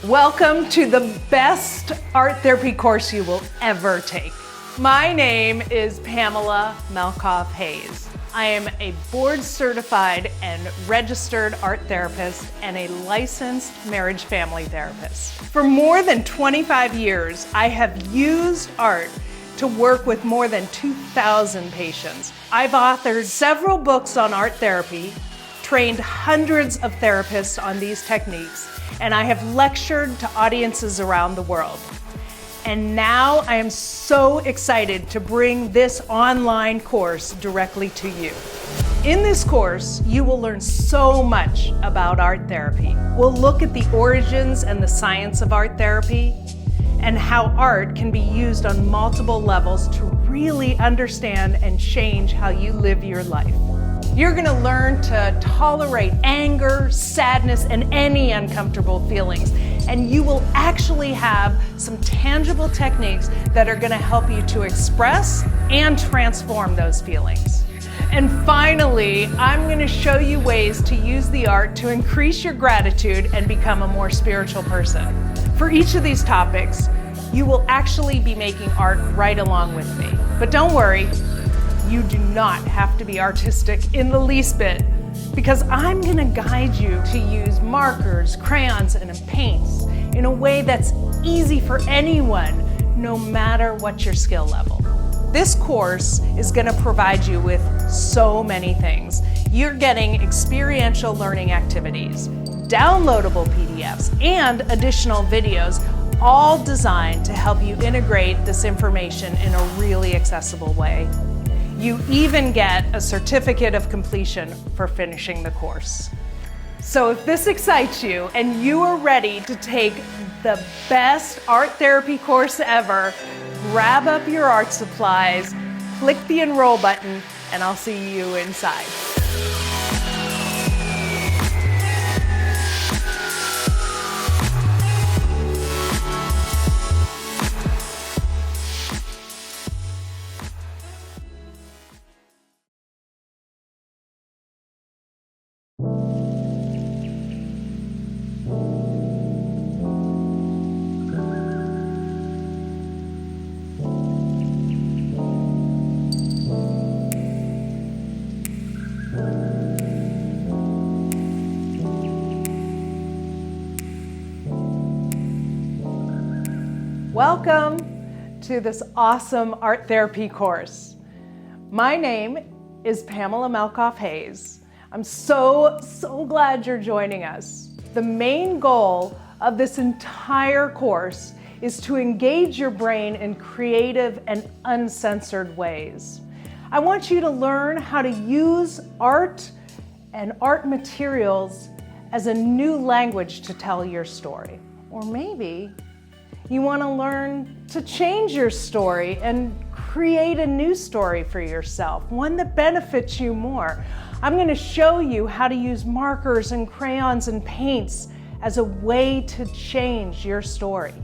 Welcome to the best art therapy course you will ever take. My name is Pamela Malkoff Hayes. I am a board certified and registered art therapist and a licensed marriage family therapist. For more than 25 years, I have used art to work with more than 2,000 patients. I've authored several books on art therapy, trained hundreds of therapists on these techniques, and I have lectured to audiences around the world. And now I am so excited to bring this online course directly to you. In this course, you will learn so much about art therapy. We'll look at the origins and the science of art therapy and how art can be used on multiple levels to really understand and change how you live your life. You're going to learn to tolerate anger, sadness, and any uncomfortable feelings. And you will actually have some tangible techniques that are going to help you to express and transform those feelings. And finally, I'm going to show you ways to use the art to increase your gratitude and become a more spiritual person. For each of these topics, you will actually be making art right along with me. But don't worry, you do not have to be artistic in the least bit, because I'm going to guide you to use markers, crayons, and paints in a way that's easy for anyone, no matter what your skill level. This course is going to provide you with so many things. You're getting experiential learning activities, downloadable PDFs, and additional videos, all designed to help you integrate this information in a really accessible way. You even get a certificate of completion for finishing the course. So if this excites you and you are ready to take the best art therapy course ever, grab up your art supplies, click the enroll button, and I'll see you inside. Welcome to this awesome art therapy course. My name is Pamela Malkoff Hayes. I'm so glad you're joining us. The main goal of this entire course is to engage your brain in creative and uncensored ways. I want you to learn how to use art and art materials as a new language to tell your story. Or maybe you want to learn to change your story and create a new story for yourself, one that benefits you more. I'm going to show you how to use markers and crayons and paints as a way to change your story.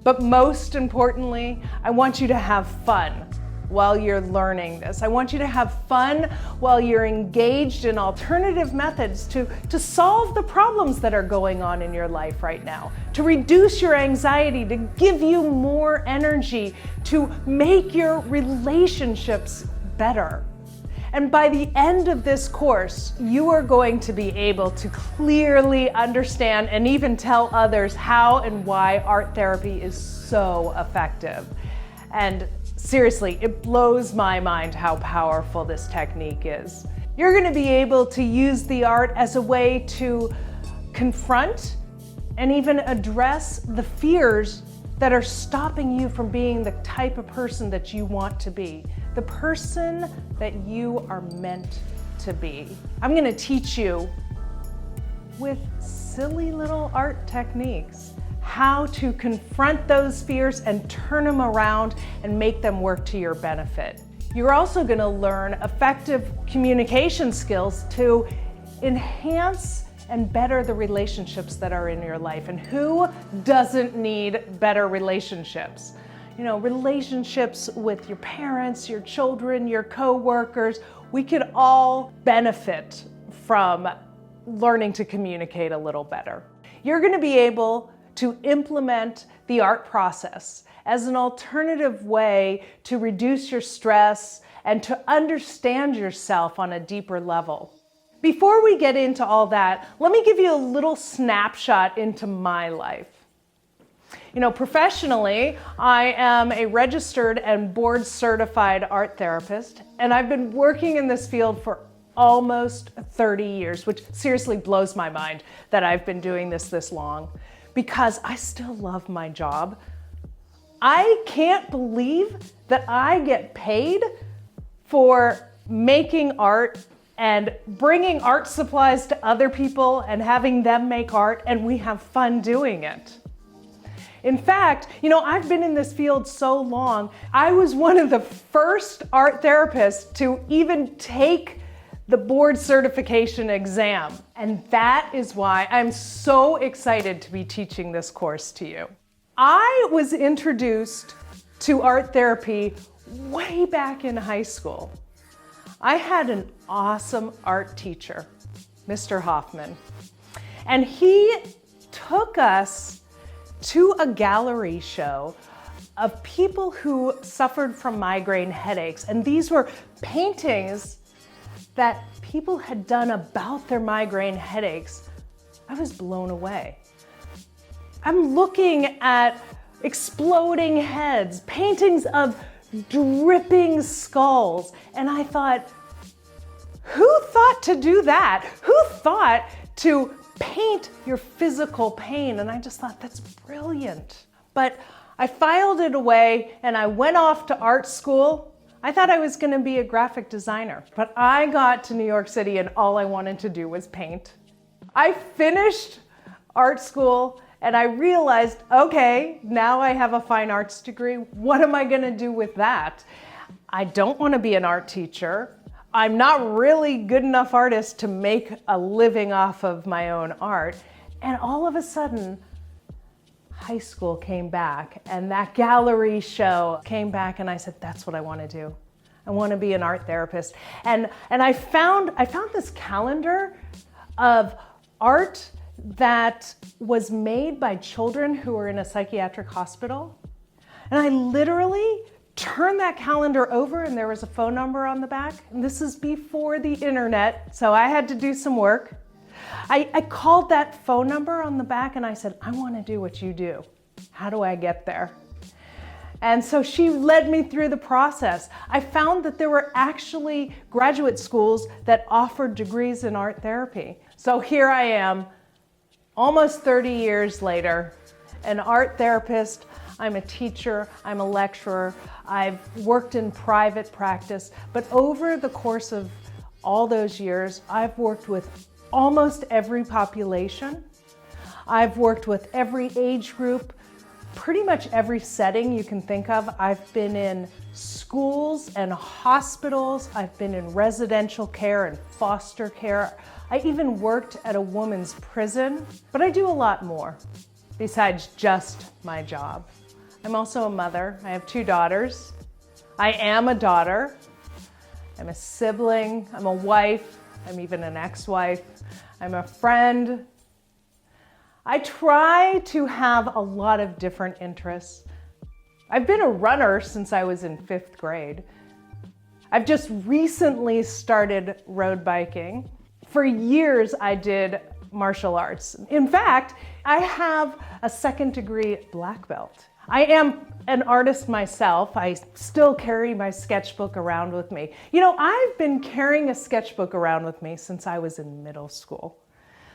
But most importantly, I want you to have fun while you're learning this. I want you to have fun while you're engaged in alternative methods to solve the problems that are going on in your life right now, to reduce your anxiety, to give you more energy, to make your relationships better. And by the end of this course, you are going to be able to clearly understand and even tell others how and why art therapy is so effective. And seriously, it blows my mind how powerful this technique is. You're going to be able to use the art as a way to confront and even address the fears that are stopping you from being the type of person that you want to be, the person that you are meant to be. I'm going to teach you with silly little art techniques how to confront those fears and turn them around and make them work to your benefit. You're also going to learn effective communication skills to enhance and better the relationships that are in your life. And who doesn't need better relationships? You know, relationships with your parents, your children, your co-workers. We could all benefit from learning to communicate a little better. You're going to be able to implement the art process as an alternative way to reduce your stress and to understand yourself on a deeper level. Before we get into all that, let me give you a little snapshot into my life. Professionally, I am a registered and board certified art therapist, and I've been working in this field for almost 30 years, which seriously blows my mind that I've been doing this long, because I still love my job. I can't believe that I get paid for making art and bringing art supplies to other people and having them make art, and we have fun doing it. In fact, I've been in this field so long, I was one of the first art therapists to even take the board certification exam. And that is why I'm so excited to be teaching this course to you. I was introduced to art therapy way back in high school. I had an awesome art teacher, Mr. Hoffman, and he took us to a gallery show of people who suffered from migraine headaches. And these were paintings that people had done about their migraine headaches. I was blown away. I'm looking at exploding heads, paintings of dripping skulls, and I thought, who thought to do that? Who thought to paint your physical pain? And I just thought, that's brilliant. But I filed it away and I went off to art school. I thought I was going to be a graphic designer, but I got to New York City and all I wanted to do was paint. I finished art school and I realized, okay, now I have a fine arts degree. What am I going to do with that? I don't want to be an art teacher. I'm not really good enough artist to make a living off of my own art. And all of a sudden, high school came back and that gallery show came back and I said, that's what I want to do. I want to be an art therapist. And I found this calendar of art that was made by children who were in a psychiatric hospital. And I literally turned that calendar over and there was a phone number on the back. And this is before the internet, so I had to do some work. I called that phone number on the back and I said, I want to do what you do. How do I get there? And so she led me through the process. I found that there were actually graduate schools that offered degrees in art therapy. So here I am, almost 30 years later, an art therapist. I'm a teacher, I'm a lecturer, I've worked in private practice, but over the course of all those years, I've worked with almost every population. I've worked with every age group, pretty much every setting you can think of. I've been in schools and hospitals, I've been in residential care and foster care. I even worked at a woman's prison, but I do a lot more besides just my job. I'm also a mother. I have 2 daughters. I am a daughter. I'm a sibling. I'm a wife. I'm even an ex-wife. I'm a friend. I try to have a lot of different interests. I've been a runner since I was in 5th grade. I've just recently started road biking. For years, I did martial arts. In fact, I have a 2nd degree black belt. I am an artist myself. I still carry my sketchbook around with me. I've been carrying a sketchbook around with me since I was in middle school.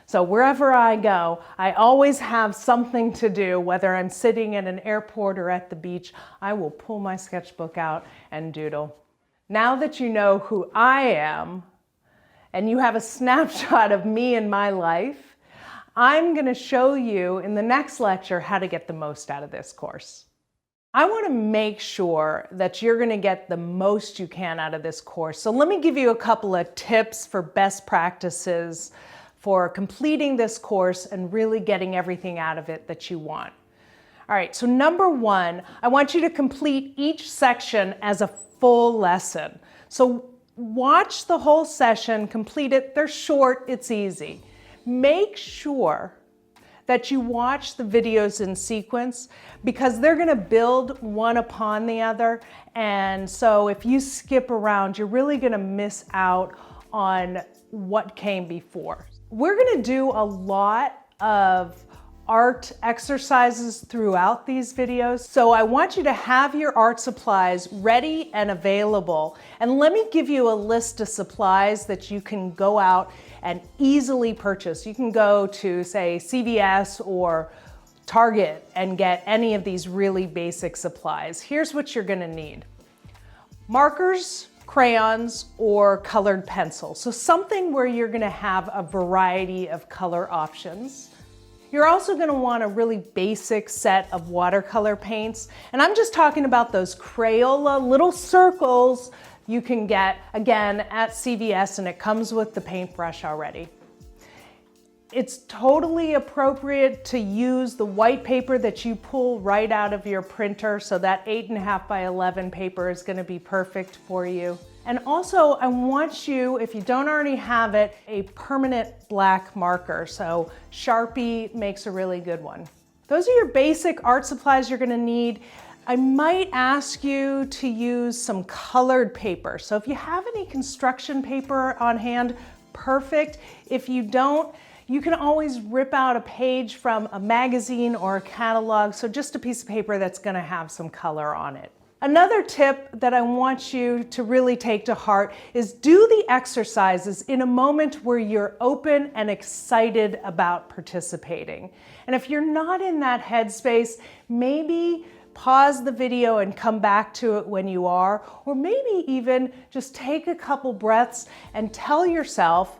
So wherever I go, I always have something to do, whether I'm sitting at an airport or at the beach, I will pull my sketchbook out and doodle. Now that you know who I am, and you have a snapshot of me and my life, I'm going to show you in the next lecture how to get the most out of this course. I want to make sure that you're going to get the most you can out of this course. So let me give you a couple of tips for best practices for completing this course and really getting everything out of it that you want. All right, so number 1, I want you to complete each section as a full lesson. So watch the whole session, complete it. They're short, it's easy. Make sure that you watch the videos in sequence because they're gonna build one upon the other. And so if you skip around, you're really gonna miss out on what came before. We're gonna do a lot of art exercises throughout these videos. So I want you to have your art supplies ready and available. And let me give you a list of supplies that you can go out and easily purchase. You can go to, say, CVS or Target and get any of these really basic supplies. Here's what you're gonna need: markers, crayons, or colored pencils. So something where you're gonna have a variety of color options. You're also gonna want a really basic set of watercolor paints. And I'm just talking about those Crayola little circles you can get, again, at CVS, and it comes with the paintbrush already. It's totally appropriate to use the white paper that you pull right out of your printer, so that 8.5 by 11 paper is gonna be perfect for you. And also, I want you, if you don't already have it, a permanent black marker. So Sharpie makes a really good one. Those are your basic art supplies you're gonna need. I might ask you to use some colored paper. So if you have any construction paper on hand, perfect. If you don't, you can always rip out a page from a magazine or a catalog. So just a piece of paper that's gonna have some color on it. Another tip that I want you to really take to heart is do the exercises in a moment where you're open and excited about participating. And if you're not in that headspace, maybe pause the video and come back to it when you are, or maybe even just take a couple breaths and tell yourself,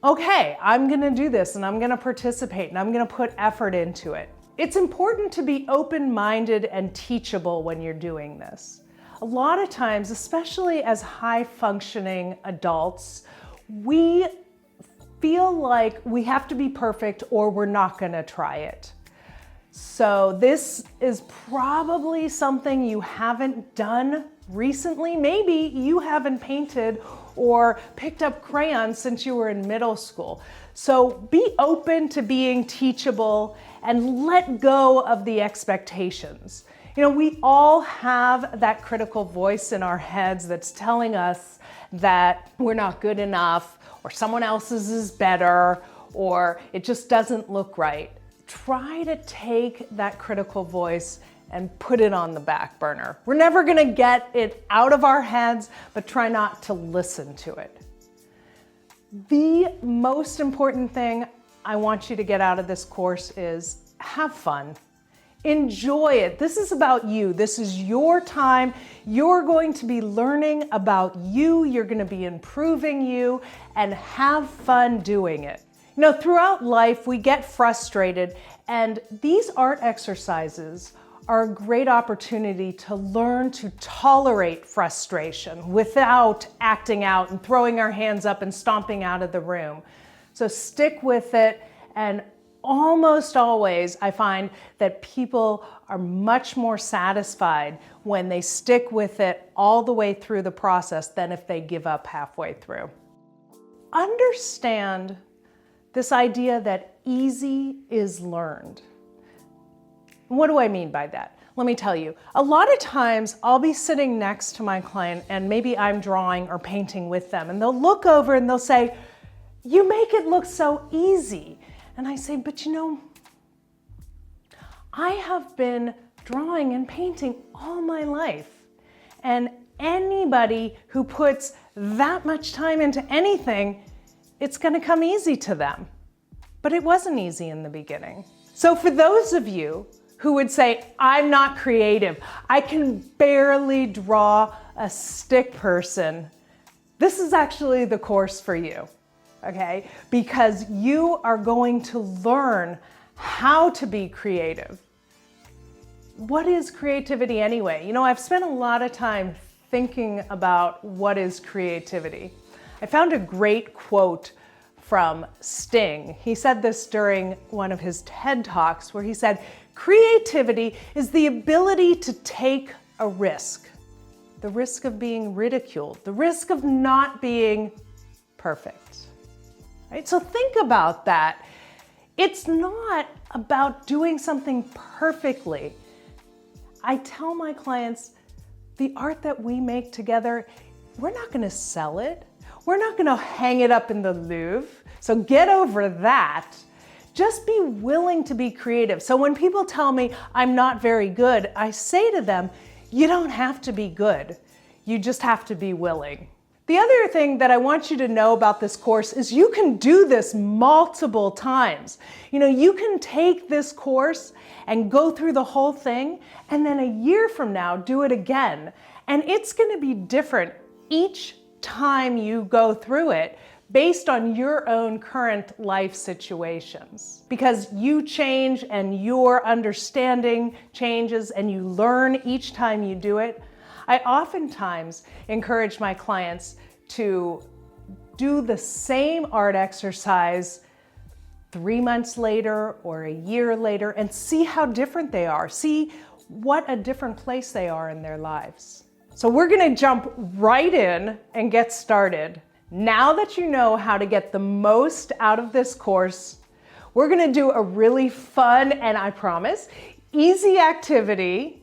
okay, I'm gonna do this and I'm gonna participate and I'm gonna put effort into it. It's important to be open-minded and teachable when you're doing this. A lot of times, especially as high-functioning adults, we feel like we have to be perfect or we're not gonna try it. So this is probably something you haven't done recently. Maybe you haven't painted or picked up crayons since you were in middle school. So be open to being teachable and let go of the expectations. You know, we all have that critical voice in our heads that's telling us that we're not good enough, or someone else's is better, or it just doesn't look right. Try to take that critical voice and put it on the back burner. We're never gonna get it out of our heads, but try not to listen to it. The most important thing I want you to get out of this course is have fun. Enjoy it. This is about you. This is your time. You're going to be learning about you. You're going to be improving you, and have fun doing it. You know, throughout life, we get frustrated, and these art exercises are a great opportunity to learn to tolerate frustration without acting out and throwing our hands up and stomping out of the room. So stick with it, and almost always I find that people are much more satisfied when they stick with it all the way through the process than if they give up halfway through. Understand this idea that easy is learned. What do I mean by that? Let me tell you. A lot of times I'll be sitting next to my client and maybe I'm drawing or painting with them, and they'll look over and they'll say, "You make it look so easy." And I say, "But you know, I have been drawing and painting all my life. And anybody who puts that much time into anything, it's gonna come easy to them." But it wasn't easy in the beginning. So for those of you who would say, "I'm not creative, I can barely draw a stick person," this is actually the course for you, okay? Because you are going to learn how to be creative. What is creativity anyway? You know, I've spent a lot of time thinking about what is creativity. I found a great quote from Sting. He said this during one of his TED Talks, where he said, "Creativity is the ability to take a risk. The risk of being ridiculed, the risk of not being perfect." Right? So think about that. It's not about doing something perfectly. I tell my clients, the art that we make together, we're not gonna sell it. We're not gonna hang it up in the Louvre. So get over that. Just be willing to be creative. So when people tell me I'm not very good, I say to them, you don't have to be good. You just have to be willing. The other thing that I want you to know about this course is you can do this multiple times. You can take this course and go through the whole thing, and then a year from now, do it again. And it's gonna be different each time you go through it based on your own current life situations. Because you change and your understanding changes and you learn each time you do it. I oftentimes encourage my clients to do the same art exercise 3 months later or a year later and see how different they are. See what a different place they are in their lives. So we're gonna jump right in and get started. Now that you know how to get the most out of this course, we're gonna do a really fun and, I promise, easy activity.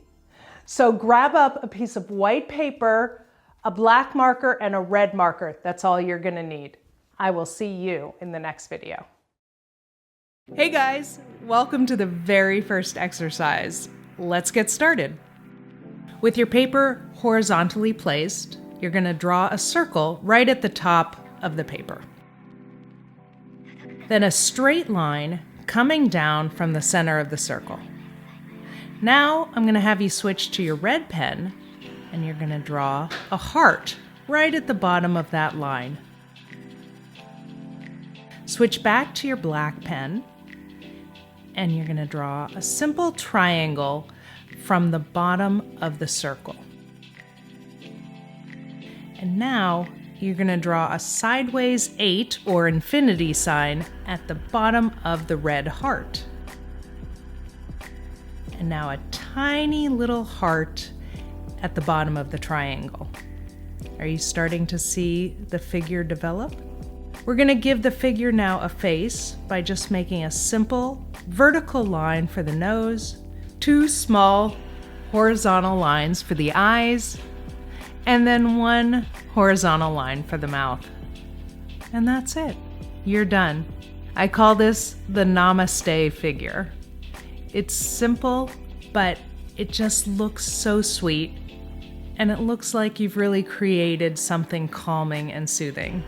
So grab up a piece of white paper, a black marker, and a red marker. That's all you're gonna need. I will see you in the next video. Hey guys, welcome to the very first exercise. Let's get started. With your paper horizontally placed, you're gonna draw a circle right at the top of the paper. Then a straight line coming down from the center of the circle. Now I'm gonna have you switch to your red pen and you're gonna draw a heart right at the bottom of that line. Switch back to your black pen and you're gonna draw a simple triangle from the bottom of the circle. And now you're gonna draw a sideways 8 or infinity sign at the bottom of the red heart. And now a tiny little heart at the bottom of the triangle. Are you starting to see the figure develop? We're gonna give the figure now a face by just making a simple vertical line for the nose, 2 small horizontal lines for the eyes, and then 1 horizontal line for the mouth. And that's it. You're done. I call this the Namaste figure. It's simple, but it just looks so sweet, and it looks like you've really created something calming and soothing.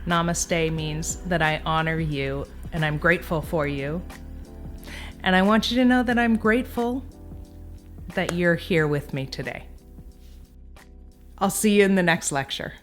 Namaste means that I honor you and I'm grateful for you. And I want you to know that I'm grateful that you're here with me today. I'll see you in the next lecture.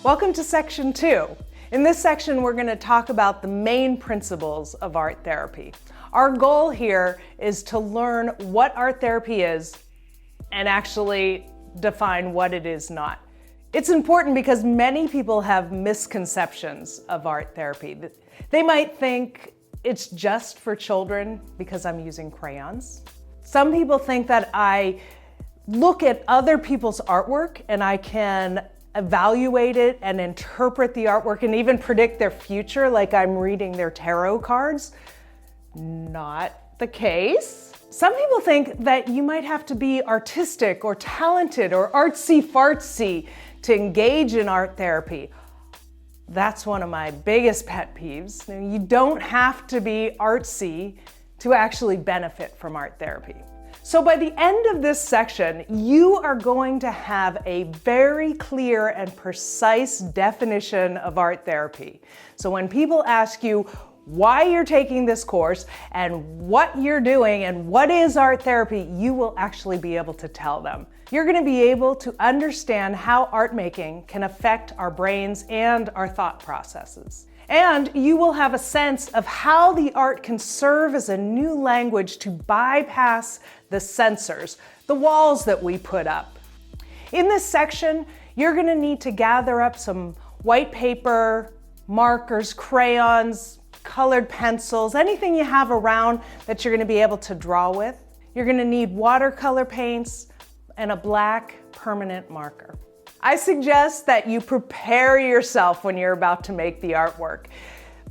Welcome to section 2. In this section, we're going to talk about the main principles of art therapy. Our goal here is to learn what art therapy is and actually define what it is not. It's important because many people have misconceptions of art therapy. They might think it's just for children because I'm using crayons. Some people think that I look at other people's artwork and I can evaluate it and interpret the artwork and even predict their future like I'm reading their tarot cards. Not the case. Some people think that you might have to be artistic or talented or artsy-fartsy to engage in art therapy. That's one of my biggest pet peeves. You don't have to be artsy to actually benefit from art therapy. So by the end of this section, you are going to have a very clear and precise definition of art therapy. So when people ask you why you're taking this course and what you're doing and what is art therapy, you will actually be able to tell them. You're going to be able to understand how art making can affect our brains and our thought processes. And you will have a sense of how the art can serve as a new language to bypass the sensors, the walls that we put up. In this section, you're going to need to gather up some white paper, markers, crayons, colored pencils, anything you have around that you're going to be able to draw with. You're going to need watercolor paints and a black permanent marker. I suggest that you prepare yourself when you're about to make the artwork.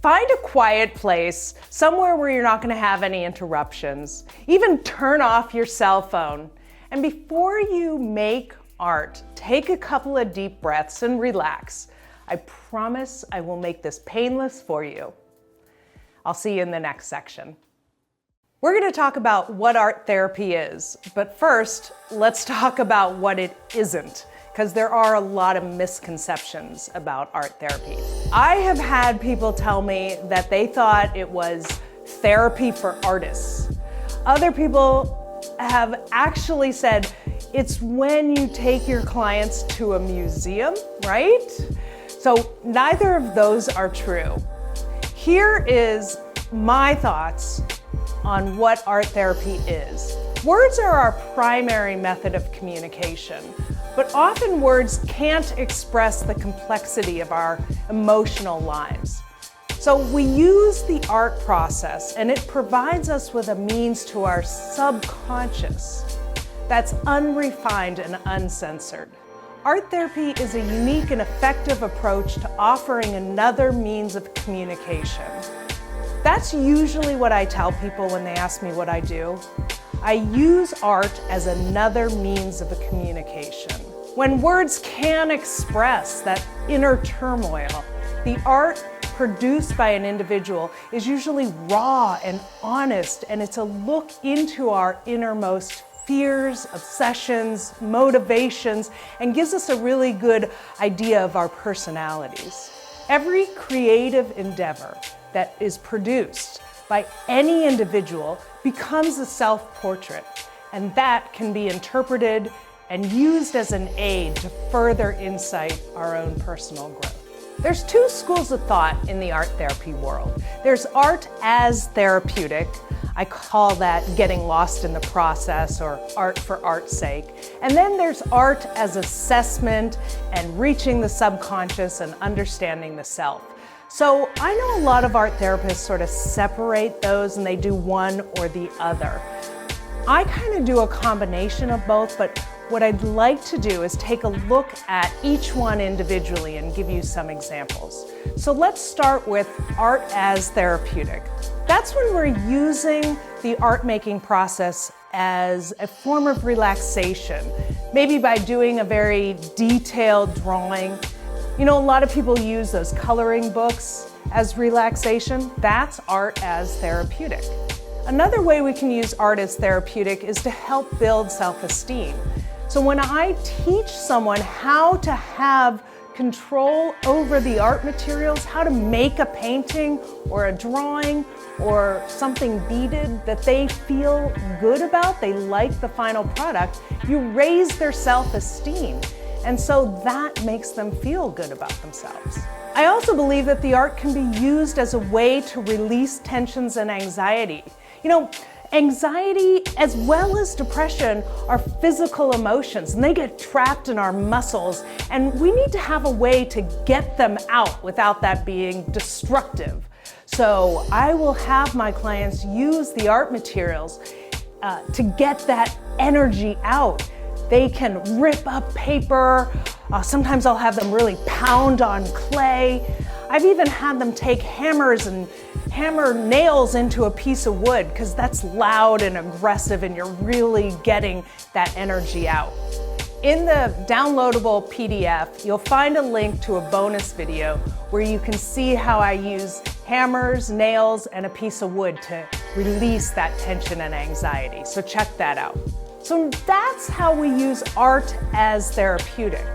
Find a quiet place, somewhere where you're not going to have any interruptions. Even turn off your cell phone. And before you make art, take a couple of deep breaths and relax. I promise I will make this painless for you. I'll see you in the next section. We're going to talk about what art therapy is, but first, let's talk about what it isn't, because there are a lot of misconceptions about art therapy. I have had people tell me that they thought it was therapy for artists. Other people have actually said it's when you take your clients to a museum, right? So neither of those are true. Here is my thoughts on what art therapy is. Words are our primary method of communication, but often words can't express the complexity of our emotional lives. So we use the art process, and it provides us with a means to our subconscious that's unrefined and uncensored. Art therapy is a unique and effective approach to offering another means of communication. That's usually what I tell people when they ask me what I do. I use art as another means of a communication. When words can express that inner turmoil, the art produced by an individual is usually raw and honest, and it's a look into our innermost fears, obsessions, motivations, and gives us a really good idea of our personalities. Every creative endeavor that is produced by any individual becomes a self-portrait, and that can be interpreted and used as an aid to further insight our own personal growth. There's two schools of thought in the art therapy world. There's art as therapeutic. I call that getting lost in the process, or art for art's sake. And then there's art as assessment and reaching the subconscious and understanding the self. So I know a lot of art therapists sort of separate those and they do one or the other. I kind of do a combination of both, but what I'd like to do is take a look at each one individually and give you some examples. So let's start with art as therapeutic. That's when we're using the art making process as a form of relaxation, maybe by doing a very detailed drawing. You know, a lot of people use those coloring books as relaxation. That's art as therapeutic. Another way we can use art as therapeutic is to help build self-esteem. So when I teach someone how to have control over the art materials, how to make a painting or a drawing or something beaded that they feel good about, they like the final product, you raise their self-esteem. And so that makes them feel good about themselves. I also believe that the art can be used as a way to release tensions and anxiety. You know, anxiety as well as depression are physical emotions, and they get trapped in our muscles, and we need to have a way to get them out without that being destructive. So I will have my clients use the art materials to get that energy out. They can rip up paper. Sometimes I'll have them really pound on clay. I've even had them take hammers and hammer nails into a piece of wood, because that's loud and aggressive and you're really getting that energy out. In the downloadable PDF, you'll find a link to a bonus video where you can see how I use hammers, nails, and a piece of wood to release that tension and anxiety. So check that out. So that's how we use art as therapeutic.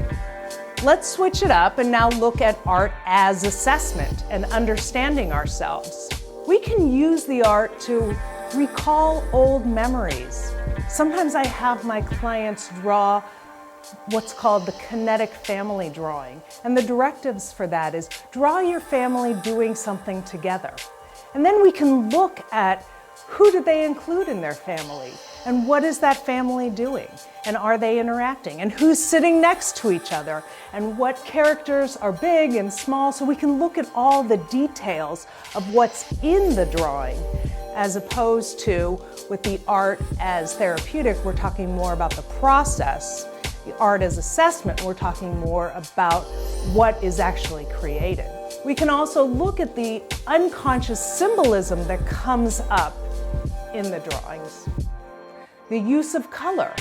Let's switch it up and now look at art as assessment and understanding ourselves. We can use the art to recall old memories. Sometimes I have my clients draw what's called the kinetic family drawing. And the directives for that is draw your family doing something together. And then we can look at who did they include in their family? And what is that family doing? And are they interacting? And who's sitting next to each other? And what characters are big and small, so we can look at all the details of what's in the drawing, as opposed to with the art as therapeutic, we're talking more about the process. The art as assessment, we're talking more about what is actually created. We can also look at the unconscious symbolism that comes up in the drawings. The use of color.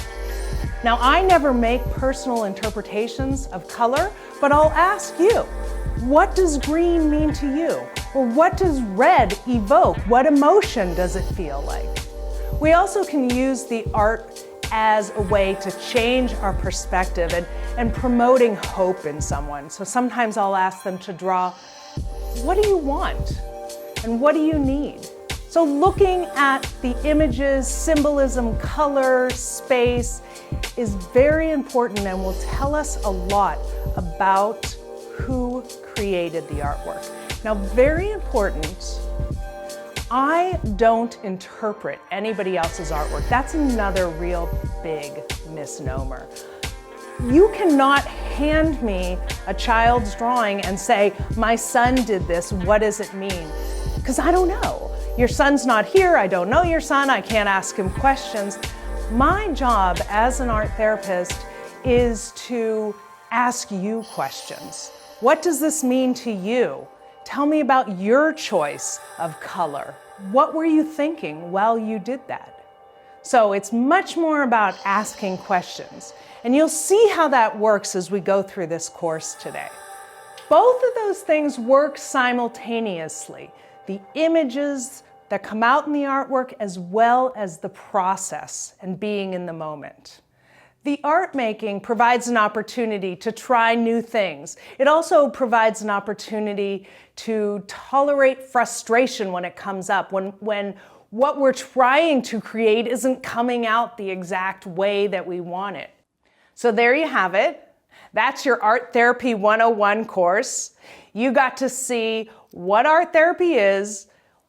Now, I never make personal interpretations of color, but I'll ask you, what does green mean to you? Or what does red evoke? What emotion does it feel like? We also can use the art as a way to change our perspective and promoting hope in someone. So sometimes I'll ask them to draw, what do you want? And what do you need? So looking at the images, symbolism, color, space is very important and will tell us a lot about who created the artwork. Now, very important, I don't interpret anybody else's artwork. That's another real big misnomer. You cannot hand me a child's drawing and say, my son did this, what does it mean? Because I don't know. Your son's not here, I don't know your son, I can't ask him questions. My job as an art therapist is to ask you questions. What does this mean to you? Tell me about your choice of color. What were you thinking while you did that? So it's much more about asking questions. And you'll see how that works as we go through this course today. Both of those things work simultaneously. The images that come out in the artwork as well as the process and being in the moment. The art making provides an opportunity to try new things. It also provides an opportunity to tolerate frustration when it comes up, when what we're trying to create isn't coming out the exact way that we want it. So there you have it. That's your Art Therapy 101 course. You got to see what art therapy is,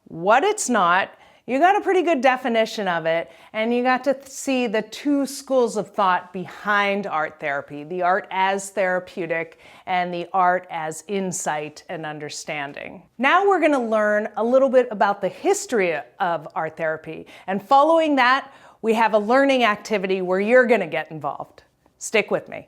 what it's not. You got a pretty good definition of it, and you got to see the two schools of thought behind art therapy, the art as therapeutic and the art as insight and understanding. Now we're going to learn a little bit about the history of art therapy, and following that, we have a learning activity where you're going to get involved. Stick with me.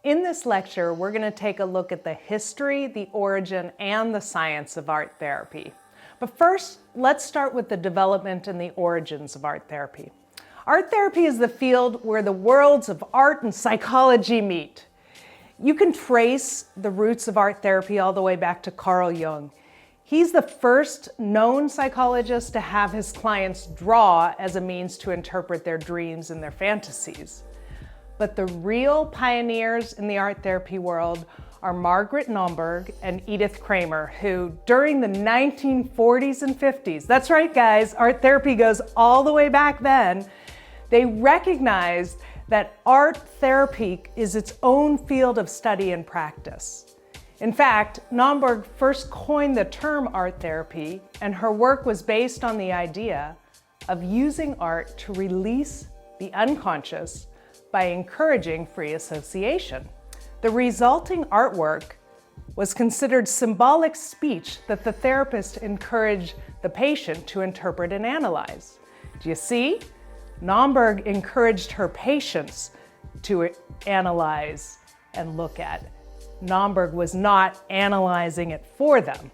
In this lecture, we're going to take a look at the history, the origin, and the science of art therapy. But first, let's start with the development and the origins of art therapy. Art therapy is the field where the worlds of art and psychology meet. You can trace the roots of art therapy all the way back to Carl Jung. He's the first known psychologist to have his clients draw as a means to interpret their dreams and their fantasies. But the real pioneers in the art therapy world are Margaret Naumburg and Edith Kramer, who during the 1940s and 50s, that's right guys, art therapy goes all the way back then, they recognized that art therapy is its own field of study and practice. In fact, Naumburg first coined the term art therapy, and her work was based on the idea of using art to release the unconscious by encouraging free association. The resulting artwork was considered symbolic speech that the therapist encouraged the patient to interpret and analyze. Do you see? Naumburg encouraged her patients to analyze and look at. Naumburg was not analyzing it for them.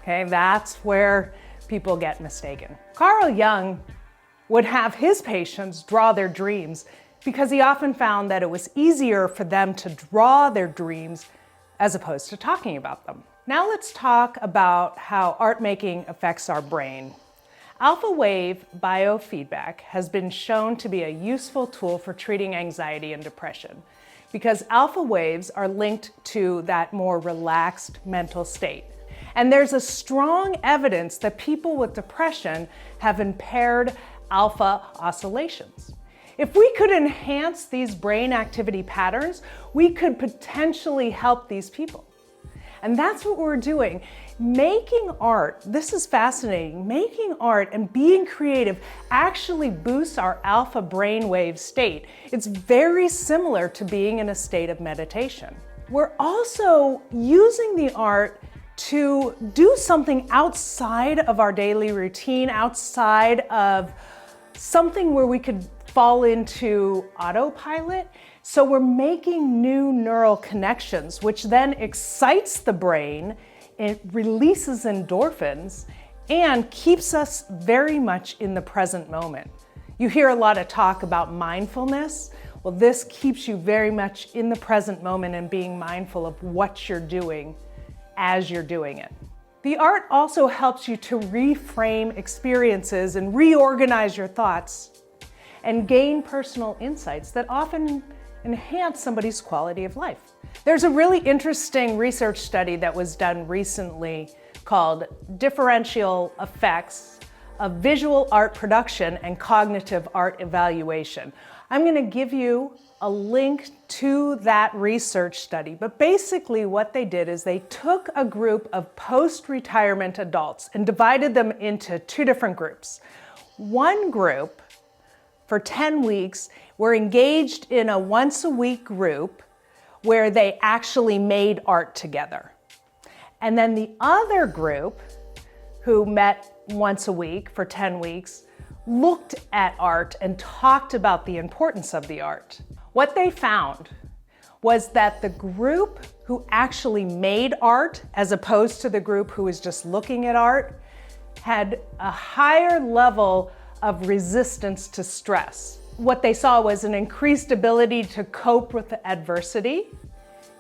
Okay, that's where people get mistaken. Carl Jung would have his patients draw their dreams because he often found that it was easier for them to draw their dreams as opposed to talking about them. Now let's talk about how art making affects our brain. Alpha wave biofeedback has been shown to be a useful tool for treating anxiety and depression because alpha waves are linked to that more relaxed mental state. And there's a strong evidence that people with depression have impaired alpha oscillations. If we could enhance these brain activity patterns, we could potentially help these people. And that's what we're doing. Making art, this is fascinating, making art and being creative actually boosts our alpha brainwave state. It's very similar to being in a state of meditation. We're also using the art to do something outside of our daily routine, outside of something where we could fall into autopilot. So we're making new neural connections, which then excites the brain, it releases endorphins, and keeps us very much in the present moment. You hear a lot of talk about mindfulness. Well, this keeps you very much in the present moment and being mindful of what you're doing as you're doing it. The art also helps you to reframe experiences and reorganize your thoughts and gain personal insights that often enhance somebody's quality of life. There's a really interesting research study that was done recently called Differential Effects of Visual Art Production and Cognitive Art Evaluation. I'm going to give you a link to that research study, but basically what they did is they took a group of post-retirement adults and divided them into two different groups. One group, for 10 weeks, were engaged in a once-a-week group where they actually made art together. And then the other group, who met once a week for 10 weeks, looked at art and talked about the importance of the art. What they found was that the group who actually made art, as opposed to the group who was just looking at art, had a higher level of resistance to stress. What they saw was an increased ability to cope with adversity,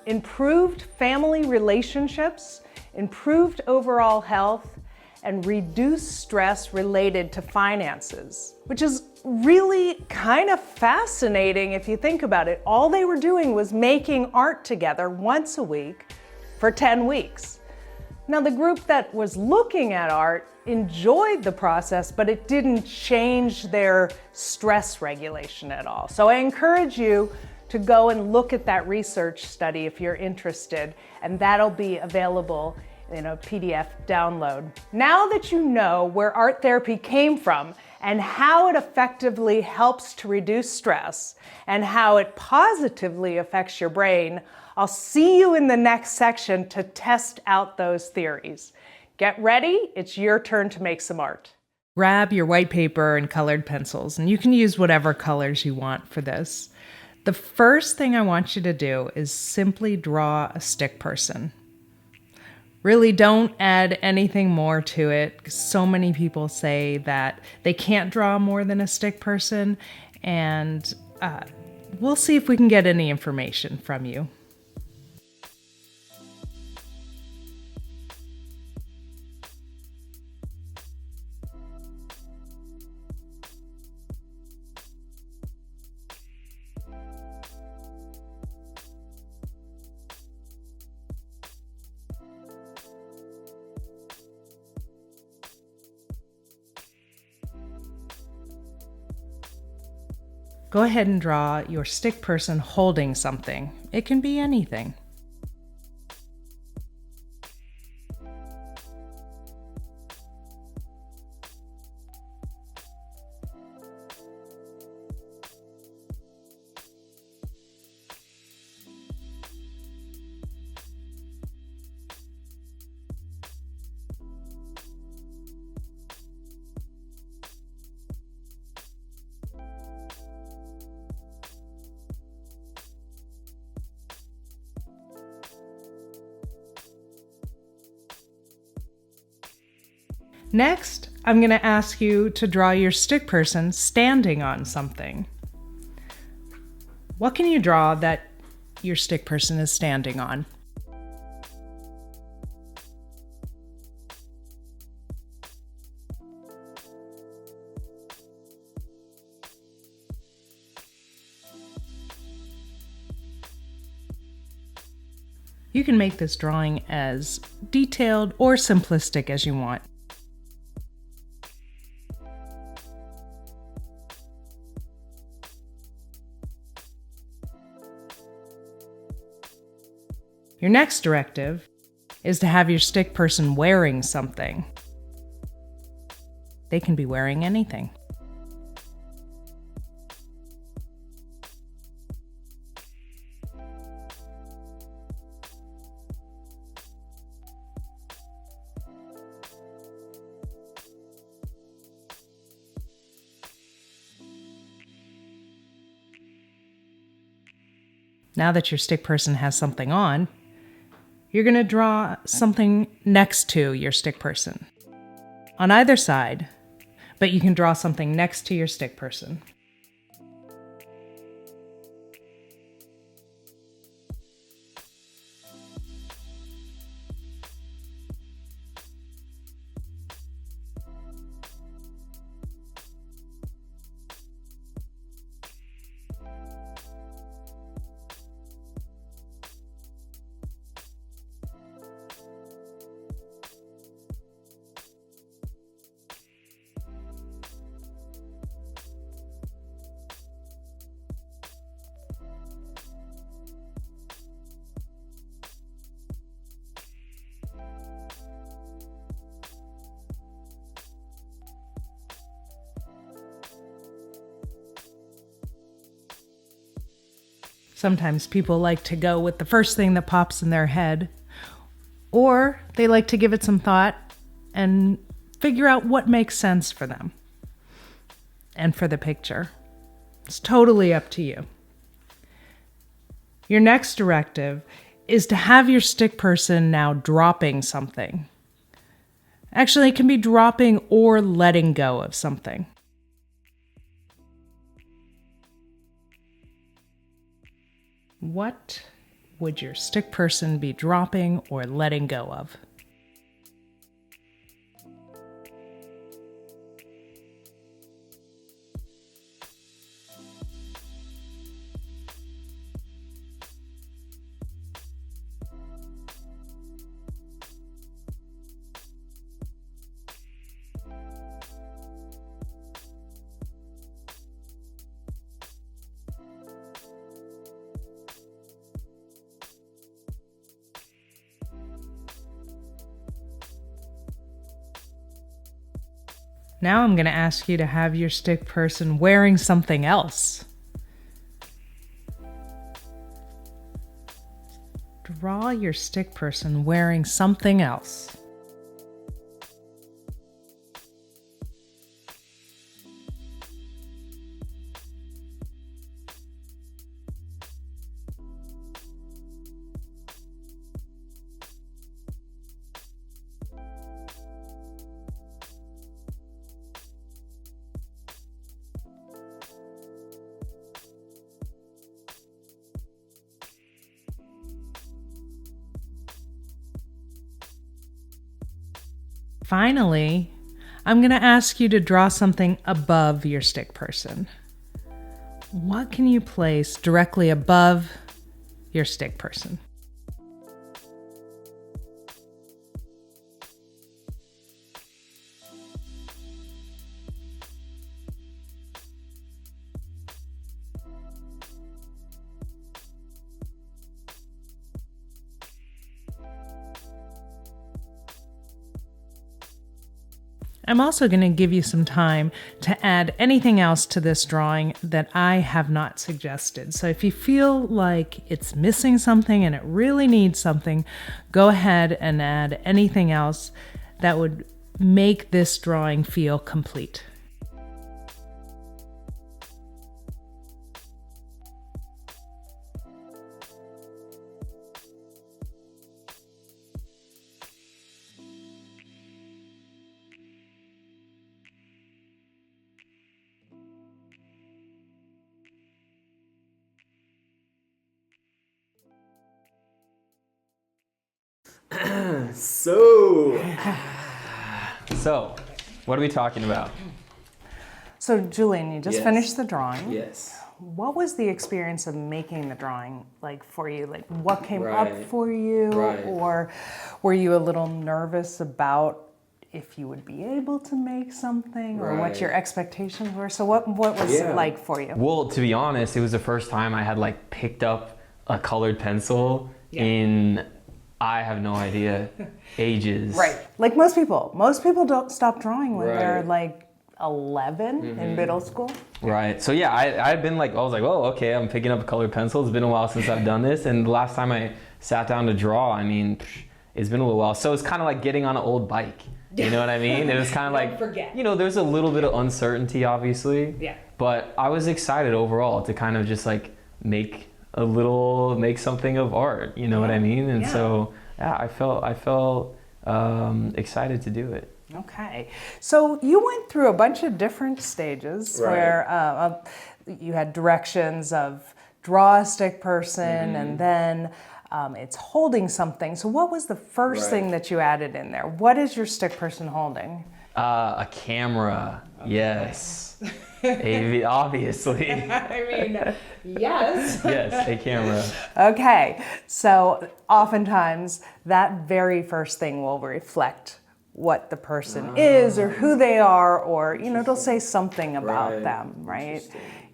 improved family relationships, improved overall health, and reduced stress related to finances, which is really kind of fascinating if you think about it. All they were doing was making art together once a week for 10 weeks. Now, the group that was looking at art enjoyed the process, but it didn't change their stress regulation at all. So I encourage you to go and look at that research study if you're interested, and that'll be available in a PDF download. Now that you know where art therapy came from and how it effectively helps to reduce stress and how it positively affects your brain, I'll see you in the next section to test out those theories. Get ready, it's your turn to make some art. Grab your white paper and colored pencils, and you can use whatever colors you want for this. The first thing I want you to do is simply draw a stick person. Really don't add anything more to it, because so many people say that they can't draw more than a stick person, and we'll see if we can get any information from you. Go ahead and draw your stick person holding something. It can be anything. Next, I'm going to ask you to draw your stick person standing on something. What can you draw that your stick person is standing on? You can make this drawing as detailed or simplistic as you want. Your next directive is to have your stick person wearing something. They can be wearing anything. Now that your stick person has something on, you're going to draw something next to your stick person. On either side, but you can draw something next to your stick person. Sometimes people like to go with the first thing that pops in their head, or they like to give it some thought and figure out what makes sense for them and for the picture. It's totally up to you. Your next directive is to have your stick person now dropping something. Actually, it can be dropping or letting go of something. What would your stick person be dropping or letting go of? Now I'm going to ask you to have your stick person wearing something else. Draw your stick person wearing something else. Finally, I'm going to ask you to draw something above your stick person. What can you place directly above your stick person? I'm also going to give you some time to add anything else to this drawing that I have not suggested. So if you feel like it's missing something and it really needs something, go ahead and add anything else that would make this drawing feel complete. So, what are we talking about? So, Julian, you just Yes. finished the drawing. Yes. What was the experience of making the drawing like for you? Like, what came up Right. for you? Right. Or were you a little nervous about if you would be able to make something or what Right. your expectations were? So what was Yeah. it like for you? Well, to be honest, it was the first time I had like picked up a colored pencil Yeah. in I have no idea. Ages. Right. Like most people don't stop drawing when they're Right. like 11 in middle school. Right. So yeah, I'd been like, I was like, oh, okay, I'm picking up a colored pencil. It's been a while since I've done this. And the last time I sat down to draw, I mean, it's been a little while. So it's kind of like getting on an old bike. You know what I mean? It was kind of like, forget. you know, there's a little bit of uncertainty, obviously. Yeah. But I was excited overall to kind of just like make something of art. You know what I mean? And so yeah, I felt excited to do it. Okay. So you went through a bunch of different stages where you had directions of draw a stick person and then it's holding something. So what was the first thing that you added in there? What is your stick person holding? A camera. Okay. Yes. Obviously. I mean, yes. Yes, a camera. Okay. So oftentimes that very first thing will reflect what the person is or who they are, or, you know, it'll say something about them, right?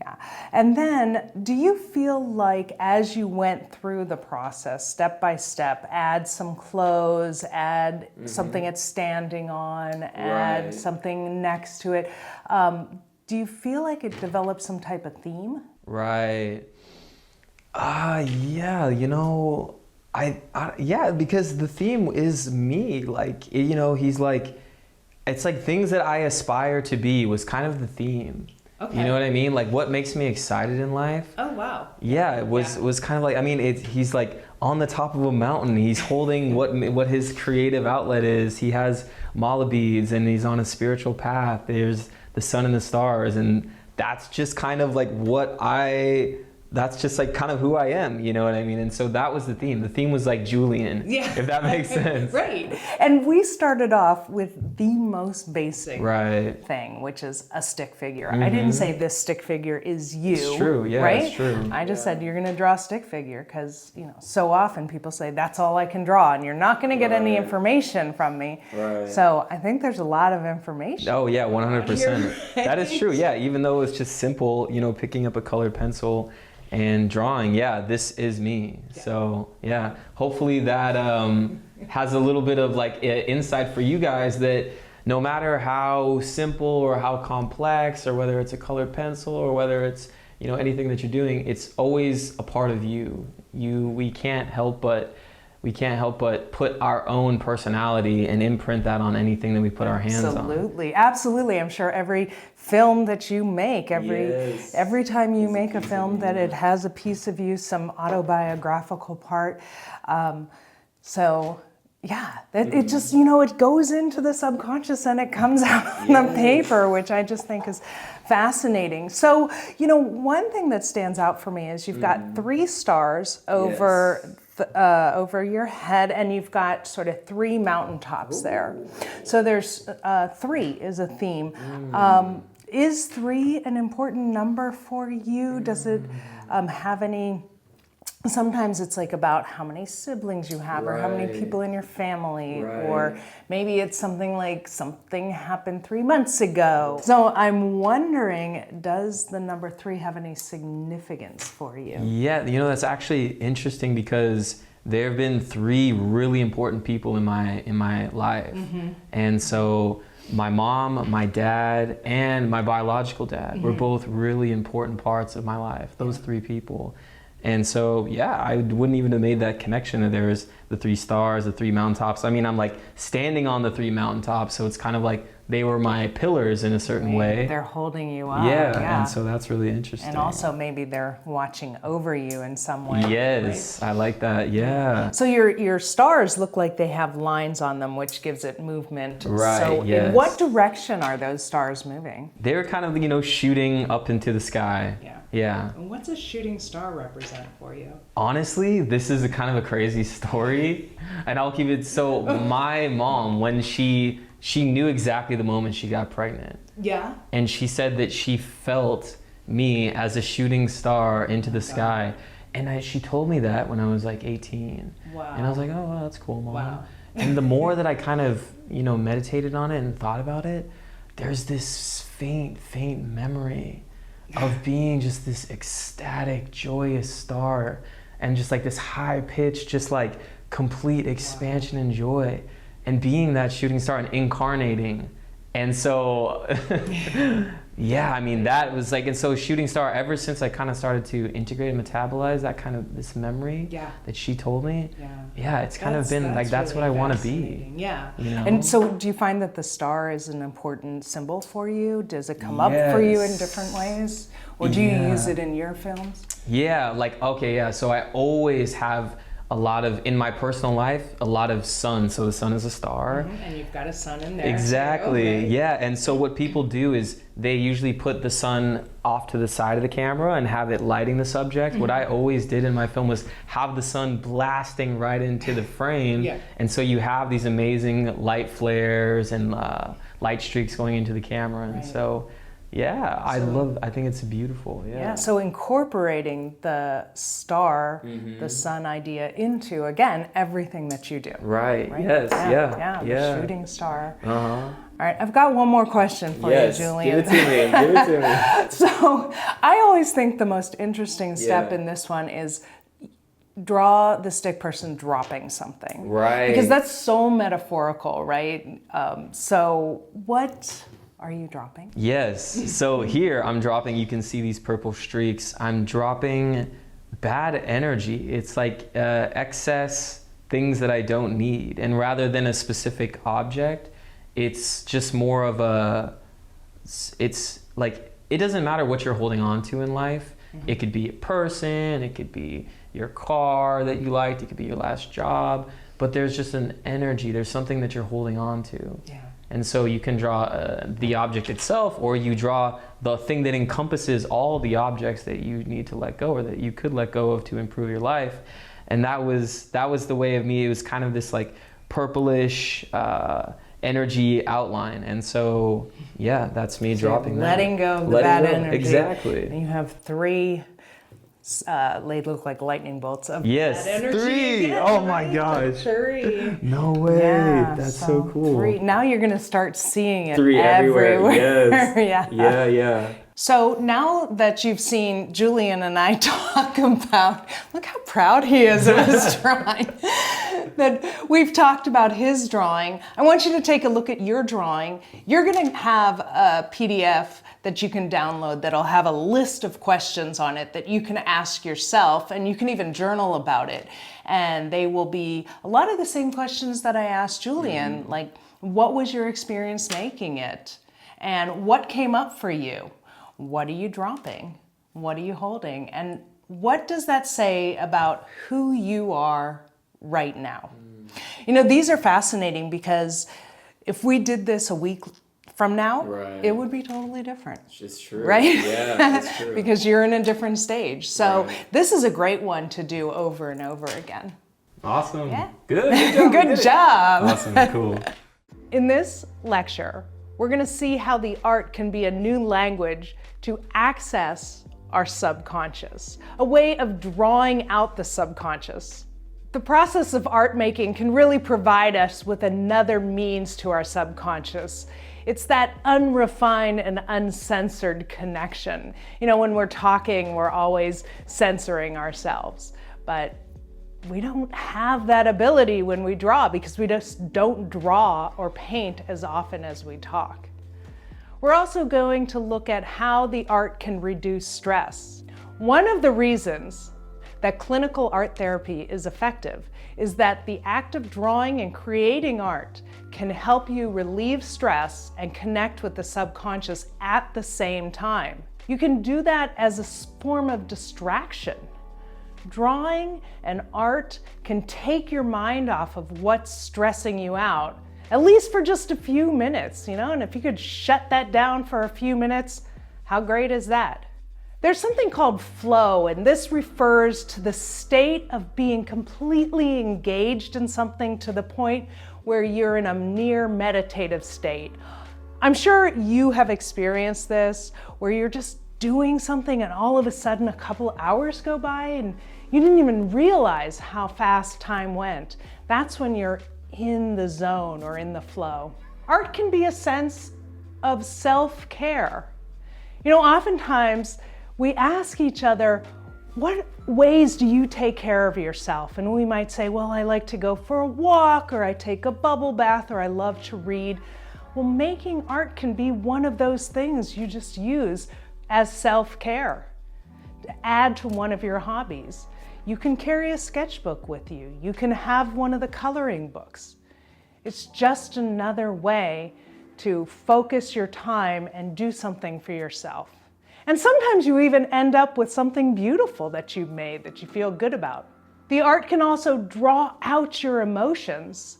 Yeah. And then do you feel like as you went through the process, step by step, add some clothes, add something it's standing on, add something next to it, do you feel like it developed some type of theme? Right. Yeah, you know, yeah, because the theme is me. Like, you know, he's like, it's like things that I aspire to be was kind of the theme. Okay. You know what I mean? Like what makes me excited in life. Oh, wow. Yeah, it was kind of like, I mean, he's like on the top of a mountain. He's holding what his creative outlet is. He has mala beads and he's on a spiritual path. There's the sun and the stars, and that's just kind of like that's just like kind of who I am, you know what I mean? And so that was the theme. The theme was like Julian, if that makes sense. Right. And we started off with the most basic thing, which is a stick figure. I didn't say this stick figure is you. It's true, yeah, right? It's true. I just said you're going to draw a stick figure because, you know, so often people say that's all I can draw and you're not going to get any information from me. Right. So I think there's a lot of information. Oh yeah, 100%. That is true, yeah. Even though it's just simple, you know, picking up a colored pencil and drawing, this is me. So yeah, hopefully that has a little bit of like insight for you guys that no matter how simple or how complex, or whether it's a colored pencil or whether it's, you know, anything that you're doing, it's always a part of you. We can't help but put our own personality and imprint that on anything that we put our hands on. Absolutely. I'm sure every film that you make, every time you make a film, that it has a piece of you, some autobiographical part. So yeah, it just, you know, it goes into the subconscious and it comes out on the paper, which I just think is fascinating. So, you know, one thing that stands out for me is you've got 3 stars over your head, and you've got sort of 3 mountaintops there. So there's 3 is a theme. Is 3 an important number for you? Does it have any? Sometimes it's like about how many siblings you have, or how many people in your family, or maybe it's something like something happened 3 months ago. So I'm wondering, does the number 3 have any significance for you? Yeah, you know, that's actually interesting because there have been 3 really important people in my life. And so my mom, my dad, and my biological dad were both really important parts of my life, those 3 people. And so, yeah, I wouldn't even have made that connection that there's the 3 stars, the 3 mountaintops. I mean, I'm like standing on the 3 mountaintops, so it's kind of like they were my pillars in a certain way. They're holding you up. Yeah, and so that's really interesting. And also maybe they're watching over you in some way. Yes, I like that, yeah. So your stars look like they have lines on them, which gives it movement. Right, so in what direction are those stars moving? They're kind of, you know, shooting up into the sky. Yeah. And what's a shooting star represent for you? Honestly, this is a kind of a crazy story, and I'll keep it. So my mom, when she knew exactly the moment she got pregnant. Yeah. And she said that she felt me as a shooting star into the sky. And she told me that when I was like 18. Wow. And I was like, oh, well, that's cool, Mom. Wow. And the more that I kind of, you know, meditated on it and thought about it, there's this faint memory of being just this ecstatic, joyous star, and just like this high pitch, just like complete expansion and joy, and being that shooting star and incarnating. And so, yeah, I mean, that was like, and so shooting star, ever since I kind of started to integrate and metabolize that kind of this memory that she told me, it's kind of been like, that's really what I want to be. Yeah. You know? And so do you find that the star is an important symbol for you? Does it come up for you in different ways? Or do you use it in your films? Yeah, like, okay, yeah. So I always have a lot of, in my personal life, a lot of sun. So the sun is a star. And you've got a sun in there. Exactly, yeah. And so what people do is they usually put the sun off to the side of the camera and have it lighting the subject. What I always did in my film was have the sun blasting right into the frame. And so you have these amazing light flares and light streaks going into the camera. And so, yeah, I think it's beautiful. Yeah. So incorporating the star, the sun idea into, again, everything that you do. Right. Yes. Yeah. The shooting star. All right, I've got one more question for you, Julian. Give it to me. So I always think the most interesting step in this one is draw the stick person dropping something. Right. Because that's so metaphorical, right? So what are you dropping? Yes. So here I'm dropping, you can see these purple streaks. I'm dropping bad energy. It's like excess things that I don't need. And rather than a specific object, it's just more of it's like, it doesn't matter what you're holding on to in life. It could be a person, it could be your car that you liked, it could be your last job, but there's just an energy, there's something that you're holding on to. And so you can draw the object itself, or you draw the thing that encompasses all the objects that you need to let go, or that you could let go of to improve your life. And that was the way of me. It was kind of this like purplish energy outline. And so, yeah, that's me dropping that. Letting go of the bad energy. Exactly. And you have three, they look like lightning bolts of bad energy. 3. Oh my gosh. 3. No way. That's so cool. 3. Now you're going to start seeing it 3 everywhere. Yes. Yeah. So now that you've seen Julian and I talk about, look how proud he is of his drawing, that we've talked about his drawing, I want you to take a look at your drawing. You're going to have a PDF that you can download that'll have a list of questions on it that you can ask yourself, and you can even journal about it. And they will be a lot of the same questions that I asked Julian, like, what was your experience making it? And what came up for you? What are you dropping? What are you holding? And what does that say about who you are right now? You know, these are fascinating because if we did this a week from now, it would be totally different. It's true. Right? Yeah, it's true. Because you're in a different stage. So this is a great one to do over and over again. Awesome. Yeah. Good. Good job. Awesome. Cool. In this lecture, we're going to see how the art can be a new language to access our subconscious, a way of drawing out the subconscious. The process of art making can really provide us with another means to our subconscious. It's that unrefined and uncensored connection. You know, when we're talking, we're always censoring ourselves, but we don't have that ability when we draw because we just don't draw or paint as often as we talk. We're also going to look at how the art can reduce stress. One of the reasons that clinical art therapy is effective is that the act of drawing and creating art can help you relieve stress and connect with the subconscious at the same time. You can do that as a form of distraction. Drawing and art can take your mind off of what's stressing you out, at least for just a few minutes, you know, and if you could shut that down for a few minutes, how great is that? There's something called flow, and this refers to the state of being completely engaged in something to the point where you're in a near meditative state. I'm sure you have experienced this, where you're just doing something and all of a sudden a couple hours go by and you didn't even realize how fast time went. That's when you're in the zone or in the flow. Art can be a sense of self-care. You know, oftentimes we ask each other, what ways do you take care of yourself? And we might say, well, I like to go for a walk, or I take a bubble bath, or I love to read. Well, making art can be one of those things you just use as self-care, to add to one of your hobbies. You can carry a sketchbook with you. You can have one of the coloring books. It's just another way to focus your time and do something for yourself. And sometimes you even end up with something beautiful that you've made that you feel good about. The art can also draw out your emotions.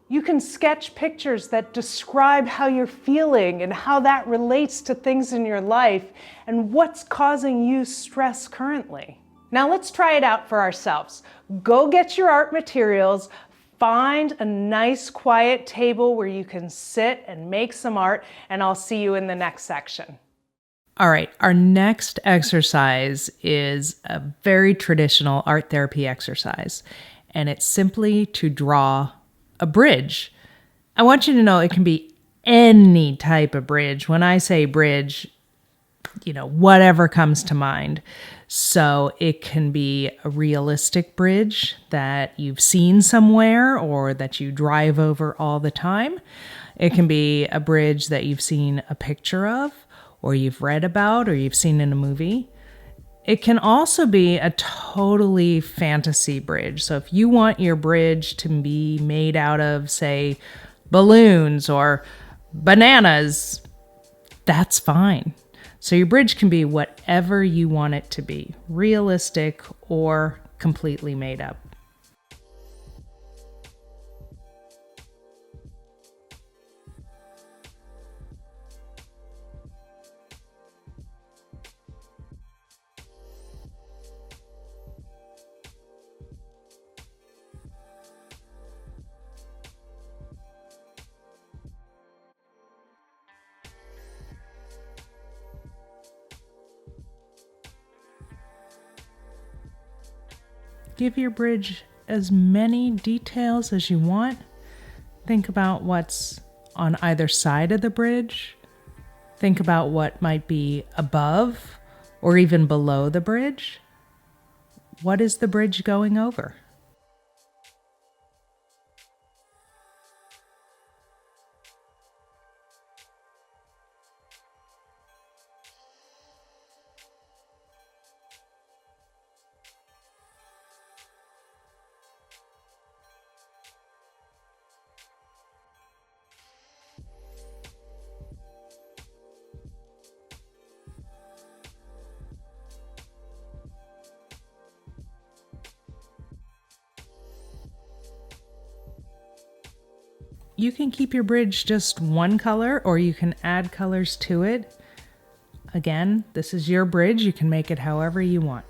You can sketch pictures that describe how you're feeling and how that relates to things in your life and what's causing you stress currently. Now let's try it out for ourselves. Go get your art materials, find a nice quiet table where you can sit and make some art, and I'll see you in the next section. All right, our next exercise is a very traditional art therapy exercise, and it's simply to draw a bridge. I want you to know it can be any type of bridge. When I say bridge, whatever comes to mind. So it can be a realistic bridge that you've seen somewhere or that you drive over all the time. It can be a bridge that you've seen a picture of, or you've read about, or you've seen in a movie. It can also be a totally fantasy bridge. So if you want your bridge to be made out of, say, balloons or bananas, that's fine. So your bridge can be whatever you want it to be, realistic or completely made up. Give your bridge as many details as you want. Think about what's on either side of the bridge. Think about what might be above or even below the bridge. What is the bridge going over? You can keep your bridge just one color, or you can add colors to it. Again, this is your bridge. You can make it however you want.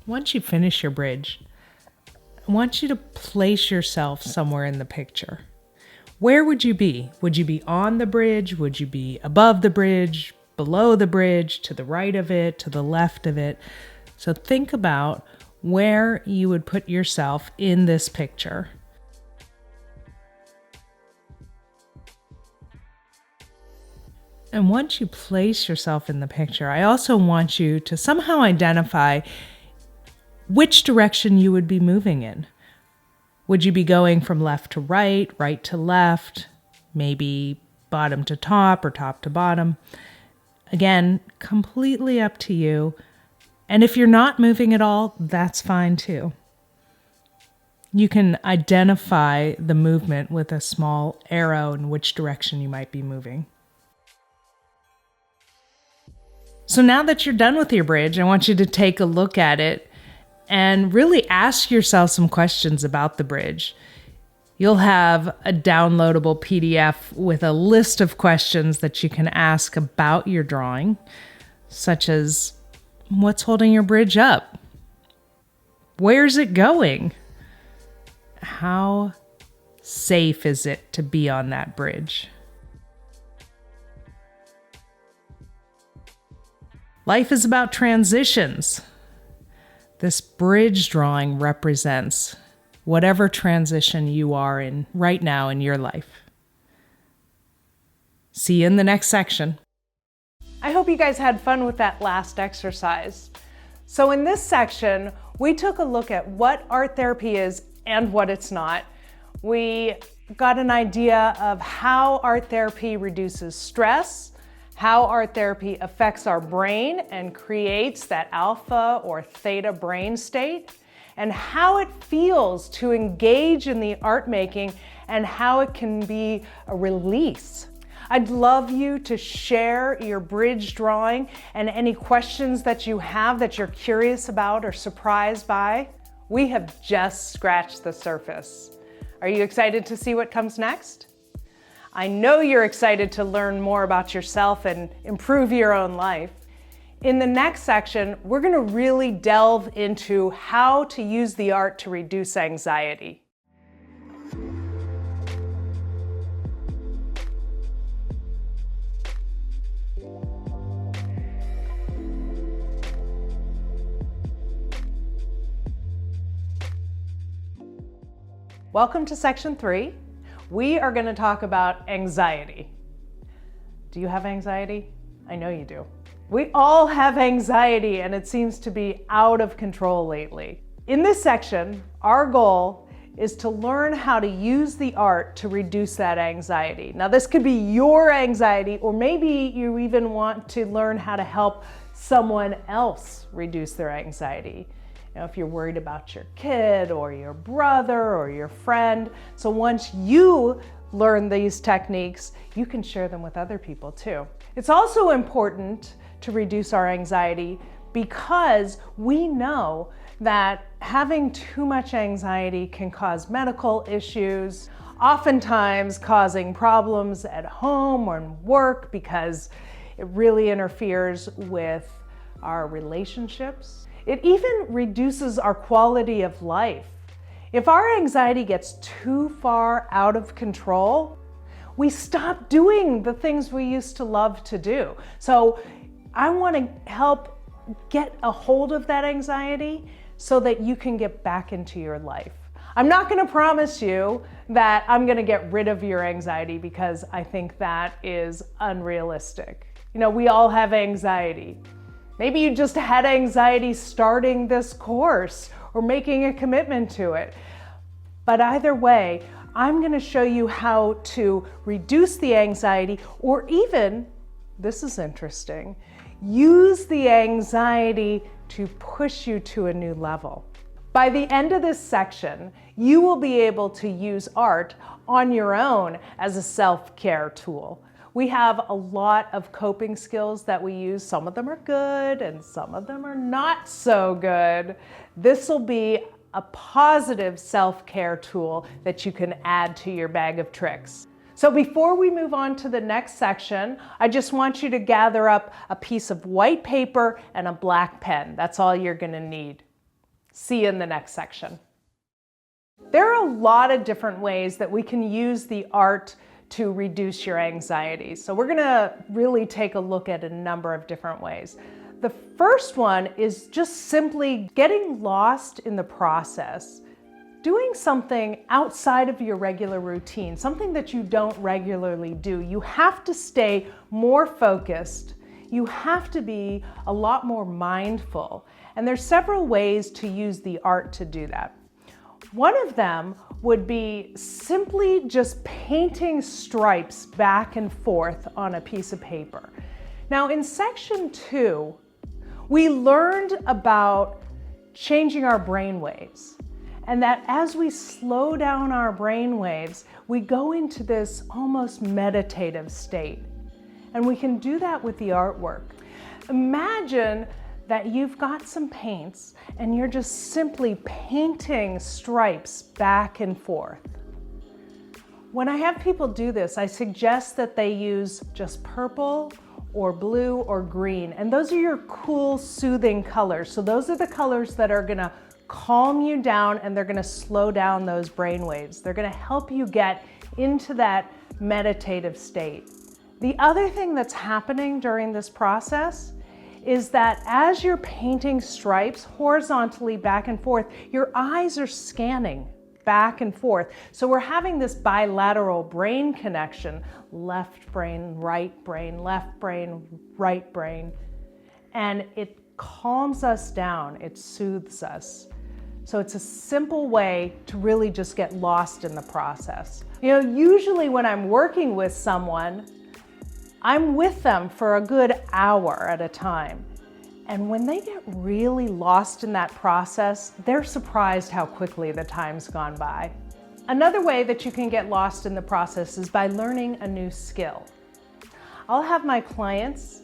Once you finish your bridge, I want you to place yourself somewhere in the picture. where would you be? Would you be on the bridge? Would you be above the bridge, below the bridge, to the right of it, to the left of it? So think about where you would put yourself in this picture. And once you place yourself in the picture, I also want you to somehow identify which direction you would be moving in. Would you be going from left to right, right to left, maybe bottom to top or top to bottom? Again, completely up to you. And if you're not moving at all, that's fine too. You can identify the movement with a small arrow in which direction you might be moving. So now that you're done with your bridge, I want you to take a look at it and really ask yourself some questions about the bridge. You'll have a downloadable PDF with a list of questions that you can ask about your drawing, such as, what's holding your bridge up? Where's it going? How safe is it to be on that bridge? Life is about transitions. This bridge drawing represents whatever transition you are in right now in your life. See you in the next section. I hope you guys had fun with that last exercise. So in this section, we took a look at what art therapy is and what it's not. We got an idea of how art therapy reduces stress, how art therapy affects our brain and creates that alpha or theta brain state, and how it feels to engage in the art making and how it can be a release. I'd love you to share your bridge drawing and any questions that you have that you're curious about or surprised by. We have just scratched the surface. Are you excited to see what comes next? I know you're excited to learn more about yourself and improve your own life. In the next section, we're going to really delve into how to use the art to reduce anxiety. Welcome to section 3. We are going to talk about anxiety. Do you have anxiety? I know you do. We all have anxiety, and it seems to be out of control lately. In this section, our goal is to learn how to use the art to reduce that anxiety. Now, this could be your anxiety, or maybe you even want to learn how to help someone else reduce their anxiety. You know, if you're worried about your kid or your brother or your friend. So once you learn these techniques, you can share them with other people too. It's also important to reduce our anxiety because we know that having too much anxiety can cause medical issues, oftentimes causing problems at home or in work because it really interferes with our relationships. It even reduces our quality of life. If our anxiety gets too far out of control, we stop doing the things we used to love to do. So I want to help get a hold of that anxiety so that you can get back into your life. I'm not going to promise you that I'm going to get rid of your anxiety because I think that is unrealistic. You know, we all have anxiety. Maybe you just had anxiety starting this course or making a commitment to it. But either way, I'm going to show you how to reduce the anxiety, or even, this is interesting, use the anxiety to push you to a new level. By the end of this section, you will be able to use art on your own as a self-care tool. We have a lot of coping skills that we use. Some of them are good and some of them are not so good. This will be a positive self-care tool that you can add to your bag of tricks. So before we move on to the next section, I just want you to gather up a piece of white paper and a black pen. That's all you're going to need. See you in the next section. There are a lot of different ways that we can use the art to reduce your anxiety. So we're gonna really take a look at a number of different ways. The first one is just simply getting lost in the process. Doing something outside of your regular routine, something that you don't regularly do. You have to stay more focused. You have to be a lot more mindful. And there's several ways to use the art to do that. One of them would be simply just painting stripes back and forth on a piece of paper. Now in section 2, we learned about changing our brain waves. And that as we slow down our brain waves, we go into this almost meditative state. And we can do that with the artwork. Imagine that you've got some paints and you're just simply painting stripes back and forth. When I have people do this, I suggest that they use just purple or blue or green. And those are your cool, soothing colors. So those are the colors that are gonna calm you down and they're gonna slow down those brain waves. They're gonna help you get into that meditative state. The other thing that's happening during this process is that as you're painting stripes horizontally back and forth, your eyes are scanning back and forth. So we're having this bilateral brain connection, left brain, right brain, left brain, right brain, and it calms us down, it soothes us. So it's a simple way to really just get lost in the process. You know, usually when I'm working with someone, I'm with them for a good hour at a time. And when they get really lost in that process, they're surprised how quickly the time's gone by. Another way that you can get lost in the process is by learning a new skill. I'll have my clients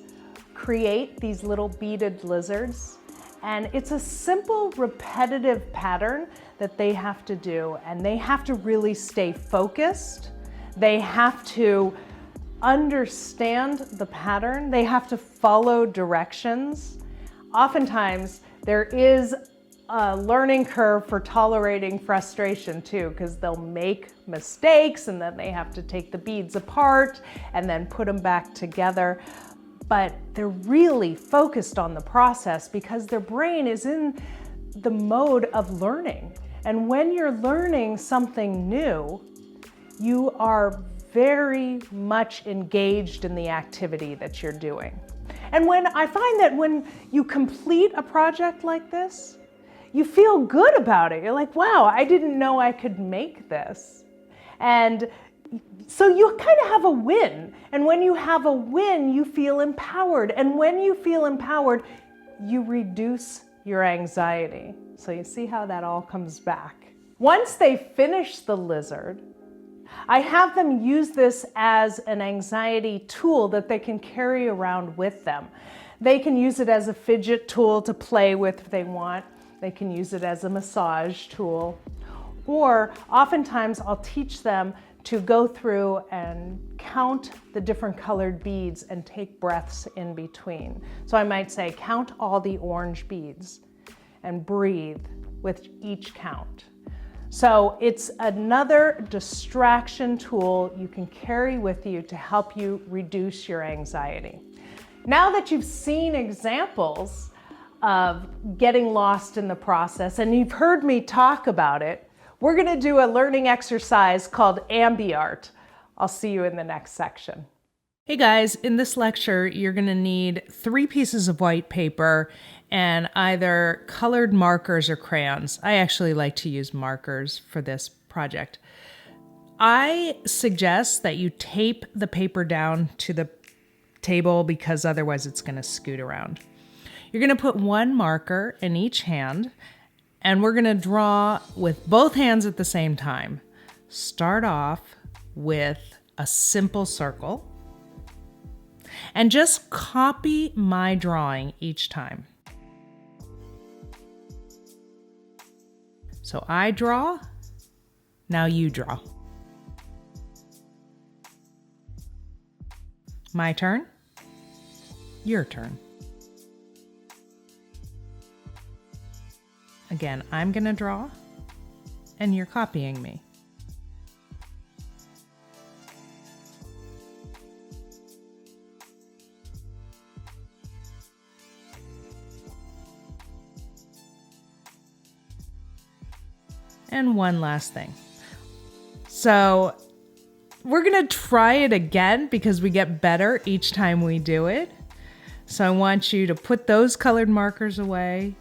create these little beaded lizards, and it's a simple repetitive pattern that they have to do, and they have to really stay focused. They have to understand the pattern. They have to follow directions. Oftentimes, there is a learning curve for tolerating frustration too, because they'll make mistakes and then they have to take the beads apart and then put them back together. But they're really focused on the process because their brain is in the mode of learning. And when you're learning something new, you are very much engaged in the activity that you're doing. And when I find that when you complete a project like this, you feel good about it. You're like, wow, I didn't know I could make this. And so you kind of have a win. And when you have a win, you feel empowered. And when you feel empowered, you reduce your anxiety. So you see how that all comes back. Once they finish the lizard, I have them use this as an anxiety tool that they can carry around with them. They can use it as a fidget tool to play with if they want. They can use it as a massage tool. Or oftentimes I'll teach them to go through and count the different colored beads and take breaths in between. So I might say, count all the orange beads and breathe with each count. So it's another distraction tool you can carry with you to help you reduce your anxiety. Now that you've seen examples of getting lost in the process and you've heard me talk about it, we're going to do a learning exercise called AmbiArt. I'll see you in the next section. Hey guys, in this lecture, you're going to need 3 pieces of white paper and either colored markers or crayons. I actually like to use markers for this project. I suggest that you tape the paper down to the table because otherwise it's going to scoot around. You're going to put 1 marker in each hand and we're going to draw with both hands at the same time. Start off with a simple circle and just copy my drawing each time. So I draw, now you draw. My turn, your turn. Again, I'm gonna draw, and you're copying me. And one last thing. So we're gonna try it again because we get better each time we do it. So I want you to put those colored markers away,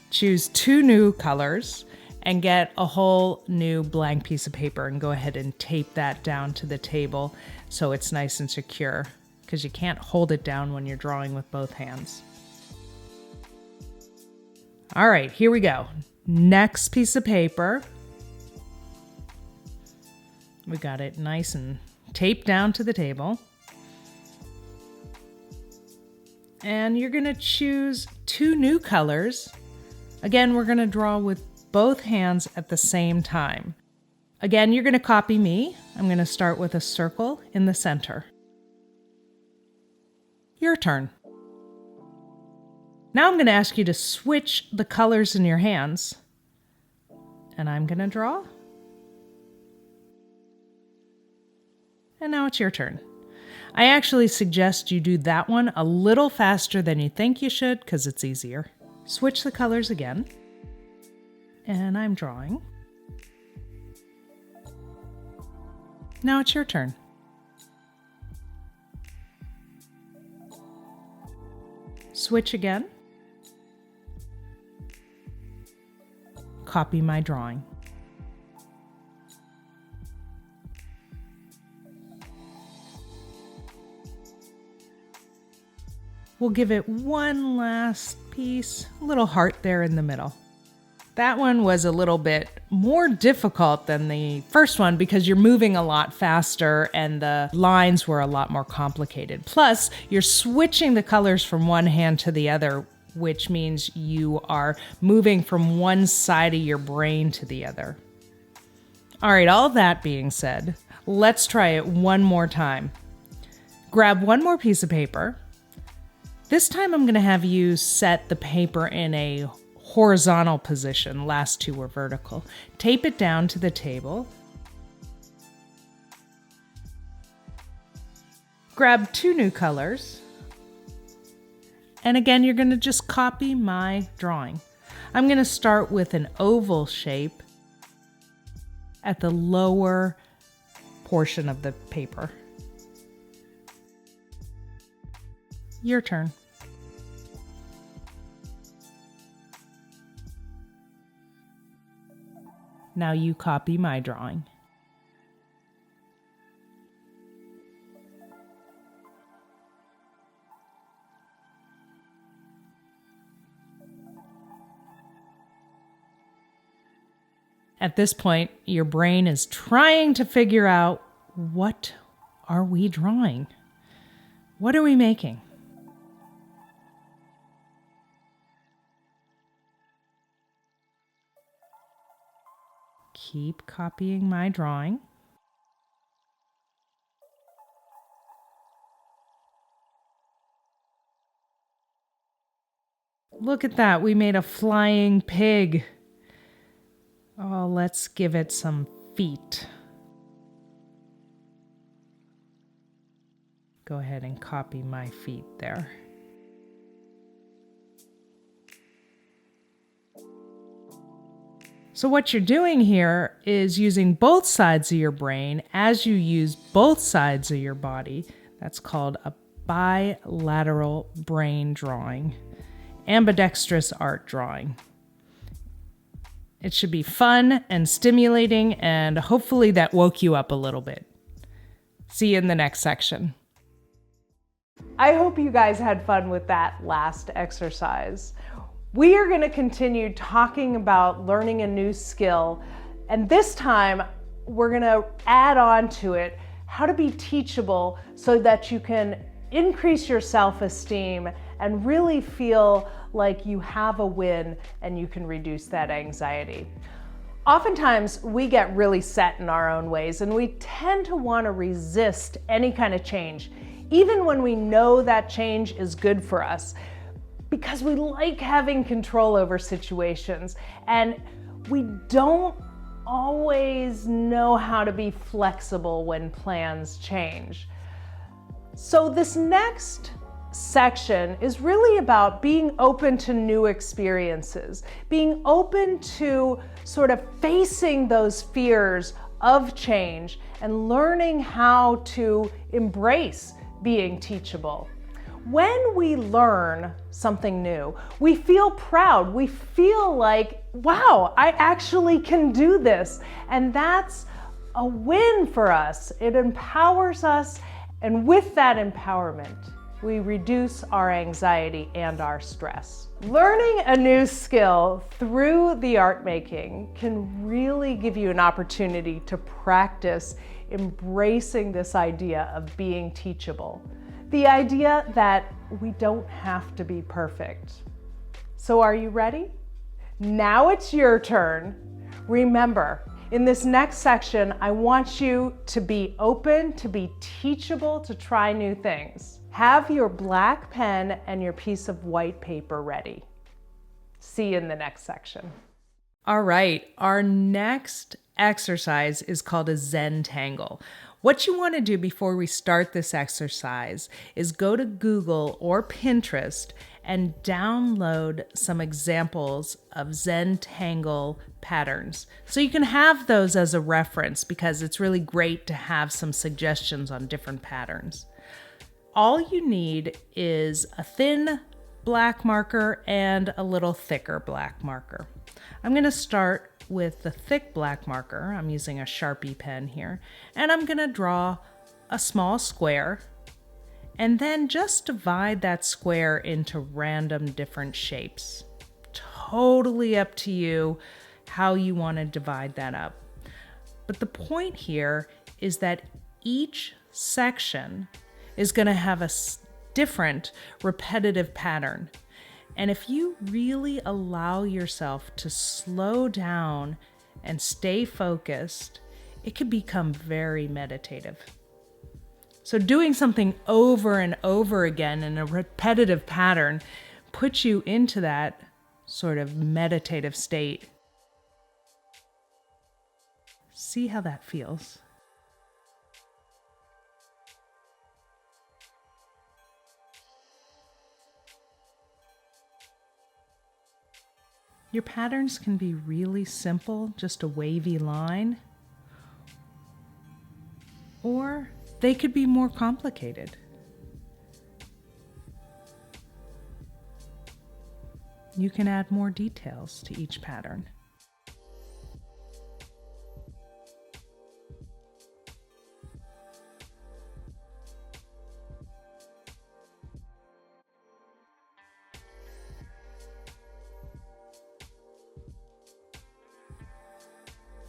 choose 2 new colors, and get a whole new blank piece of paper and go ahead and tape that down to the table so it's nice and secure, because you can't hold it down when you're drawing with both hands. All right, here we go. Next piece of paper. We got it nice and taped down to the table. And you're gonna choose 2 new colors. Again, we're gonna draw with both hands at the same time. Again, you're gonna copy me. I'm gonna start with a circle in the center. Your turn. Now I'm gonna ask you to switch the colors in your hands. And I'm gonna draw. And now it's your turn. I actually suggest you do that one a little faster than you think you should because it's easier. Switch the colors again. And I'm drawing. Now it's your turn. Switch again. Copy my drawing. We'll give it one last piece, a little heart there in the middle. That one was a little bit more difficult than the first one because you're moving a lot faster and the lines were a lot more complicated. Plus, you're switching the colors from one hand to the other, which means you are moving from one side of your brain to the other. All right, all that being said, let's try it one more time. Grab one more piece of paper. This time I'm going to have you set the paper in a horizontal position. Last 2 were vertical. Tape it down to the table. Grab 2 new colors. And again, you're going to just copy my drawing. I'm going to start with an oval shape at the lower portion of the paper. Your turn. Now you copy my drawing. At this point, your brain is trying to figure out, what are we drawing? What are we making? Keep copying my drawing. Look at that, we made a flying pig. Oh, let's give it some feet. Go ahead and copy my feet there. So what you're doing here is using both sides of your brain as you use both sides of your body. That's called a bilateral brain drawing, ambidextrous art drawing. It should be fun and stimulating, and hopefully that woke you up a little bit. See you in the next section. I hope you guys had fun with that last exercise. We are going to continue talking about learning a new skill, and this time we're going to add on to it how to be teachable so that you can increase your self-esteem and really feel like you have a win and you can reduce that anxiety. Oftentimes we get really set in our own ways and we tend to want to resist any kind of change, even when we know that change is good for us, because we like having control over situations and we don't always know how to be flexible when plans change. So this next section is really about being open to new experiences, being open to sort of facing those fears of change and learning how to embrace being teachable. When we learn something new, we feel proud. We feel like, wow, I actually can do this. And that's a win for us. It empowers us. And with that empowerment, we reduce our anxiety and our stress. Learning a new skill through the art making can really give you an opportunity to practice embracing this idea of being teachable. The idea that we don't have to be perfect. So are you ready? Now it's your turn. Remember, in this next section, I want you to be open, to be teachable, to try new things. Have your black pen and your piece of white paper ready. See you in the next section. All right, our next exercise is called a Zentangle. What you want to do before we start this exercise is go to Google or Pinterest and download some examples of Zentangle patterns. So you can have those as a reference because it's really great to have some suggestions on different patterns. All you need is a thin black marker and a little thicker black marker. I'm going to start with the thick black marker. I'm using a Sharpie pen here, and I'm going to draw a small square and then just divide that square into random different shapes. Totally up to you how you want to divide that up. But the point here is that each section is going to have a different repetitive pattern. And if you really allow yourself to slow down and stay focused, it can become very meditative. So doing something over and over again in a repetitive pattern puts you into that sort of meditative state. See how that feels. Your patterns can be really simple, just a wavy line, or they could be more complicated. You can add more details to each pattern.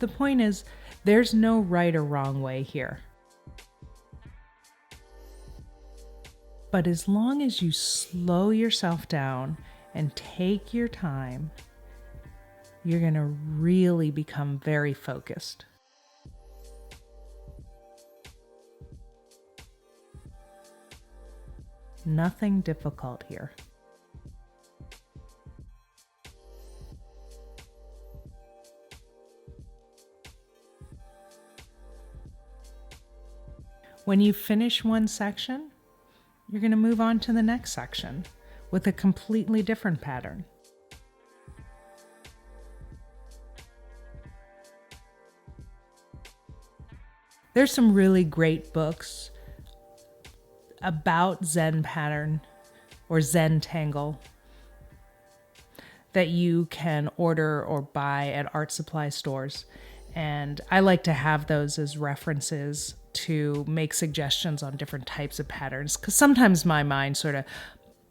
The point is, there's no right or wrong way here. But as long as you slow yourself down and take your time, you're going to really become very focused. Nothing difficult here. When you finish one section, you're going to move on to the next section with a completely different pattern. There's some really great books about Zen pattern or Zentangle that you can order or buy at art supply stores. And I like to have those as references to make suggestions on different types of patterns, because sometimes my mind sort of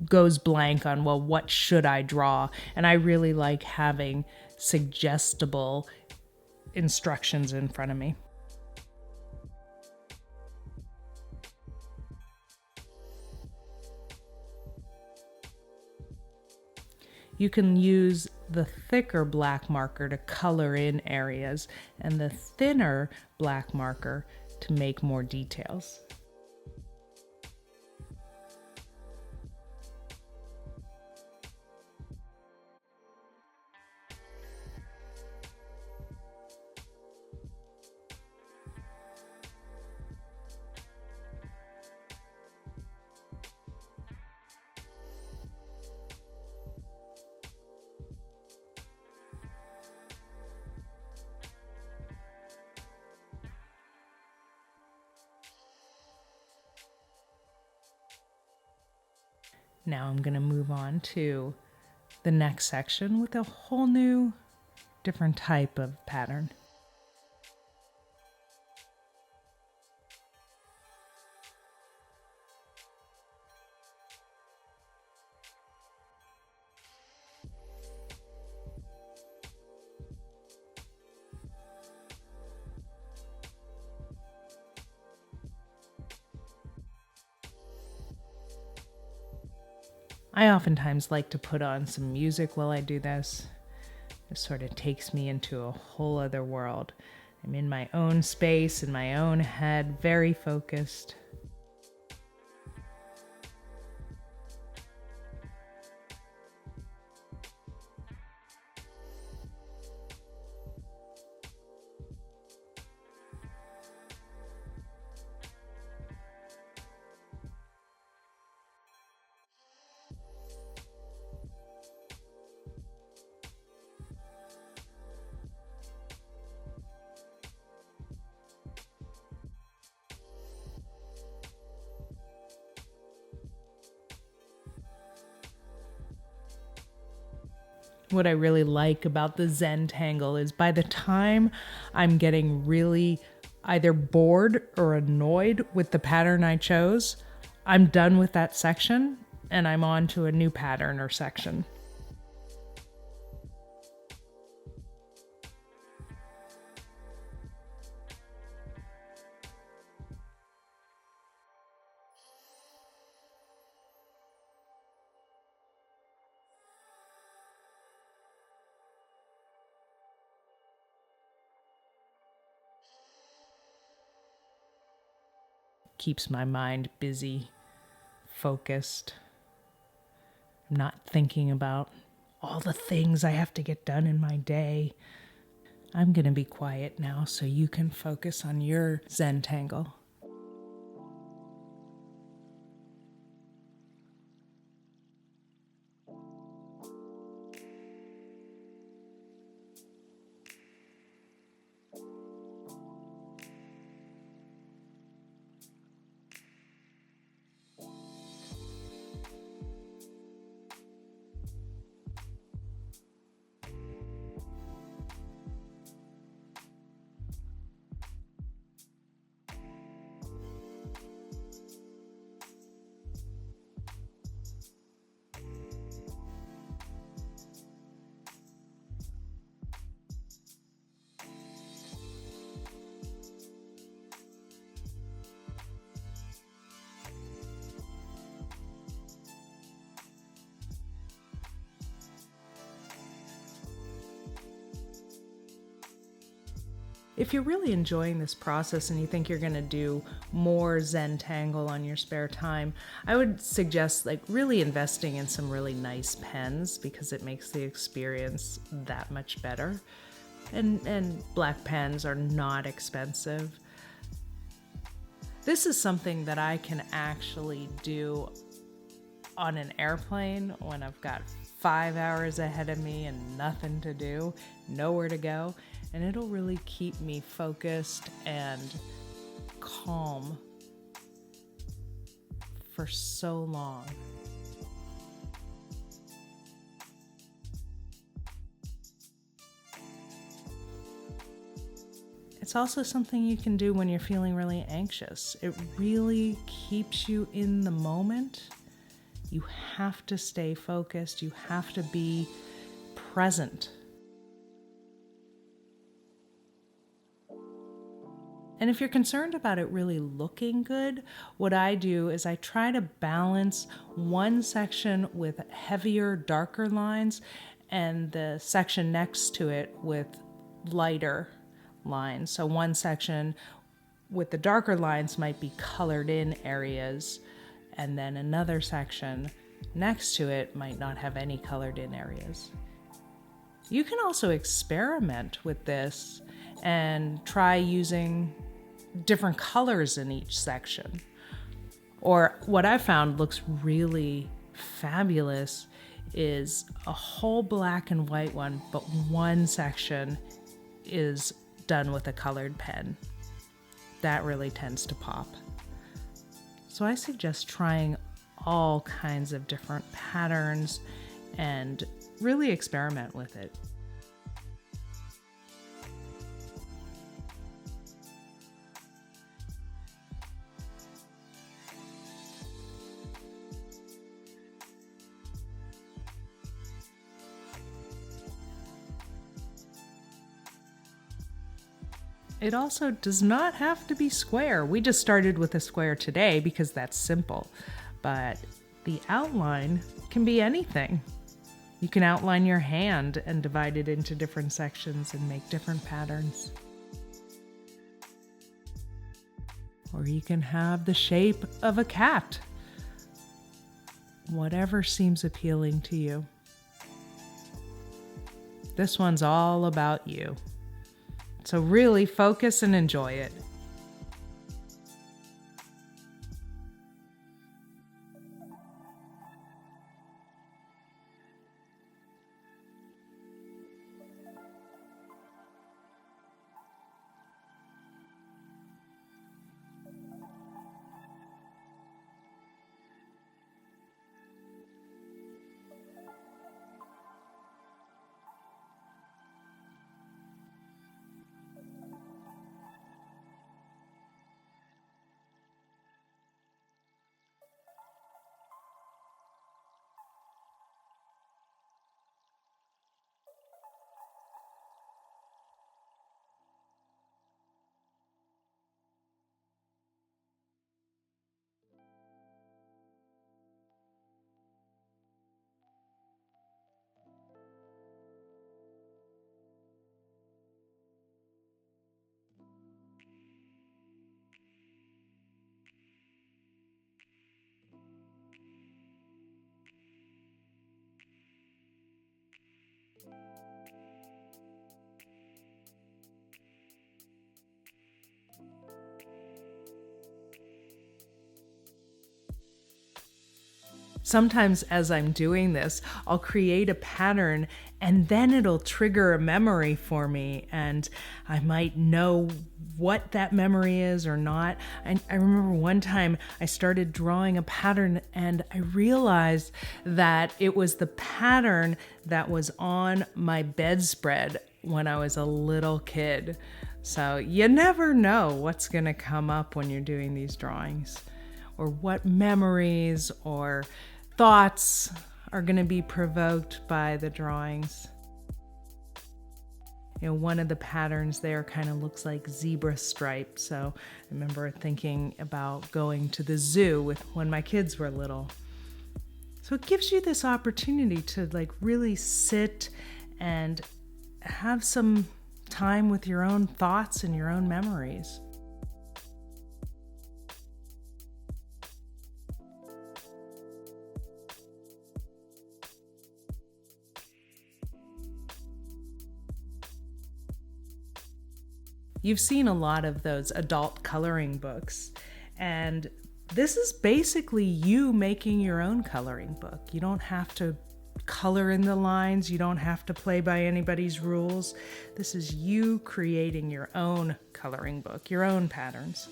goes blank on, well, what should I draw? And I really like having suggestible instructions in front of me. You can use the thicker black marker to color in areas and the thinner black marker to make more details. Now I'm going to move on to the next section with a whole new, different type of pattern. I oftentimes like to put on some music while I do this. It sort of takes me into a whole other world. I'm in my own space, in my own head, very focused. What I really like about the Zentangle is by the time I'm getting really either bored or annoyed with the pattern I chose, I'm done with that section and I'm on to a new pattern or section. Keeps my mind busy, focused. I'm not thinking about all the things I have to get done in my day. I'm going to be quiet now so you can focus on your Zentangle. If you're really enjoying this process and you think you're going to do more Zentangle on your spare time, I would suggest really investing in some really nice pens because it makes the experience that much better. And black pens are not expensive. This is something that I can actually do on an airplane when I've got 5 hours ahead of me and nothing to do, nowhere to go. And it'll really keep me focused and calm for so long. It's also something you can do when you're feeling really anxious. It really keeps you in the moment. You have to stay focused. You have to be present. And if you're concerned about it really looking good, what I do is I try to balance one section with heavier, darker lines and the section next to it with lighter lines. So one section with the darker lines might be colored in areas, and then another section next to it might not have any colored in areas. You can also experiment with this and try using different colors in each section. Or what I found looks really fabulous is a whole black and white one, but one section is done with a colored pen. That really tends to pop. So I suggest trying all kinds of different patterns and really experiment with it. It also does not have to be square. We just started with a square today because that's simple, but the outline can be anything. You can outline your hand and divide it into different sections and make different patterns. Or you can have the shape of a cat. Whatever seems appealing to you. This one's all about you. So really focus and enjoy it. Sometimes as I'm doing this, I'll create a pattern and then it'll trigger a memory for me, and I might know what that memory is or not. I remember one time I started drawing a pattern and I realized that it was the pattern that was on my bedspread when I was a little kid. So you never know what's gonna come up when you're doing these drawings, or what memories or thoughts are going to be provoked by the drawings. You know, one of the patterns there kind of looks like zebra stripe. So I remember thinking about going to the zoo when my kids were little. So it gives you this opportunity to really sit and have some time with your own thoughts and your own memories. You've seen a lot of those adult coloring books, and this is basically you making your own coloring book. You don't have to color in the lines, you don't have to play by anybody's rules. This is you creating your own coloring book, your own patterns.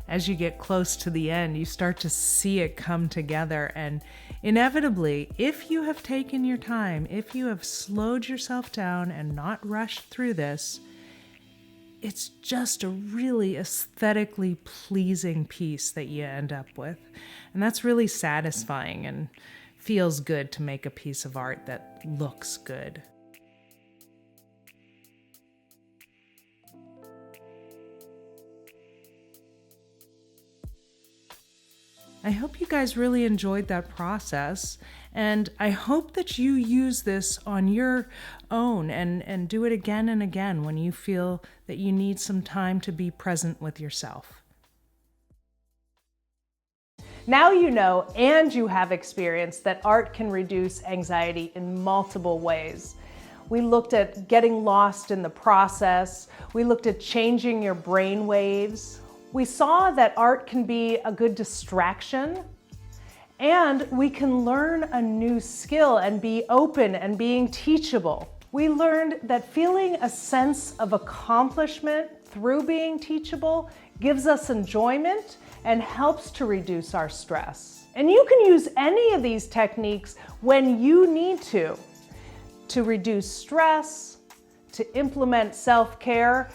As you get close to the end, you start to see it come together, and inevitably, if you have taken your time, if you have slowed yourself down and not rushed through this, it's just a really aesthetically pleasing piece that you end up with. And that's really satisfying and feels good to make a piece of art that looks good. I hope you guys really enjoyed that process, and I hope that you use this on your own and do it again and again when you feel that you need some time to be present with yourself. Now you know and you have experience that art can reduce anxiety in multiple ways. We looked at getting lost in the process. We looked at changing your brain waves. We saw that art can be a good distraction, and we can learn a new skill and be open and being teachable. We learned that feeling a sense of accomplishment through being teachable gives us enjoyment and helps to reduce our stress. And you can use any of these techniques when you need to reduce stress, to implement self-care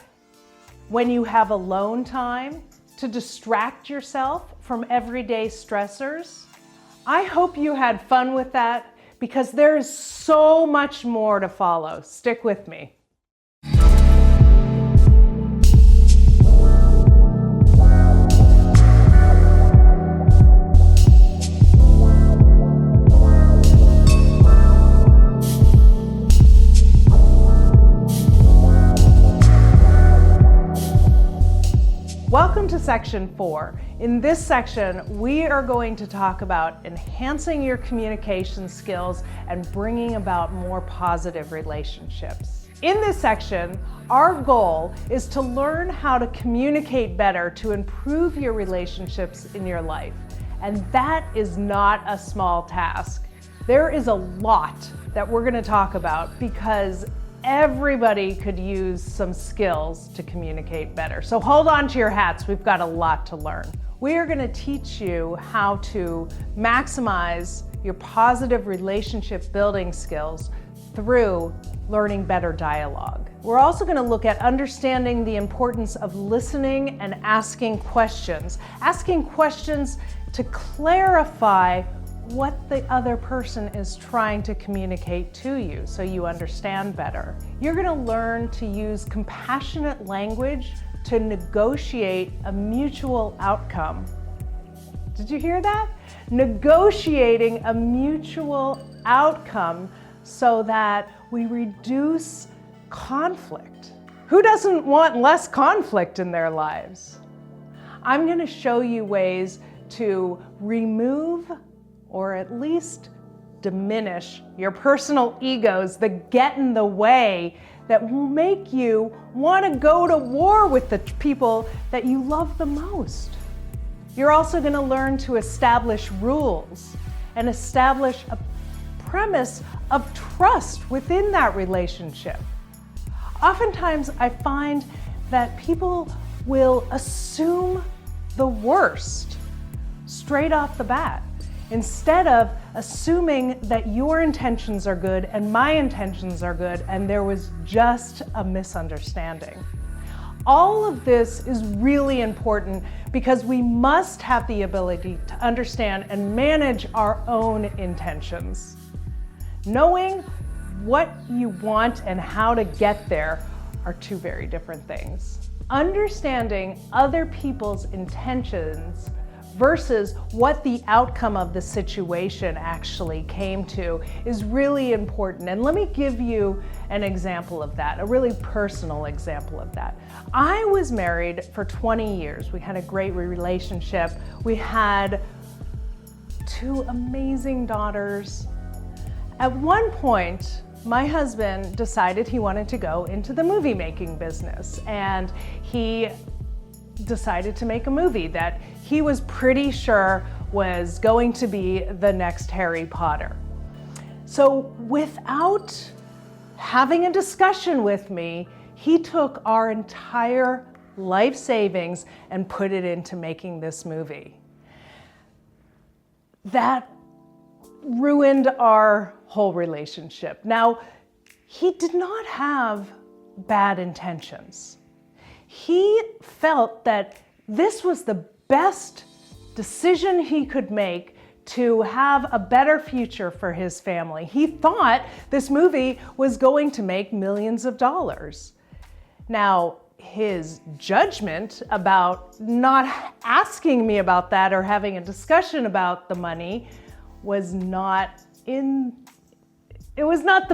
when you have alone time, to distract yourself from everyday stressors. I hope you had fun with that because there is so much more to follow. Stick with me. Welcome to section 4. In this section, we are going to talk about enhancing your communication skills and bringing about more positive relationships. In this section, our goal is to learn how to communicate better to improve your relationships in your life. And that is not a small task. There is a lot that we're going to talk about because everybody could use some skills to communicate better. So hold on to your hats, we've got a lot to learn. We are going to teach you how to maximize your positive relationship building skills through learning better dialogue. We're also going to look at understanding the importance of listening and asking questions. Asking questions to clarify what the other person is trying to communicate to you so you understand better. You're going to learn to use compassionate language to negotiate a mutual outcome. Did you hear that? Negotiating a mutual outcome so that we reduce conflict. Who doesn't want less conflict in their lives? I'm going to show you ways to remove or at least diminish your personal egos that get in the way that will make you want to go to war with the people that you love the most. You're also going to learn to establish rules and establish a premise of trust within that relationship. Oftentimes I find that people will assume the worst straight off the bat, instead of assuming that your intentions are good and my intentions are good and there was just a misunderstanding. All of this is really important because we must have the ability to understand and manage our own intentions. Knowing what you want and how to get there are two very different things. Understanding other people's intentions versus what the outcome of the situation actually came to is really important. And let me give you an example of that, a really personal example of that. I was married for 20 years. We had a great relationship. We had 2 amazing daughters. At one point, my husband decided he wanted to go into the movie making business, and he decided to make a movie that he was pretty sure was going to be the next Harry Potter. So without having a discussion with me, he took our entire life savings and put it into making this movie. That ruined our whole relationship. Now, he did not have bad intentions. He felt that this was the best decision he could make to have a better future for his family. He thought this movie was going to make millions of dollars. Now, his judgment about not asking me about that or having a discussion about the money was not the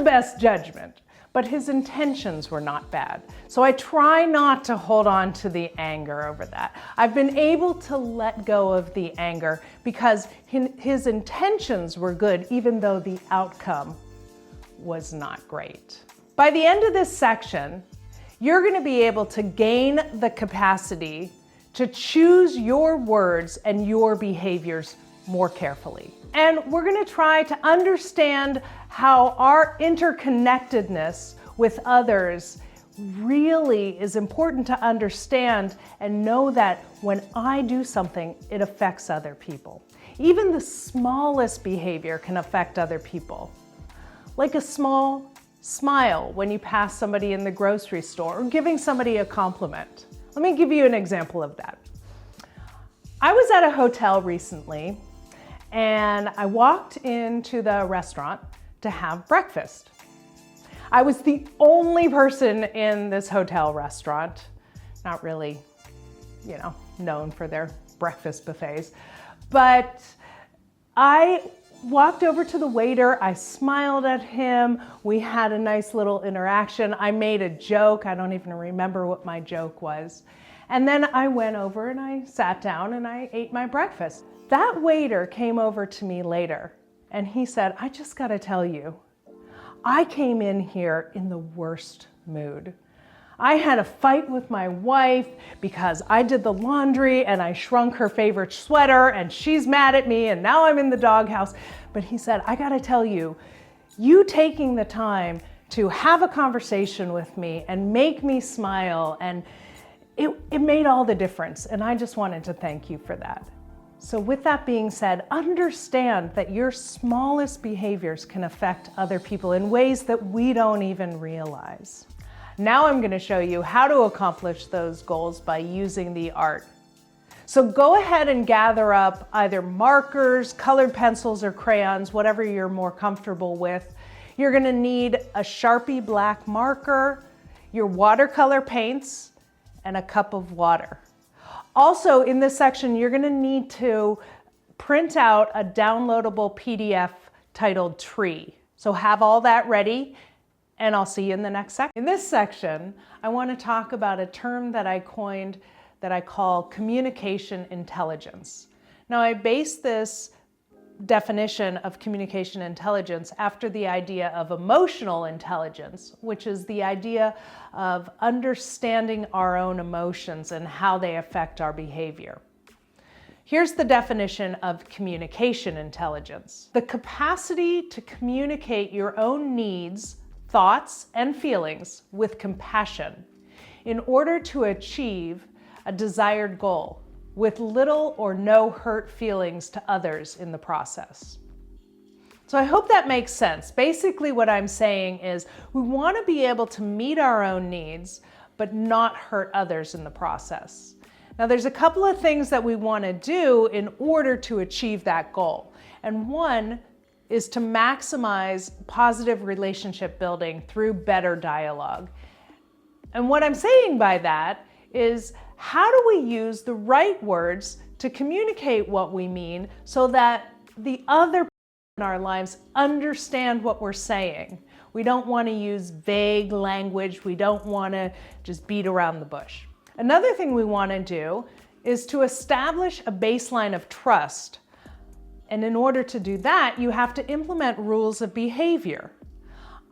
best judgment. but his intentions were not bad. So I try not to hold on to the anger over that. I've been able to let go of the anger because his intentions were good, even though the outcome was not great. By the end of this section, you're going to be able to gain the capacity to choose your words and your behaviors more carefully. And we're going to try to understand how our interconnectedness with others really is important to understand and know that when I do something, it affects other people. Even the smallest behavior can affect other people. Like a small smile when you pass somebody in the grocery store or giving somebody a compliment. Let me give you an example of that. I was at a hotel recently and I walked into the restaurant to have breakfast. I was the only person in this hotel restaurant, not really, known for their breakfast buffets, but I walked over to the waiter, I smiled at him, we had a nice little interaction. I made a joke, I don't even remember what my joke was. And then I went over and I sat down and I ate my breakfast. That waiter came over to me later and he said, I just gotta tell you, I came in here in the worst mood. I had a fight with my wife because I did the laundry and I shrunk her favorite sweater and she's mad at me and now I'm in the doghouse. But he said, I gotta tell you, you taking the time to have a conversation with me and make me smile, and it made all the difference. And I just wanted to thank you for that. So with that being said, understand that your smallest behaviors can affect other people in ways that we don't even realize. Now I'm going to show you how to accomplish those goals by using the art. So go ahead and gather up either markers, colored pencils, or crayons, whatever you're more comfortable with. You're going to need a Sharpie black marker, your watercolor paints, and a cup of water. Also, in this section, you're going to need to print out a downloadable PDF titled Tree. So have all that ready, and I'll see you in the next section. In this section, I want to talk about a term that I coined that I call communication intelligence. Now, I base this definition of communication intelligence after the idea of emotional intelligence, which is the idea of understanding our own emotions and how they affect our behavior. Here's the definition of communication intelligence: the capacity to communicate your own needs, thoughts, and feelings with compassion in order to achieve a desired goal, with little or no hurt feelings to others in the process. So I hope that makes sense. Basically what I'm saying is we want to be able to meet our own needs, but not hurt others in the process. Now there's a couple of things that we want to do in order to achieve that goal. And one is to maximize positive relationship building through better dialogue. And what I'm saying by that is, how do we use the right words to communicate what we mean so that the other people in our lives understand what we're saying? We don't want to use vague language. We don't want to just beat around the bush. Another thing we want to do is to establish a baseline of trust. And in order to do that, you have to implement rules of behavior.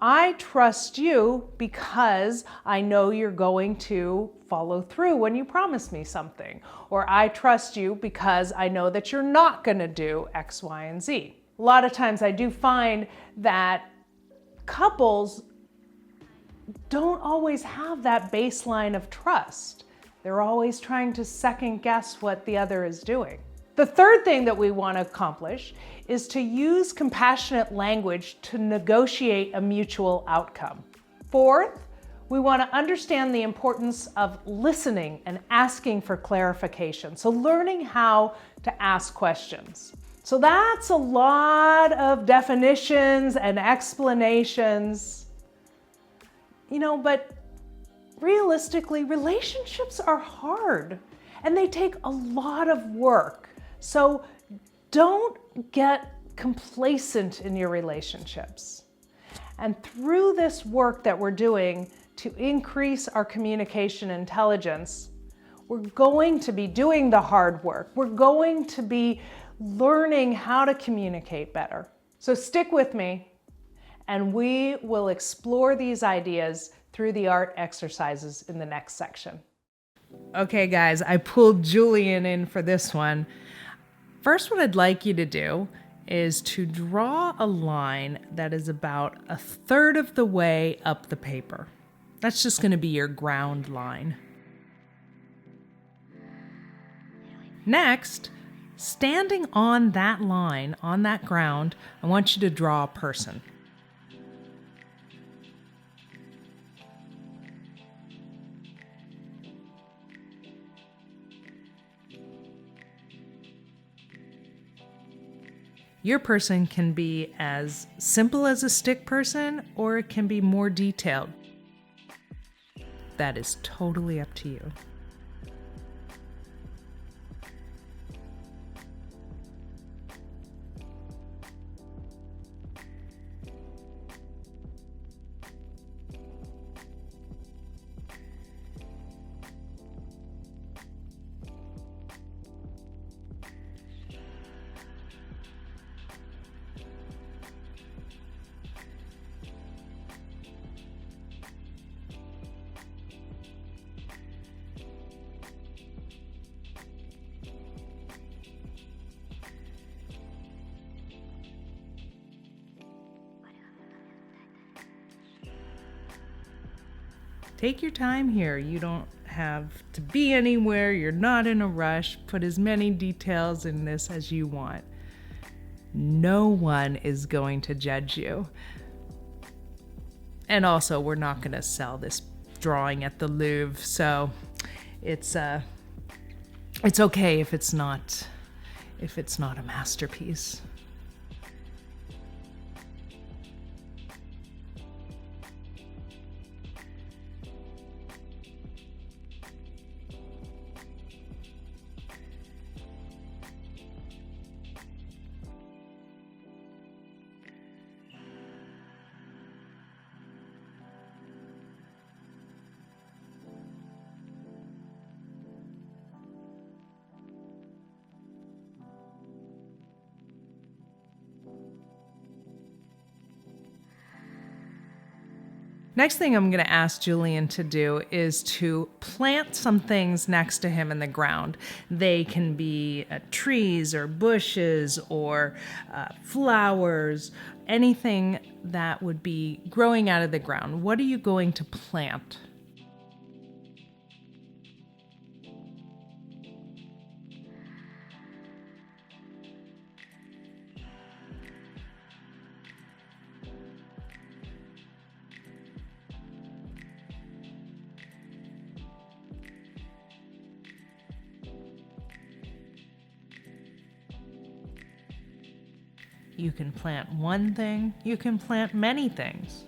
I trust you because I know you're going to follow through when you promise me something. Or I trust you because I know that you're not going to do X, Y, and Z. A lot of times I do find that couples don't always have that baseline of trust. They're always trying to second guess what the other is doing. The third thing that we want to accomplish is to use compassionate language to negotiate a mutual outcome. Fourth, we want to understand the importance of listening and asking for clarification. So learning how to ask questions. So that's a lot of definitions and explanations, but realistically, relationships are hard and they take a lot of work. So don't get complacent in your relationships. And through this work that we're doing to increase our communication intelligence, we're going to be doing the hard work. We're going to be learning how to communicate better. So stick with me, and we will explore these ideas through the art exercises in the next section. Okay, guys, I pulled Julian in for this one. First, what I'd like you to do is to draw a line that is about 1/3 of the way up the paper. That's just going to be your ground line. Next, standing on that line, on that ground, I want you to draw a person. Your person can be as simple as a stick person, or it can be more detailed. That is totally up to you. Take your time here. You don't have to be anywhere. You're not in a rush. Put as many details in this as you want. No one is going to judge you. And also, we're not going to sell this drawing at the Louvre, so it's okay if it's not a masterpiece. Next thing I'm going to ask Julian to do is to plant some things next to him in the ground. They can be trees or bushes or flowers, anything that would be growing out of the ground. What are you going to plant? You can plant one thing, you can plant many things.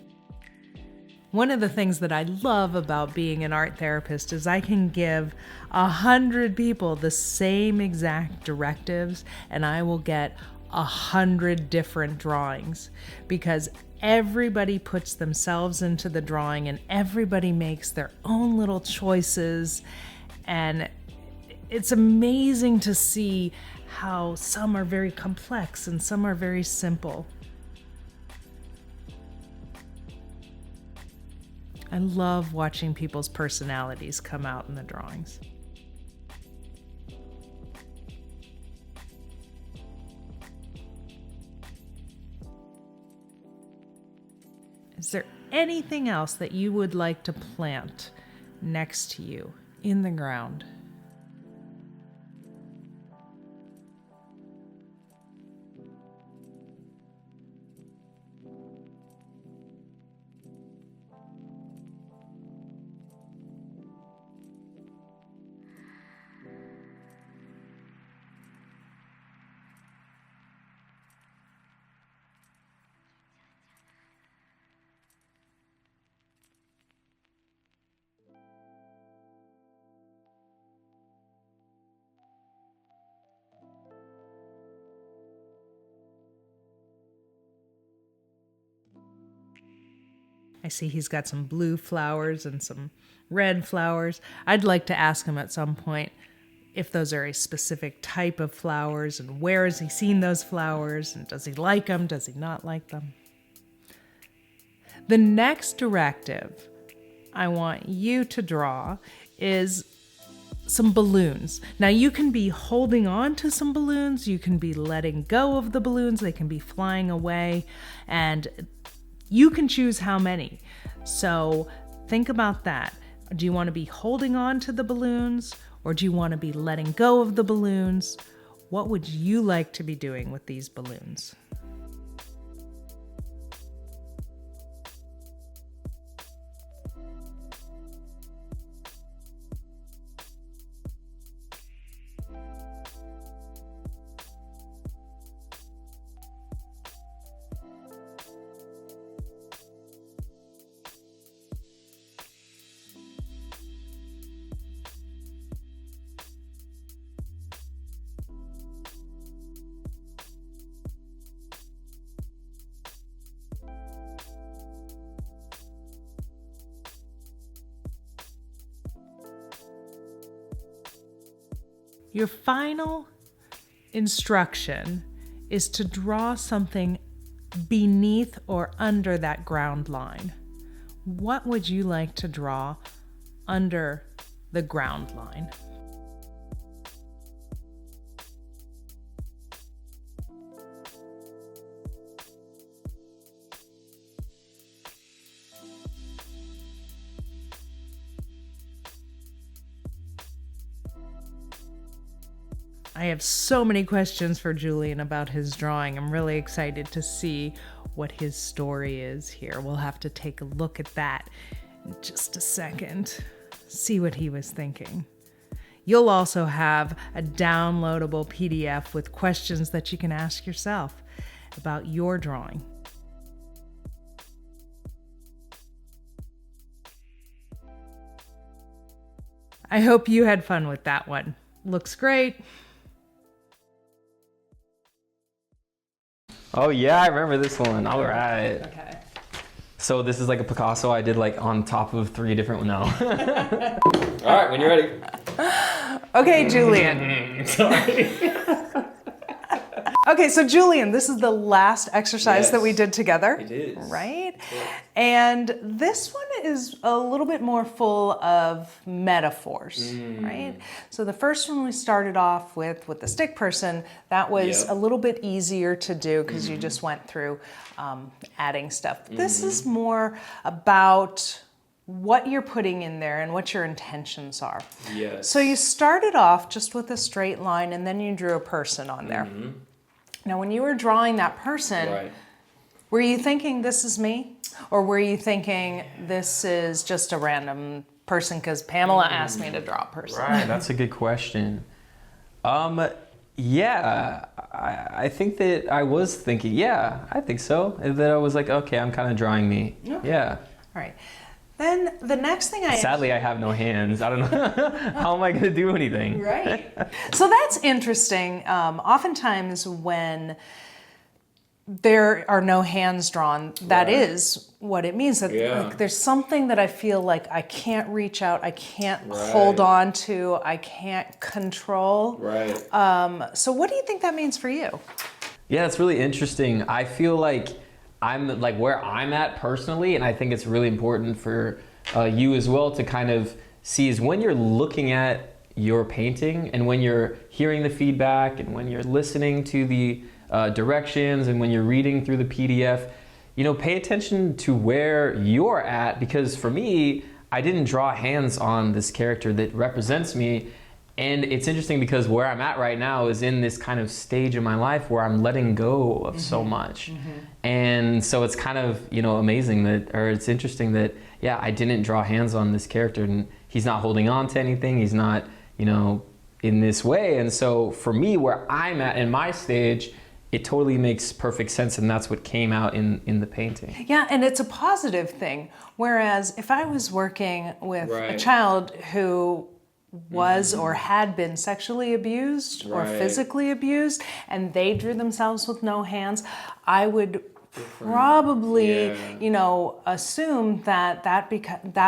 One of the things that I love about being an art therapist is I can give 100 people the same exact directives and I will get 100 different drawings because everybody puts themselves into the drawing and everybody makes their own little choices, and it's amazing to see how some are very complex and some are very simple. I love watching people's personalities come out in the drawings. Is there anything else that you would like to plant next to you in the ground? I see he's got some blue flowers and some red flowers. I'd like to ask him at some point if those are a specific type of flowers and where has he seen those flowers and does he like them, does he not like them? The next directive I want you to draw is some balloons. Now you can be holding on to some balloons, you can be letting go of the balloons, they can be flying away, and you can choose how many. So think about that. Do you want to be holding on to the balloons or do you want to be letting go of the balloons? What would you like to be doing with these balloons? Your final instruction is to draw something beneath or under that ground line. What would you like to draw under the ground line? I have so many questions for Julian about his drawing. I'm really excited to see what his story is here. We'll have to take a look at that in just a second, see what he was thinking. You'll also have a downloadable PDF with questions that you can ask yourself about your drawing. I hope you had fun with that one. Looks great. Oh yeah, I remember this one. All right. Okay. So this is like a Picasso I did like on top of 3 different now. All right, when you're ready. Okay, Julian. Sorry. Okay, so Julian, this is the last exercise that we did together. It is. Right? And this one is a little bit more full of metaphors, right? So the first one we started off with the stick person, that was a little bit easier to do because you just went through adding stuff. This is more about what you're putting in there and what your intentions are. Yes. So you started off just with a straight line and then you drew a person on there. Now, when you were drawing that person, were you thinking this is me? Or were you thinking this is just a random person because Pamela asked me to draw a person? Right, that's a good question. Yeah, I think that I was thinking, yeah, I think so. That I was like, okay, I'm kind of drawing me. Okay. Yeah. All right. Then the next thing Sadly, I have no hands. I don't know. How am I going to do anything? Right. So that's interesting. Oftentimes when there are no hands drawn, that is what it means. That like, there's something that I feel like I can't reach out, I can't hold on to, I can't control. Right. So what do you think that means for you? Yeah, it's really interesting. I feel like I'm like where I'm at personally, and I think it's really important for you as well to kind of see is when you're looking at your painting and when you're hearing the feedback and when you're listening to the directions and when you're reading through the PDF, you know, pay attention to where you're at, because for me, I didn't draw hands on this character that represents me. And it's interesting because where I'm at right now is in this kind of stage in my life where I'm letting go of so much. And so it's kind of, you know, amazing that, or it's interesting that, yeah, I didn't draw hands on this character and he's not holding on to anything. He's not, you know, in this way. And so for me, where I'm at in my stage, it totally makes perfect sense. And that's what came out in the painting. Yeah, and it's a positive thing. Whereas if I was working with a child who was or had been sexually abused or physically abused and they drew themselves with no hands, I would probably, Yeah. you know, assumed that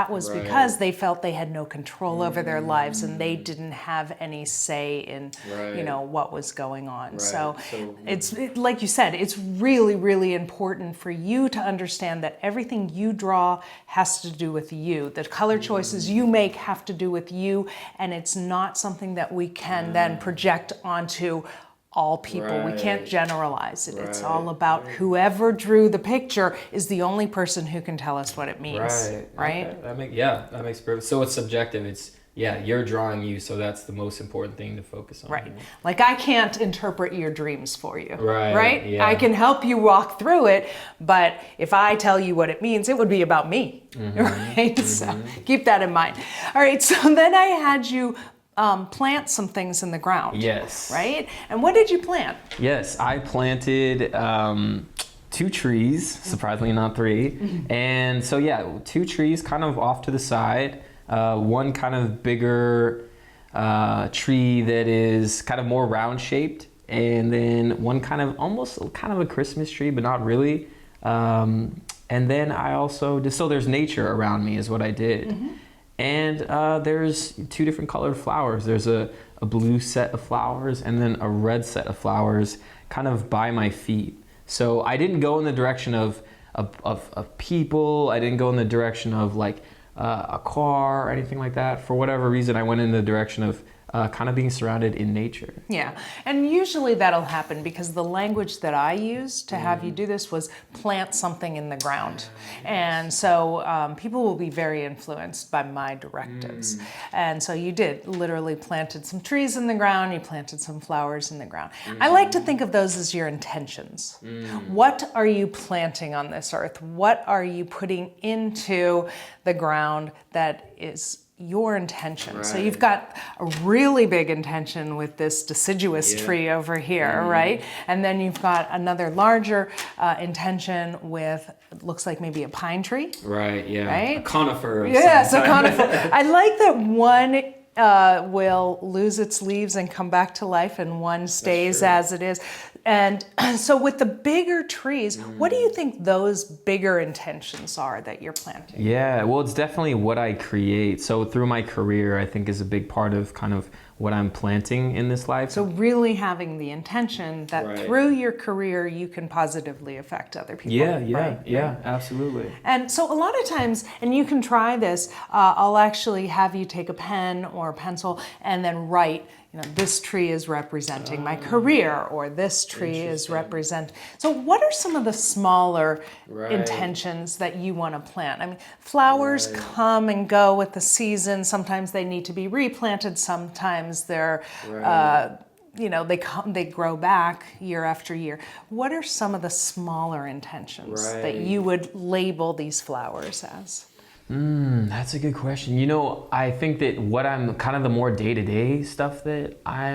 was Right. because they felt they had no control over their lives and they didn't have any say in, you know, what was going on. Right. So So- like you said, it's really, really important for you to understand that everything you draw has to do with you. The color choices you make have to do with you, and it's not something that we can then project onto all people. We can't Right. generalize it. It's Right. all about whoever drew the picture is the only person who can tell us what it means. Right? Okay. That makes perfect. So it's subjective. It's you're drawing you, so that's the most important thing to focus on. Right. Like I can't interpret your dreams for you. Right, Right? yeah. I can help you walk through it, but if I tell you what it means, it would be about me. Right? So keep that in mind. All right. So then I had you plant some things in the ground. Yes. Right? And what did you plant? Yes, I planted 2 trees, surprisingly not 3. And so 2 trees kind of off to the side. One kind of bigger tree that is kind of more round shaped, and then one kind of almost kind of a Christmas tree, but not really. And then I also so there's nature around me is what I did. And there's 2 different colored flowers. There's a blue set of flowers and then a red set of flowers kind of by my feet. So I didn't go in the direction of people. I didn't go in the direction of like a car or anything like that. For whatever reason, I went in the direction of kind of being surrounded in nature. Yeah, and usually that'll happen because the language that I used to have you do this was plant something in the ground. And so people will be very influenced by my directives. And so you did literally planted some trees in the ground, you planted some flowers in the ground. I like to think of those as your intentions. What are you planting on this earth? What are you putting into the ground that is your intention? So you've got a really big intention with this deciduous tree over here, right? And then you've got another larger intention with, looks like maybe a pine tree. Right, yeah. Right? A conifer. Of Yes, some a kind. conifer. I like that one will lose its leaves and come back to life, and one stays true. as it is. And so with the bigger trees, what do you think those bigger intentions are that you're planting? Yeah, well, it's definitely what I create. So through my career, I think is a big part of kind of what I'm planting in this life. So really having the intention that Right. through your career, you can positively affect other people. Right? Absolutely. And so a lot of times, and you can try this, I'll actually have you take a pen or a pencil and then write, you know, this tree is representing my career, or this tree is represent. So what are some of the smaller intentions that you want to plant? I mean, flowers come and go with the season. Sometimes they need to be replanted. Sometimes they're, you know, they grow back year after year. What are some of the smaller intentions that you would label these flowers as? That's a good question. You know, I think that what I'm kind of the more day-to-day stuff that I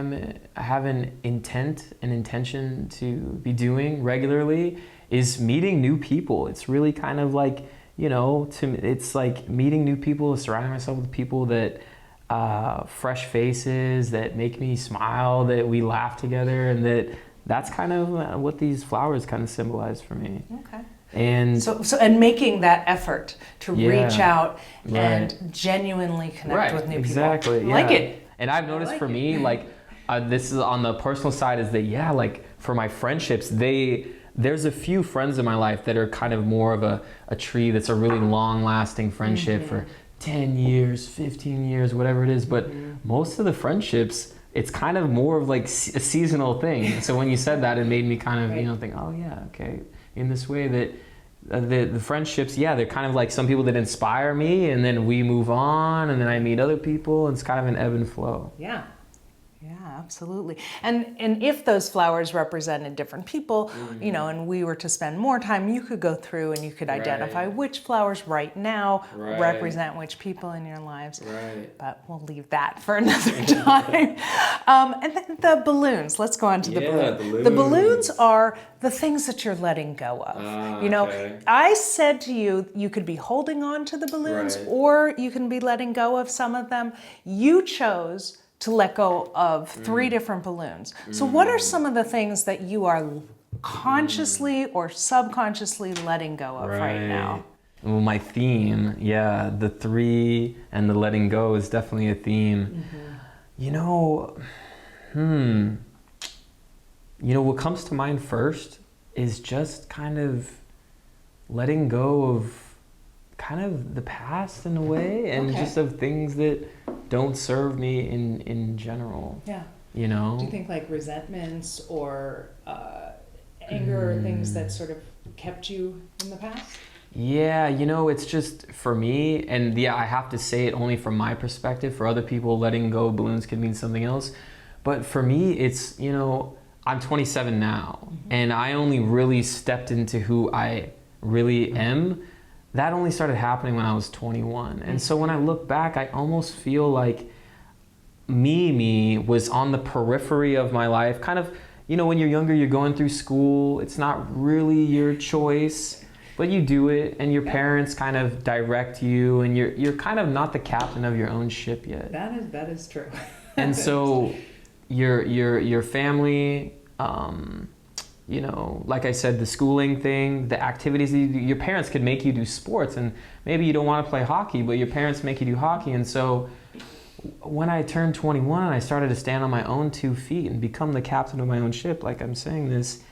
have an intention to be doing regularly is meeting new people. It's really kind of like, you know, it's like meeting new people, surrounding myself with people that fresh faces that make me smile, that we laugh together, and that's kind of what these flowers kind of symbolize for me. Okay. And So and making that effort to reach out Right. and genuinely connect with new exactly, people. I like it. And I've noticed for me, like, this is on the personal side, is that, like, for my friendships, there's a few friends in my life that are kind of more of a tree that's a really long-lasting friendship for 10 years, 15 years, whatever it is. But most of the friendships, it's kind of more of like a seasonal thing. So when you said that, it made me kind of, you know, think, oh yeah, okay. In this way that the friendships, they're kind of like some people that inspire me, and then we move on, and then I meet other people, and it's kind of an ebb and flow. Yeah. Yeah, absolutely. And if those flowers represented different people, you know, and we were to spend more time, you could go through and you could identify which flowers right now represent which people in your lives. Right. But we'll leave that for another time. And then the balloons. Let's go on to the balloons. The balloons are the things that you're letting go of. You know, I said to you, you could be holding on to the balloons or you can be letting go of some of them. You chose to let go of 3 different balloons. So what are some of the things that you are consciously or subconsciously letting go of right now? Well, my theme, yeah, the 3 and the letting go is definitely a theme. You know, what comes to mind first is just kind of letting go of kind of the past in a way, and just of things that don't serve me in general. Yeah. You know? Do you think like resentments or anger or things that sort of kept you in the past? Yeah, it's just for me, and yeah, I have to say it only from my perspective. For other people, letting go of balloons could mean something else. But for me, it's, I'm 27 now, and I only really stepped into who I really am. That only started happening when I was 21. And so when I look back, I almost feel like me was on the periphery of my life. Kind of, when you're younger, you're going through school. It's not really your choice, but you do it, and your parents kind of direct you, and you're kind of not the captain of your own ship yet. That is true. And so your family, like I said, the schooling thing, the activities, your parents could make you do sports, and maybe you don't want to play hockey, but your parents make you do hockey. And so when I turned 21 and I started to stand on my own 2 feet and become the captain of my own ship, like I'm saying this,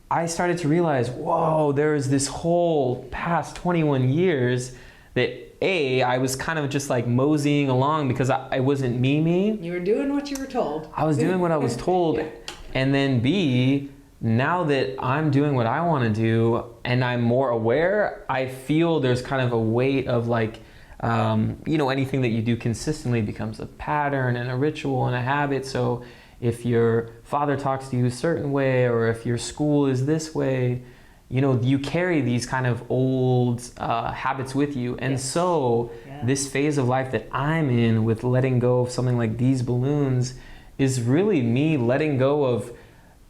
I started to realize, whoa, there is this whole past 21 years that I was kind of just like moseying along because I wasn't me. You were doing what you were told. I was doing what I was told. And then B, now that I'm doing what I want to do and I'm more aware, I feel there's kind of a weight of like, anything that you do consistently becomes a pattern and a ritual and a habit. So if your father talks to you a certain way, or if your school is this way, you carry these kind of old habits with you. And so this phase of life that I'm in with letting go of something like these balloons is really me letting go of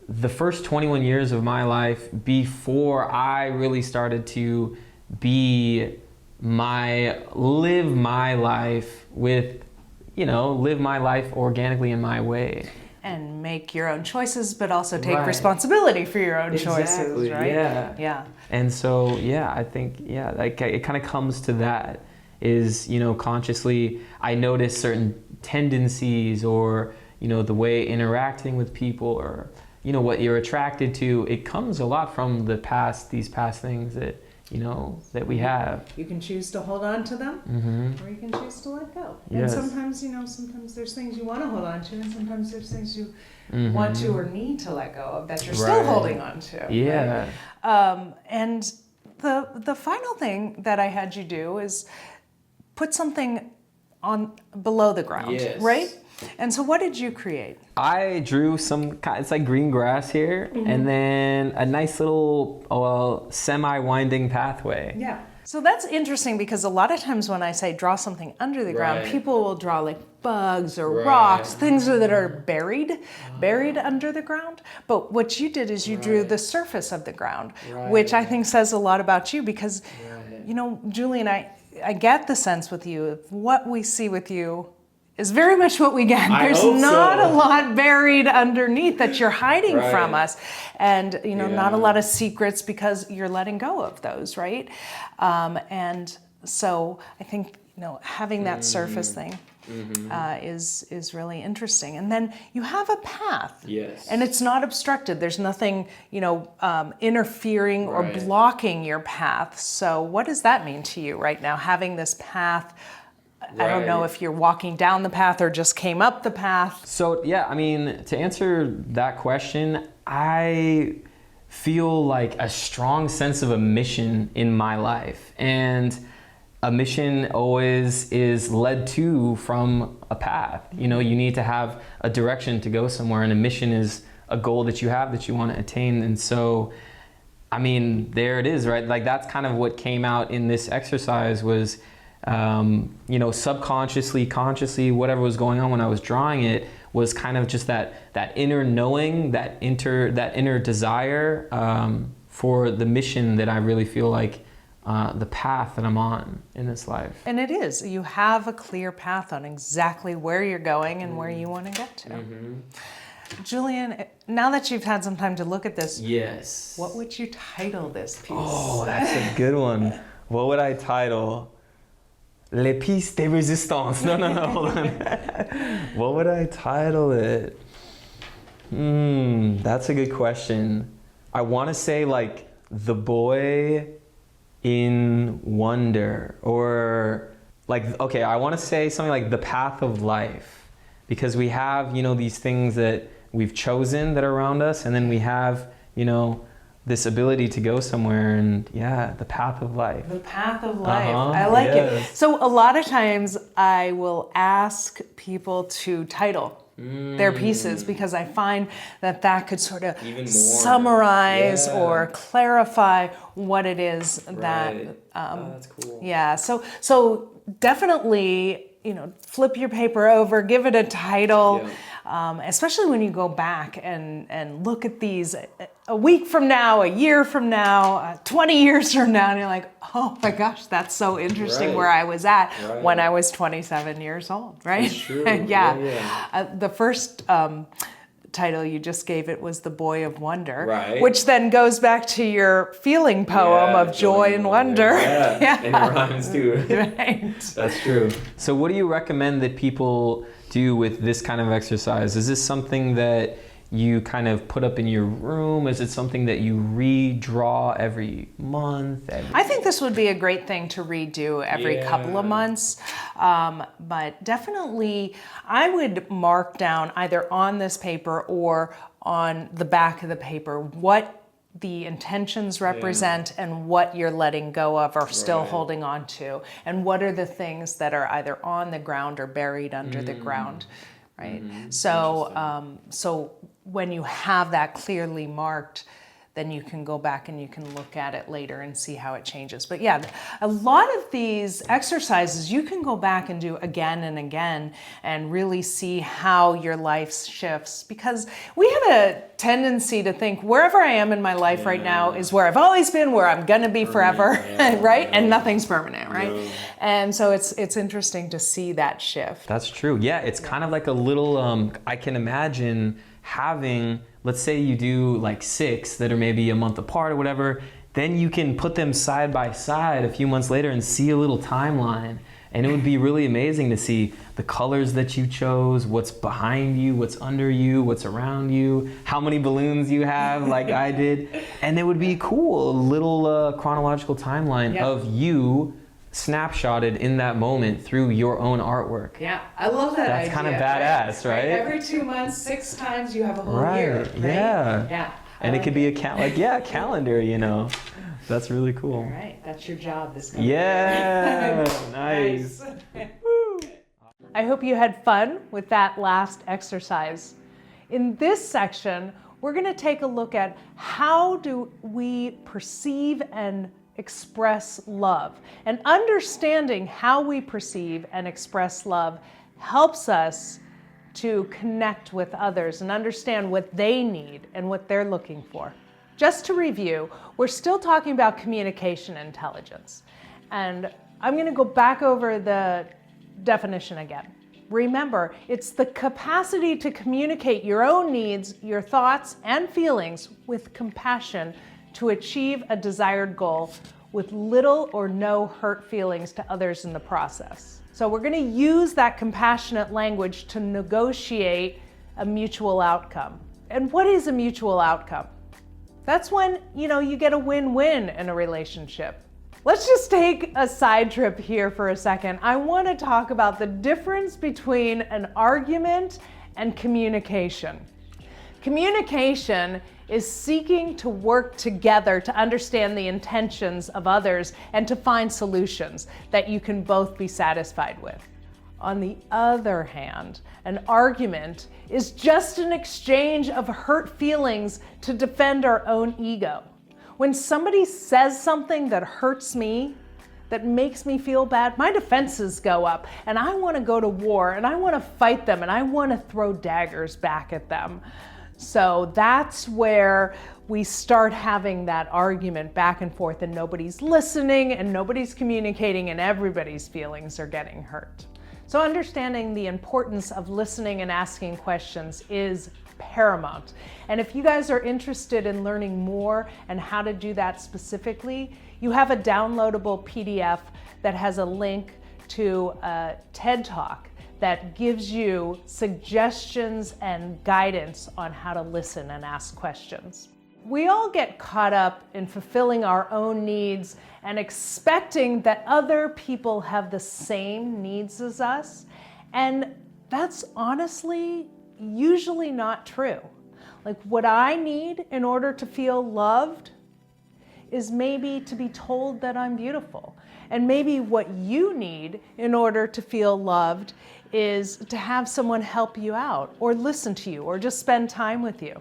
the first 21 years of my life before I really started to live my life with, live my life organically in my way. And make your own choices, but also take responsibility for your own choices, right? Yeah. And so, I think, like it kind of comes to that is, consciously I notice certain tendencies or, the way interacting with people or, what you're attracted to. It comes a lot from these past things that, that we have. You can choose to hold on to them, or you can choose to let go. Yes. And sometimes there's things you want to hold on to, and sometimes there's things you want to or need to let go of that you're still holding on to. Yeah. Right? And the final thing that I had you do is put something on below the ground, right? And so what did you create? I drew it's like green grass here, and then a nice little semi-winding pathway. Yeah. So that's interesting because a lot of times when I say draw something under the ground, people will draw like bugs or rocks, things that are buried under the ground. But what you did is you drew the surface of the ground, which I think says a lot about you because, Julie and I get the sense with you of what we see with you is very much what we get. There's not a lot buried underneath that you're hiding from us. And, not a lot of secrets because you're letting go of those, right? And so I think, having that surface thing is really interesting. And then you have a path. Yes. And it's not obstructed. There's nothing, interfering or blocking your path. So what does that mean to you right now, having this path? I don't know if you're walking down the path or just came up the path. So, to answer that question, I feel like a strong sense of a mission in my life. And a mission always is led to from a path. You need to have a direction to go somewhere, and a mission is a goal that you have that you want to attain. And so, there it is, right? Like that's kind of what came out in this exercise was subconsciously, consciously, whatever was going on when I was drawing it was kind of just that inner knowing, that inner desire for the mission that I really feel like the path that I'm on in this life. And it is. You have a clear path on exactly where you're going and where you want to get to. Julian, now that you've had some time to look at this, Yes. what would you title this piece? Oh, that's a good one. What would I title? Les pistes de résistance. No, hold on. What would I title it? That's a good question. I want to say like The Boy in Wonder, or like, okay, I want to say something like The Path of Life, because we have, these things that we've chosen that are around us, and then we have, this ability to go somewhere, and the path of life. The path of life. I like it. So a lot of times I will ask people to title their pieces, because I find that could sort of summarize or clarify what it is that. That's cool. Yeah. So definitely, flip your paper over, give it a title. Yeah. Especially when you go back and look at these a week from now, a year from now, 20 years from now, and you're like, oh my gosh, that's so interesting where I was at when I was 27 years old, right? That's true. The first title you just gave it was The Boy of Wonder, which then goes back to your feeling poem of joy and wonder. And it rhymes too. Right. That's true. So what do you recommend that people do with this kind of exercise? Is this something that you kind of put up in your room? Is it something that you redraw every month? I think this would be a great thing to redo every couple of months. But definitely I would mark down either on this paper or on the back of the paper what the intentions represent and what you're letting go of or still holding on to, and what are the things that are either on the ground or buried under the ground, right? So when you have that clearly marked, then you can go back and you can look at it later and see how it changes. But yeah, a lot of these exercises you can go back and do again and again and really see how your life shifts, because we have a tendency to think wherever I am in my life right now is where I've always been, where I'm gonna be forever, right? And nothing's permanent, right? And so it's interesting to see that shift. That's true. Yeah, it's kind of like a little, I can imagine having, let's say you do like 6 that are maybe a month apart or whatever, then you can put them side by side a few months later and see a little timeline. And it would be really amazing to see the colors that you chose, what's behind you, what's under you, what's around you, how many balloons you have like I did. And it would be cool, a little chronological timeline of you snapshotted in that moment through your own artwork. Yeah, I love that idea. That's kind of badass, right? Every 2 months, 6 times you have a whole year. Right? Yeah. And it could be a calendar, That's really cool. All right, that's your job this coming year. Nice. I hope you had fun with that last exercise. In this section, we're going to take a look at how do we perceive and express love. And understanding how we perceive and express love helps us to connect with others and understand what they need and what they're looking for. Just to review, we're still talking about communication intelligence. And I'm going to go back over the definition again. Remember, it's the capacity to communicate your own needs, your thoughts, and feelings with compassion to achieve a desired goal with little or no hurt feelings to others in the process. So we're going to use that compassionate language to negotiate a mutual outcome. And what is a mutual outcome? That's when, you get a win-win in a relationship. Let's just take a side trip here for a second. I want to talk about the difference between an argument and communication. Communication is seeking to work together to understand the intentions of others and to find solutions that you can both be satisfied with. On the other hand, an argument is just an exchange of hurt feelings to defend our own ego. When somebody says something that hurts me, that makes me feel bad, my defenses go up and I want to go to war and I want to fight them and I want to throw daggers back at them. So that's where we start having that argument back and forth and nobody's listening and nobody's communicating and everybody's feelings are getting hurt. So understanding the importance of listening and asking questions is paramount. And if you guys are interested in learning more and how to do that specifically, you have a downloadable PDF that has a link to a TED Talk that gives you suggestions and guidance on how to listen and ask questions. We all get caught up in fulfilling our own needs and expecting that other people have the same needs as us. And that's honestly usually not true. Like, what I need in order to feel loved is maybe to be told that I'm beautiful. And maybe what you need in order to feel loved is to have someone help you out or listen to you or just spend time with you.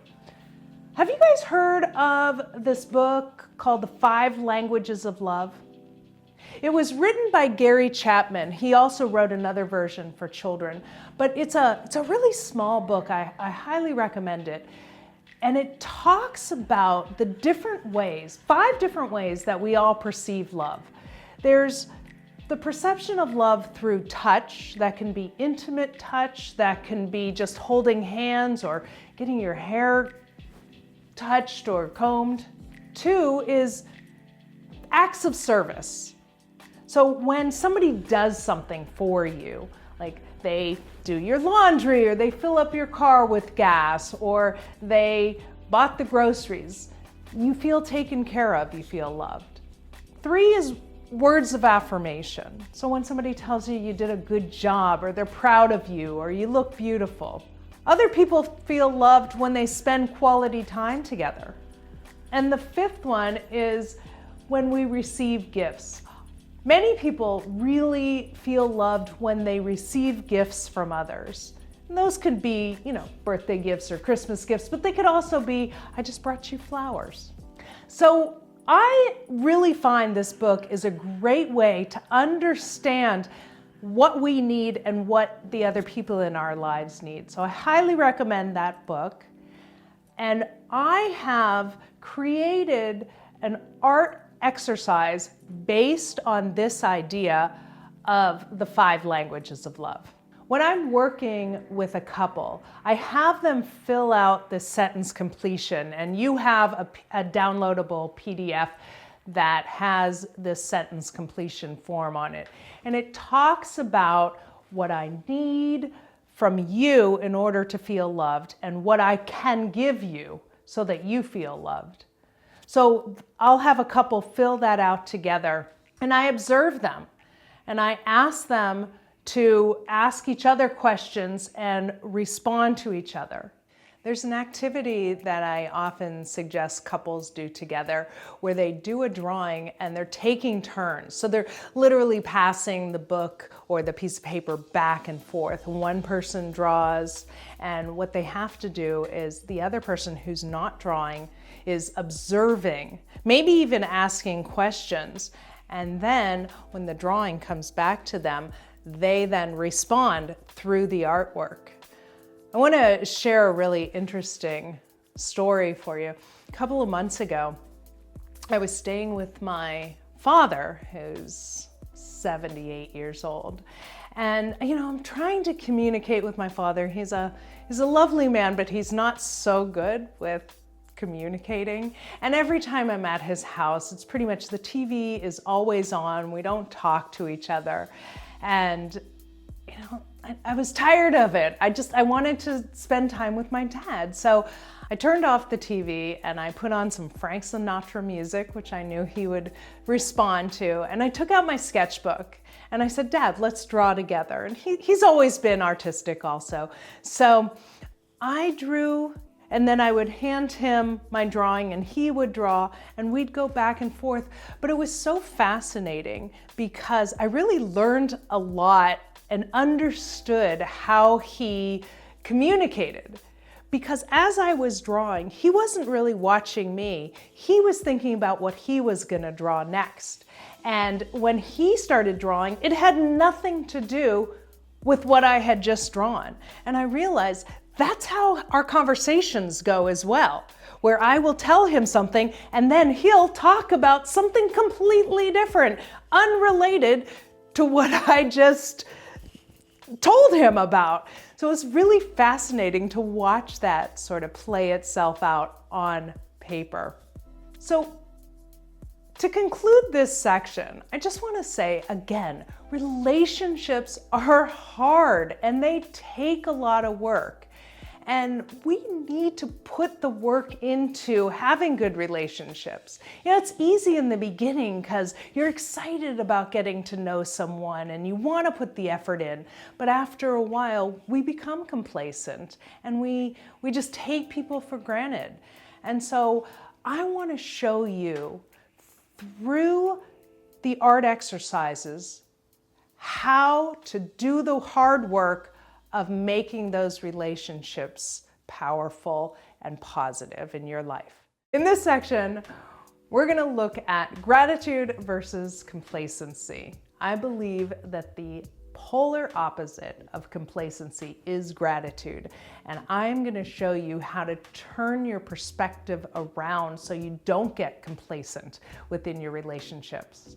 Have you guys heard of this book called The 5 Languages of Love? It was written by Gary Chapman. He also wrote another version for children, but it's a really small book. I highly recommend it. And it talks about the different ways, 5 different ways that we all perceive love. There's the perception of love through touch. That can be intimate touch, that can be just holding hands or getting your hair touched or combed. 2 is acts of service. So when somebody does something for you, like they do your laundry or they fill up your car with gas or they bought the groceries, you feel taken care of, you feel loved. 3 is words of affirmation. So when somebody tells you you did a good job or they're proud of you or you look beautiful. Other people feel loved when they spend quality time together. And the 5th one is when we receive gifts. Many people really feel loved when they receive gifts from others. And those could be, birthday gifts or Christmas gifts, but they could also be, I just brought you flowers. So I really find this book is a great way to understand what we need and what the other people in our lives need. So I highly recommend that book. And I have created an art exercise based on this idea of the 5 languages of love. When I'm working with a couple, I have them fill out the sentence completion, and you have a downloadable PDF that has this sentence completion form on it. And it talks about what I need from you in order to feel loved and what I can give you so that you feel loved. So I'll have a couple fill that out together, and I observe them, and I ask them to ask each other questions and respond to each other. There's an activity that I often suggest couples do together where they do a drawing and they're taking turns. So they're literally passing the book or the piece of paper back and forth. One person draws, and what they have to do is the other person who's not drawing is observing, maybe even asking questions. And then when the drawing comes back to them, they then respond through the artwork. I want to share a really interesting story for you. A couple of months ago, I was staying with my father, who's 78 years old. And, I'm trying to communicate with my father. He's a lovely man, but he's not so good with communicating. And every time I'm at his house, it's pretty much the TV is always on. We don't talk to each other. And, I was tired of it. I wanted to spend time with my dad. So I turned off the TV and I put on some Frank Sinatra music, which I knew he would respond to. And I took out my sketchbook and I said, Dad, let's draw together. And he's always been artistic also. So I drew, and then I would hand him my drawing and he would draw, and we'd go back and forth. But it was so fascinating because I really learned a lot and understood how he communicated. Because as I was drawing, he wasn't really watching me. He was thinking about what he was gonna draw next. And when he started drawing, it had nothing to do with what I had just drawn. And I realized that's how our conversations go as well, where I will tell him something and then he'll talk about something completely different, unrelated to what I just told him about. So it's really fascinating to watch that sort of play itself out on paper. So to conclude this section, I just want to say again, relationships are hard and they take a lot of work. And we need to put the work into having good relationships. You know, it's easy in the beginning because you're excited about getting to know someone and you want to put the effort in. But after a while, we become complacent and we just take people for granted. And so I want to show you through the art exercises how to do the hard work of making those relationships powerful and positive in your life. In this section, we're going to look at gratitude versus complacency. I believe that the polar opposite of complacency is gratitude, and I'm going to show you how to turn your perspective around so you don't get complacent within your relationships.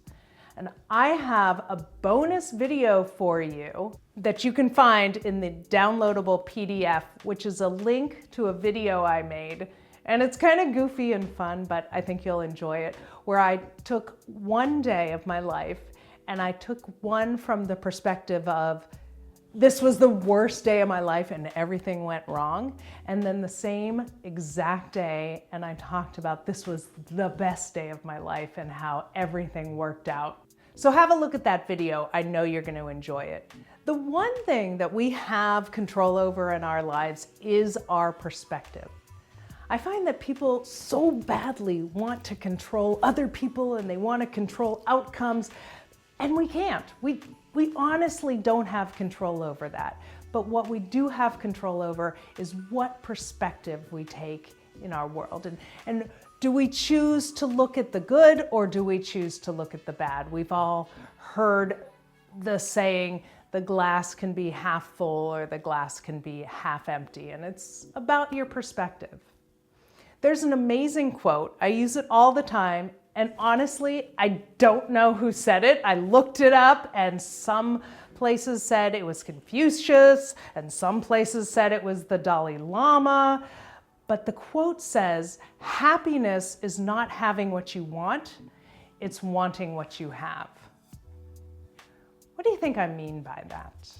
And I have a bonus video for you that you can find in the downloadable PDF, which is a link to a video I made. And it's kind of goofy and fun, but I think you'll enjoy it, where I took one day of my life and I took one from the perspective of, this was the worst day of my life and everything went wrong. And then the same exact day, and I talked about this was the best day of my life and how everything worked out. So have a look at that video. I know you're going to enjoy it. The one thing that we have control over in our lives is our perspective. I find that people so badly want to control other people and they want to control outcomes, and we can't. We honestly don't have control over that. But what we do have control over is what perspective we take in our world. And do we choose to look at the good or do we choose to look at the bad? We've all heard the saying, the glass can be half full or the glass can be half empty, and it's about your perspective. There's an amazing quote. I use it all the time, and honestly, I don't know who said it. I looked it up, and some places said it was Confucius, and some places said it was the Dalai Lama. But the quote says, happiness is not having what you want, it's wanting what you have. What do you think I mean by that?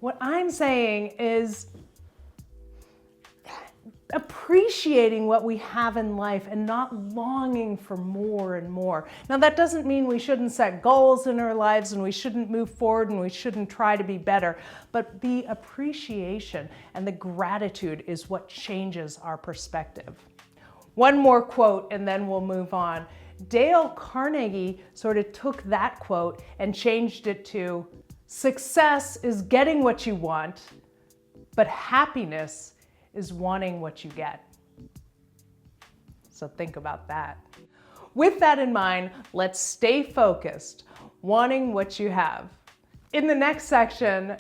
What I'm saying is appreciating what we have in life and not longing for more and more. Now, that doesn't mean we shouldn't set goals in our lives and we shouldn't move forward and we shouldn't try to be better, but the appreciation and the gratitude is what changes our perspective. One more quote and then we'll move on. Dale Carnegie sort of took that quote and changed it to, success is getting what you want, but happiness is wanting what you get. So think about that. With that in mind, let's stay focused, wanting what you have. In the next section,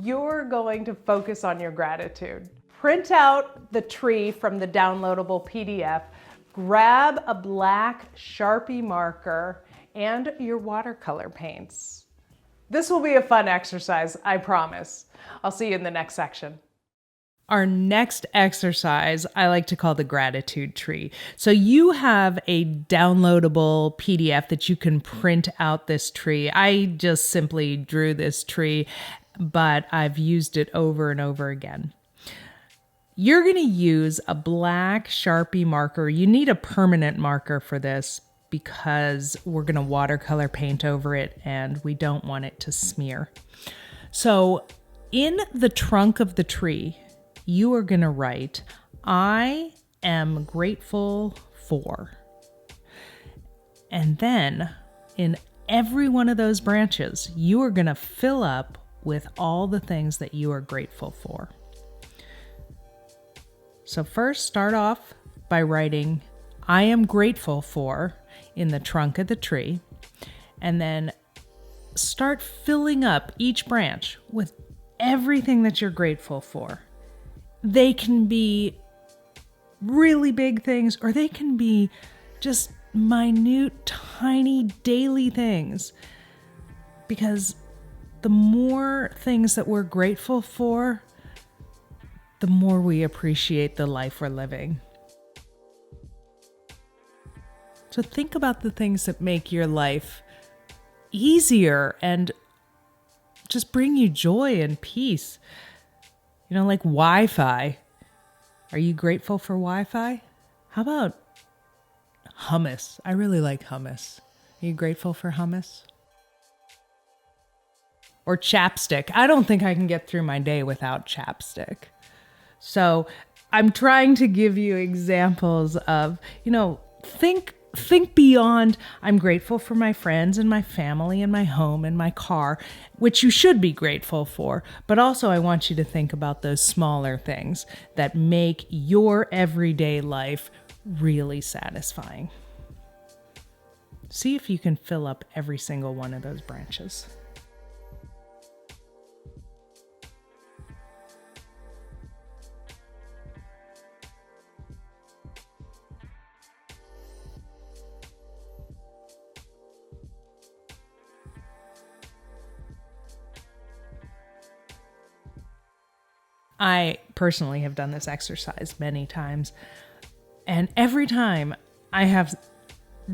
you're going to focus on your gratitude. Print out the tree from the downloadable PDF, grab a black Sharpie marker and your watercolor paints. This will be a fun exercise, I promise. I'll see you in the next section. Our next exercise, I like to call the gratitude tree. So you have a downloadable PDF that you can print out this tree. I just simply drew this tree, but I've used it over and over again. You're going to use a black Sharpie marker. You need a permanent marker for this because we're going to watercolor paint over it and we don't want it to smear. So in the trunk of the tree, you are going to write, I am grateful for. And then in every one of those branches, you are going to fill up with all the things that you are grateful for. So first, start off by writing, I am grateful for in the trunk of the tree. And then start filling up each branch with everything that you're grateful for. They can be really big things, or they can be just minute, tiny, daily things. Because the more things that we're grateful for, the more we appreciate the life we're living. So think about the things that make your life easier and just bring you joy and peace. You know, like Wi-Fi. Are you grateful for Wi-Fi? How about hummus? I really like hummus. Are you grateful for hummus? Or chapstick. I don't think I can get through my day without chapstick. So I'm trying to give you examples of, think beyond, I'm grateful for my friends and my family and my home and my car, which you should be grateful for. But also I want you to think about those smaller things that make your everyday life really satisfying. See if you can fill up every single one of those branches. I personally have done this exercise many times, and every time I have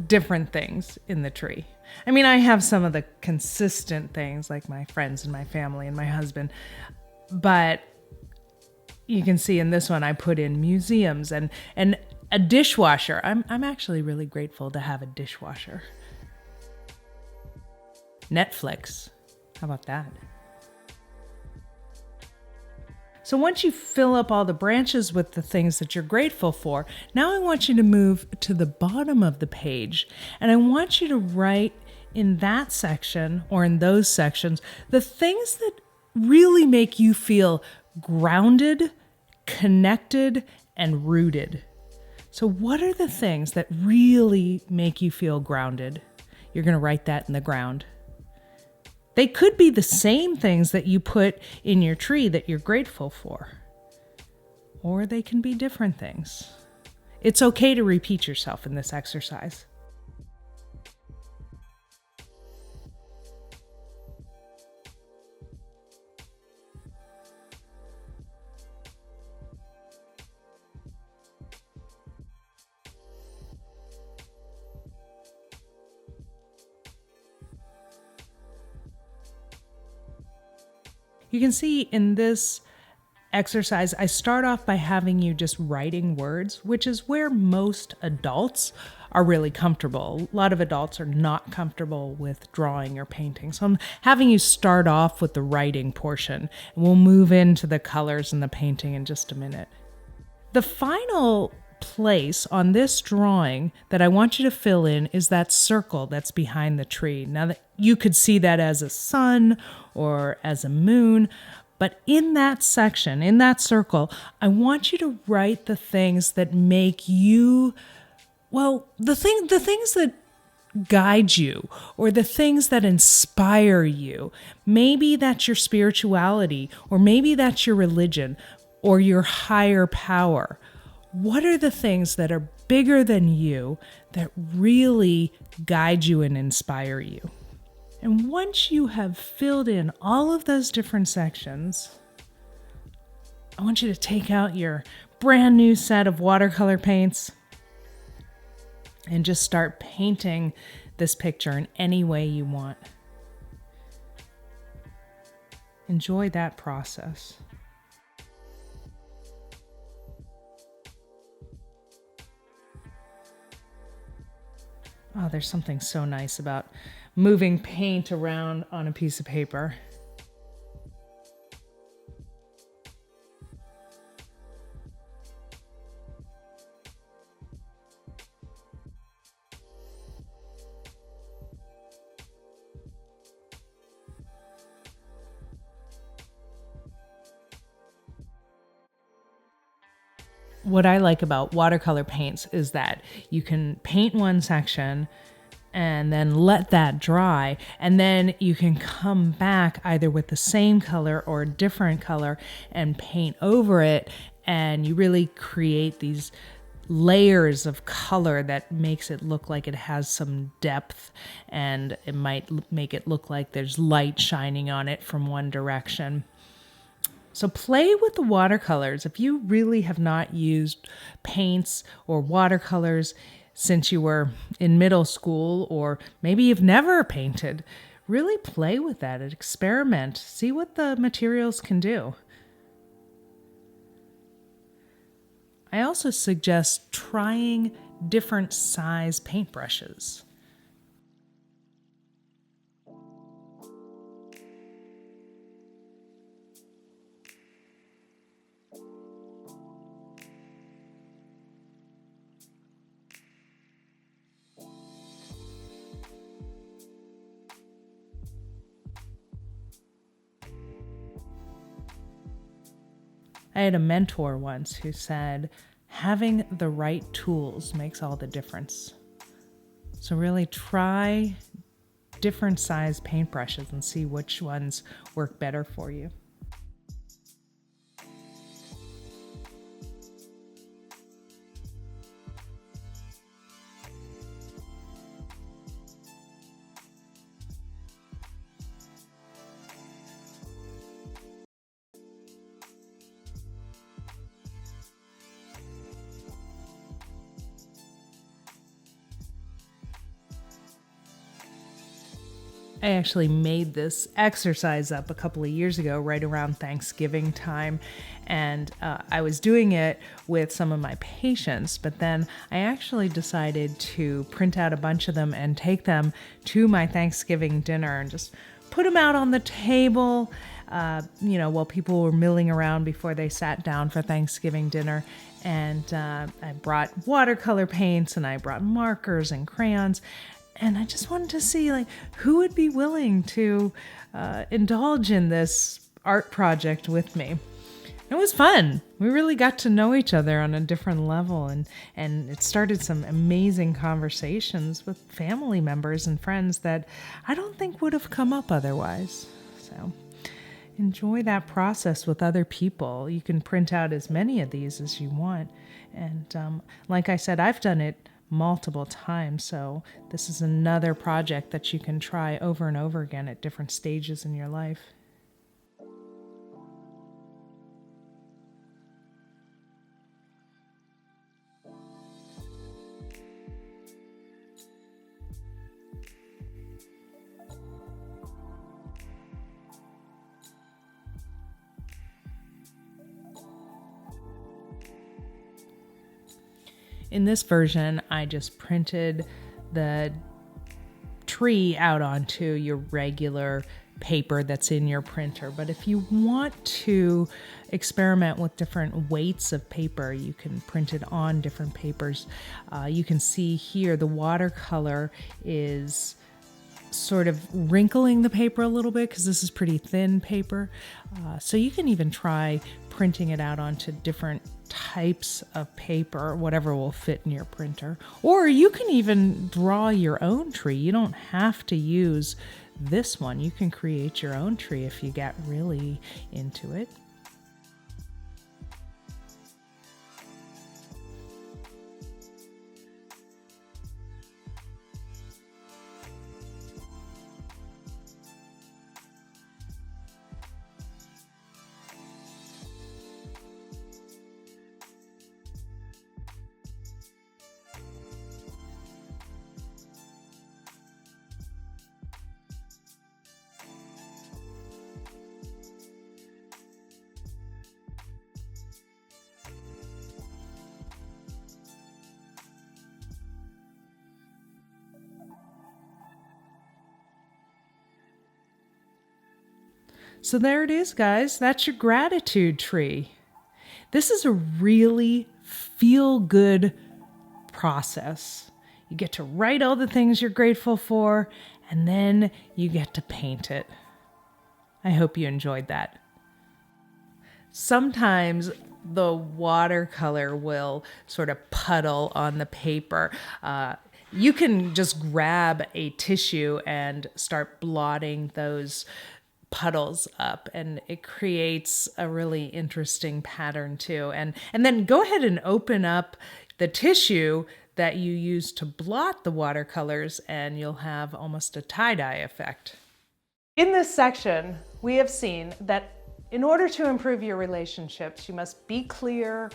different things in the tree. I mean, I have some of the consistent things like my friends and my family and my husband, but you can see in this one I put in museums and a dishwasher. I'm actually really grateful to have a dishwasher. Netflix. How about that? So once you fill up all the branches with the things that you're grateful for, now I want you to move to the bottom of the page, and I want you to write in that section or in those sections the things that really make you feel grounded, connected, and rooted. So what are the things that really make you feel grounded? You're going to write that in the ground. They could be the same things that you put in your tree that you're grateful for. Or they can be different things. It's okay to repeat yourself in this exercise. You can see in this exercise, I start off by having you just writing words, which is where most adults are really comfortable. A lot of adults are not comfortable with drawing or painting. So I'm having you start off with the writing portion, and we'll move into the colors and the painting in just a minute. The final place on this drawing that I want you to fill in is that circle that's behind the tree. Now that you could see that as a sun or as a moon, but in that section, in that circle, I want you to write the things that make you, the things that guide you or the things that inspire you. Maybe that's your spirituality, or maybe that's your religion or your higher power. What are the things that are bigger than you that really guide you and inspire you? And once you have filled in all of those different sections, I want you to take out your brand new set of watercolor paints and just start painting this picture in any way you want. Enjoy that process. Oh, there's something so nice about moving paint around on a piece of paper. What I like about watercolor paints is that you can paint one section and then let that dry, and then you can come back either with the same color or a different color and paint over it, and you really create these layers of color that makes it look like it has some depth, and it might make it look like there's light shining on it from one direction. So play with the watercolors. If you really have not used paints or watercolors since you were in middle school, or maybe you've never painted, really play with that and experiment. See what the materials can do. I also suggest trying different size paintbrushes. I had a mentor once who said, having the right tools makes all the difference. So really try different size paintbrushes and see which ones work better for you. I actually made this exercise up a couple of years ago, right around Thanksgiving time, and I was doing it with some of my patients, but then I actually decided to print out a bunch of them and take them to my Thanksgiving dinner and just put them out on the table, while people were milling around before they sat down for Thanksgiving dinner. And I brought watercolor paints, and I brought markers and crayons. And I just wanted to see, who would be willing to indulge in this art project with me. It was fun. We really got to know each other on a different level, and it started some amazing conversations with family members and friends that I don't think would have come up otherwise. So enjoy that process with other people. You can print out as many of these as you want. And like I said, I've done it multiple times, so this is another project that you can try over and over again at different stages in your life. In this version, I just printed the tree out onto your regular paper that's in your printer. But if you want to experiment with different weights of paper, you can print it on different papers. You can see here the watercolor is sort of wrinkling the paper a little bit because this is pretty thin paper. So you can even try printing it out onto different types of paper, whatever will fit in your printer. Or you can even draw your own tree. You don't have to use this one. You can create your own tree if you get really into it. So there it is, guys. That's your gratitude tree. This is a really feel-good process. You get to write all the things you're grateful for, and then you get to paint it. I hope you enjoyed that. Sometimes the watercolor will sort of puddle on the paper. You can just grab a tissue and start blotting those puddles up, and it creates a really interesting pattern too. And then go ahead and open up the tissue that you use to blot the watercolors, and you'll have almost a tie-dye effect. In this section, we have seen that in order to improve your relationships, you must be clear,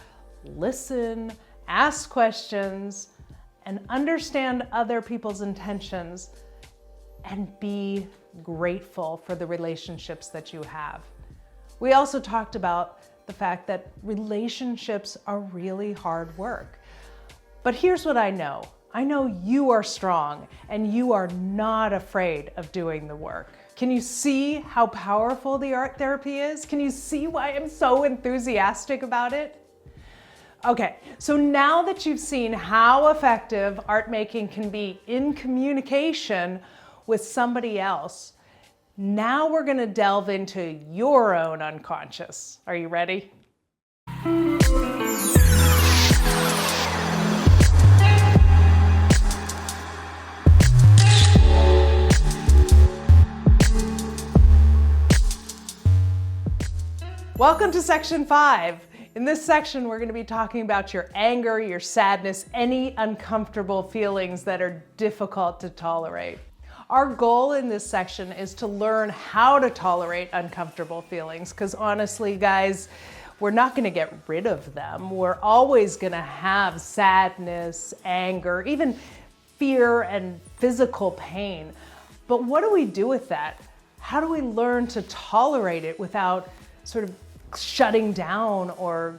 listen, ask questions, and understand other people's intentions, and be grateful for the relationships that you have. We also talked about the fact that relationships are really hard work. But here's what I know. I know you are strong and you are not afraid of doing the work. Can you see how powerful the art therapy is? Can you see why I'm so enthusiastic about it? Okay, so now that you've seen how effective art making can be in communication with somebody else, now we're going to delve into your own unconscious. Are you ready? Welcome to section 5. In this section, we're going to be talking about your anger, your sadness, any uncomfortable feelings that are difficult to tolerate. Our goal in this section is to learn how to tolerate uncomfortable feelings, because honestly, guys, we're not going to get rid of them. We're always going to have sadness, anger, even fear and physical pain. But what do we do with that? How do we learn to tolerate it without sort of shutting down or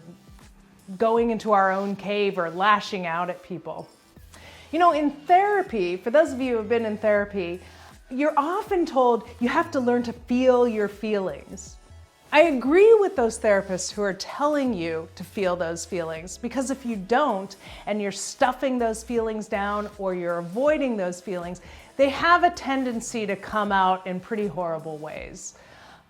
going into our own cave or lashing out at people? You know, in therapy, for those of you who have been in therapy, you're often told you have to learn to feel your feelings. I agree with those therapists who are telling you to feel those feelings, because if you don't and you're stuffing those feelings down or you're avoiding those feelings, they have a tendency to come out in pretty horrible ways.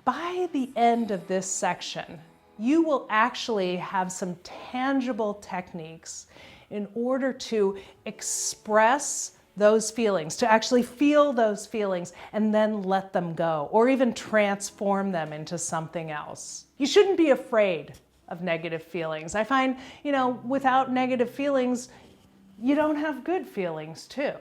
By the end of this section, you will actually have some tangible techniques in order to express those feelings, to actually feel those feelings and then let them go, or even transform them into something else. You shouldn't be afraid of negative feelings. I find, without negative feelings, you don't have good feelings too.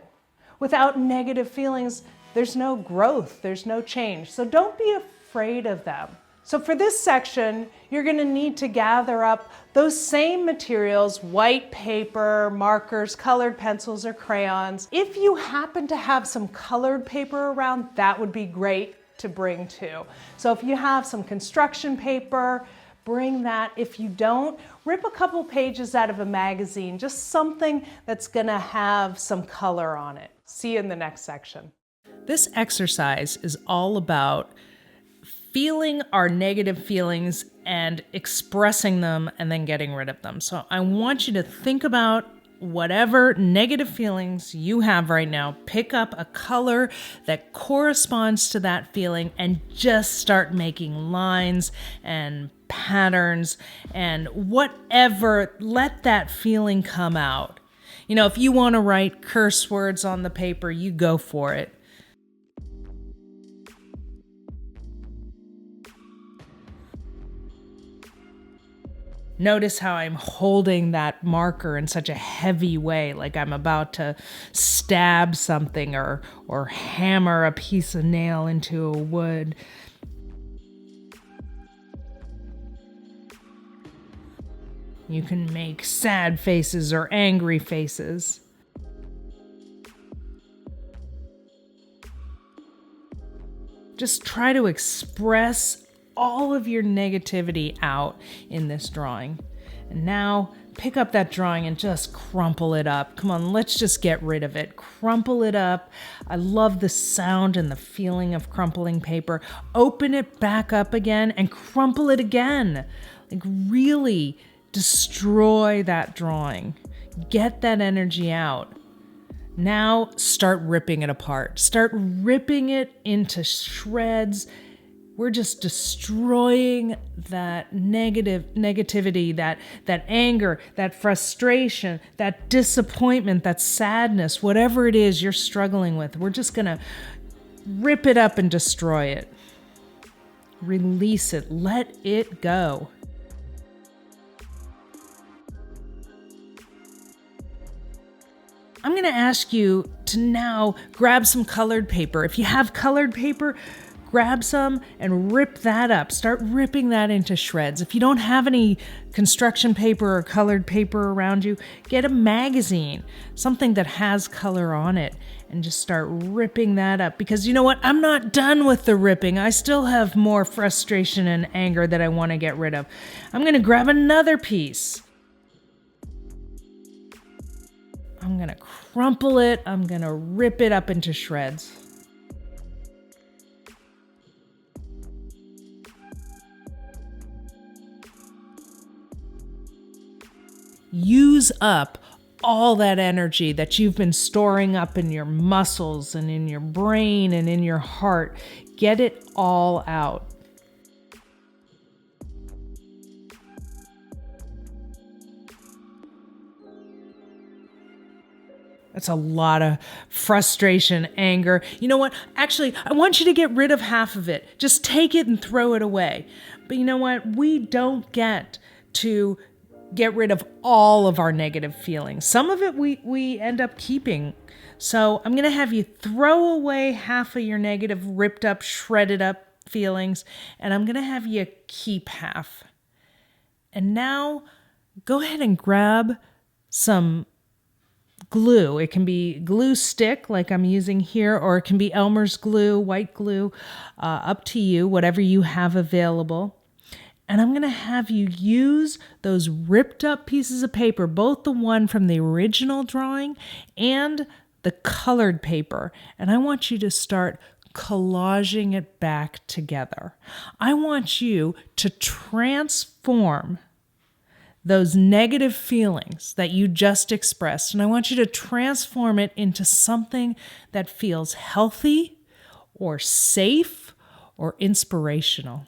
Without negative feelings, there's no growth, there's no change. So don't be afraid of them. So for this section, you're going to need to gather up those same materials, white paper, markers, colored pencils, or crayons. If you happen to have some colored paper around, that would be great to bring too. So if you have some construction paper, bring that. If you don't, rip a couple pages out of a magazine, just something that's going to have some color on it. See you in the next section. This exercise is all about feeling our negative feelings and expressing them and then getting rid of them. So I want you to think about whatever negative feelings you have right now, pick up a color that corresponds to that feeling and just start making lines and patterns and whatever, let that feeling come out. If you want to write curse words on the paper, you go for it. Notice how I'm holding that marker in such a heavy way, like I'm about to stab something or hammer a piece of nail into a wood. You can make sad faces or angry faces. Just try to express all of your negativity out in this drawing. And now pick up that drawing and just crumple it up. Come on, let's just get rid of it. Crumple it up. I love the sound and the feeling of crumpling paper. Open it back up again and crumple it again. Like really destroy that drawing. Get that energy out. Now start ripping it apart. Start ripping it into shreds. We're just destroying that negativity, that anger, that frustration, that disappointment, that sadness, whatever it is you're struggling with. We're just going to rip it up and destroy it. Release it. Let it go. I'm going to ask you to now grab some colored paper. If you have colored paper, grab some and rip that up. Start ripping that into shreds. If you don't have any construction paper or colored paper around you, get a magazine, something that has color on it, and just start ripping that up. Because you know what? I'm not done with the ripping. I still have more frustration and anger that I want to get rid of. I'm going to grab another piece. I'm going to crumple it. I'm going to rip it up into shreds. Use up all that energy that you've been storing up in your muscles and in your brain and in your heart. Get it all out. That's a lot of frustration, anger. You know what? Actually, I want you to get rid of half of it. Just take it and throw it away. But you know what? We don't get to get rid of all of our negative feelings. Some of it we end up keeping. So I'm going to have you throw away half of your negative, ripped up, shredded up feelings, and I'm going to have you keep half. And now go ahead and grab some glue. It can be glue stick like I'm using here, or it can be Elmer's glue, white glue, up to you, whatever you have available. And I'm going to have you use those ripped up pieces of paper, both the one from the original drawing and the colored paper. And I want you to start collaging it back together. I want you to transform those negative feelings that you just expressed, and I want you to transform it into something that feels healthy or safe or inspirational.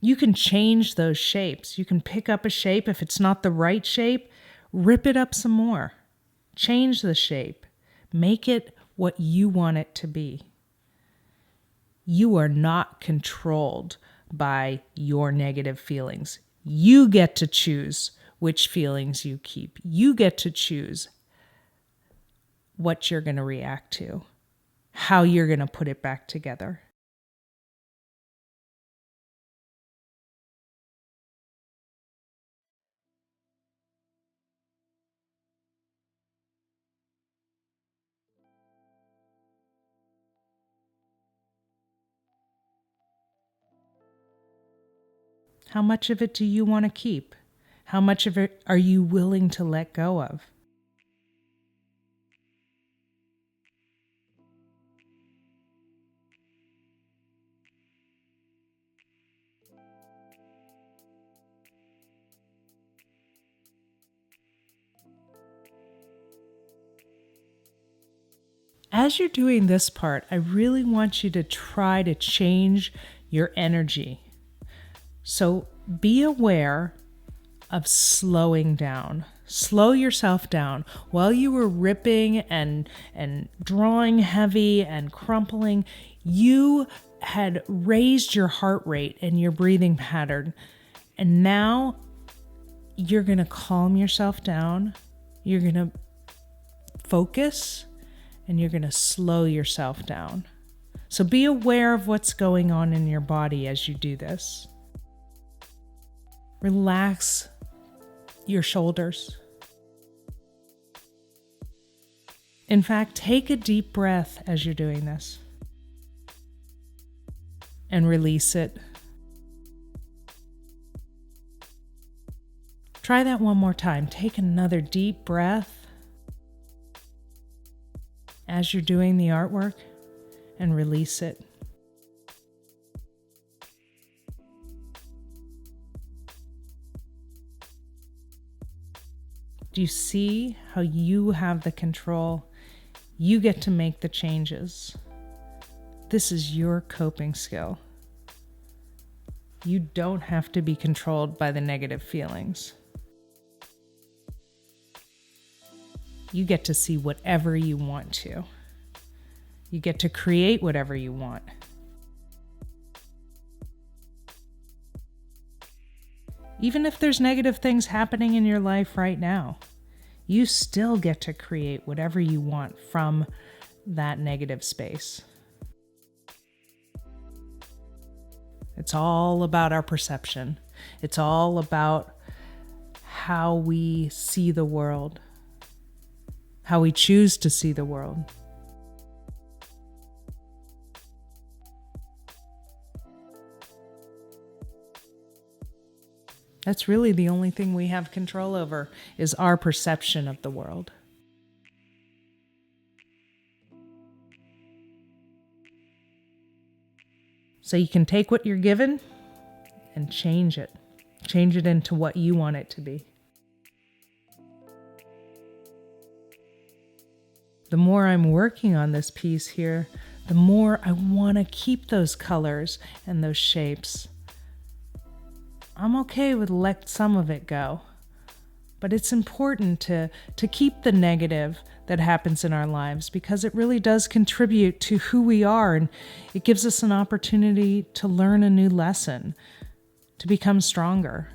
You can change those shapes. You can pick up a shape. If it's not the right shape, rip it up some more. Change the shape. Make it what you want it to be. You are not controlled by your negative feelings. You get to choose which feelings you keep. You get to choose what you're going to react to, how you're going to put it back together. How much of it do you want to keep? How much of it are you willing to let go of? As you're doing this part, I really want you to try to change your energy. So be aware of slowing down. Slow yourself down. While you were ripping and drawing heavy and crumpling, you had raised your heart rate and your breathing pattern. And now you're going to calm yourself down. You're going to focus and you're going to slow yourself down. So be aware of what's going on in your body as you do this. Relax your shoulders. In fact, take a deep breath as you're doing this and release it. Try that one more time. Take another deep breath as you're doing the artwork and release it. Do you see how you have the control? You get to make the changes. This is your coping skill. You don't have to be controlled by the negative feelings. You get to see whatever you want to. You get to create whatever you want. Even if there's negative things happening in your life right now, you still get to create whatever you want from that negative space. It's all about our perception. It's all about how we see the world, how we choose to see the world. That's really the only thing we have control over, is our perception of the world. So you can take what you're given and change it. Change it into what you want it to be. The more I'm working on this piece here, the more I want to keep those colors and those shapes. I'm okay with let some of it go, but it's important to keep the negative that happens in our lives, because it really does contribute to who we are, and it gives us an opportunity to learn a new lesson, to become stronger.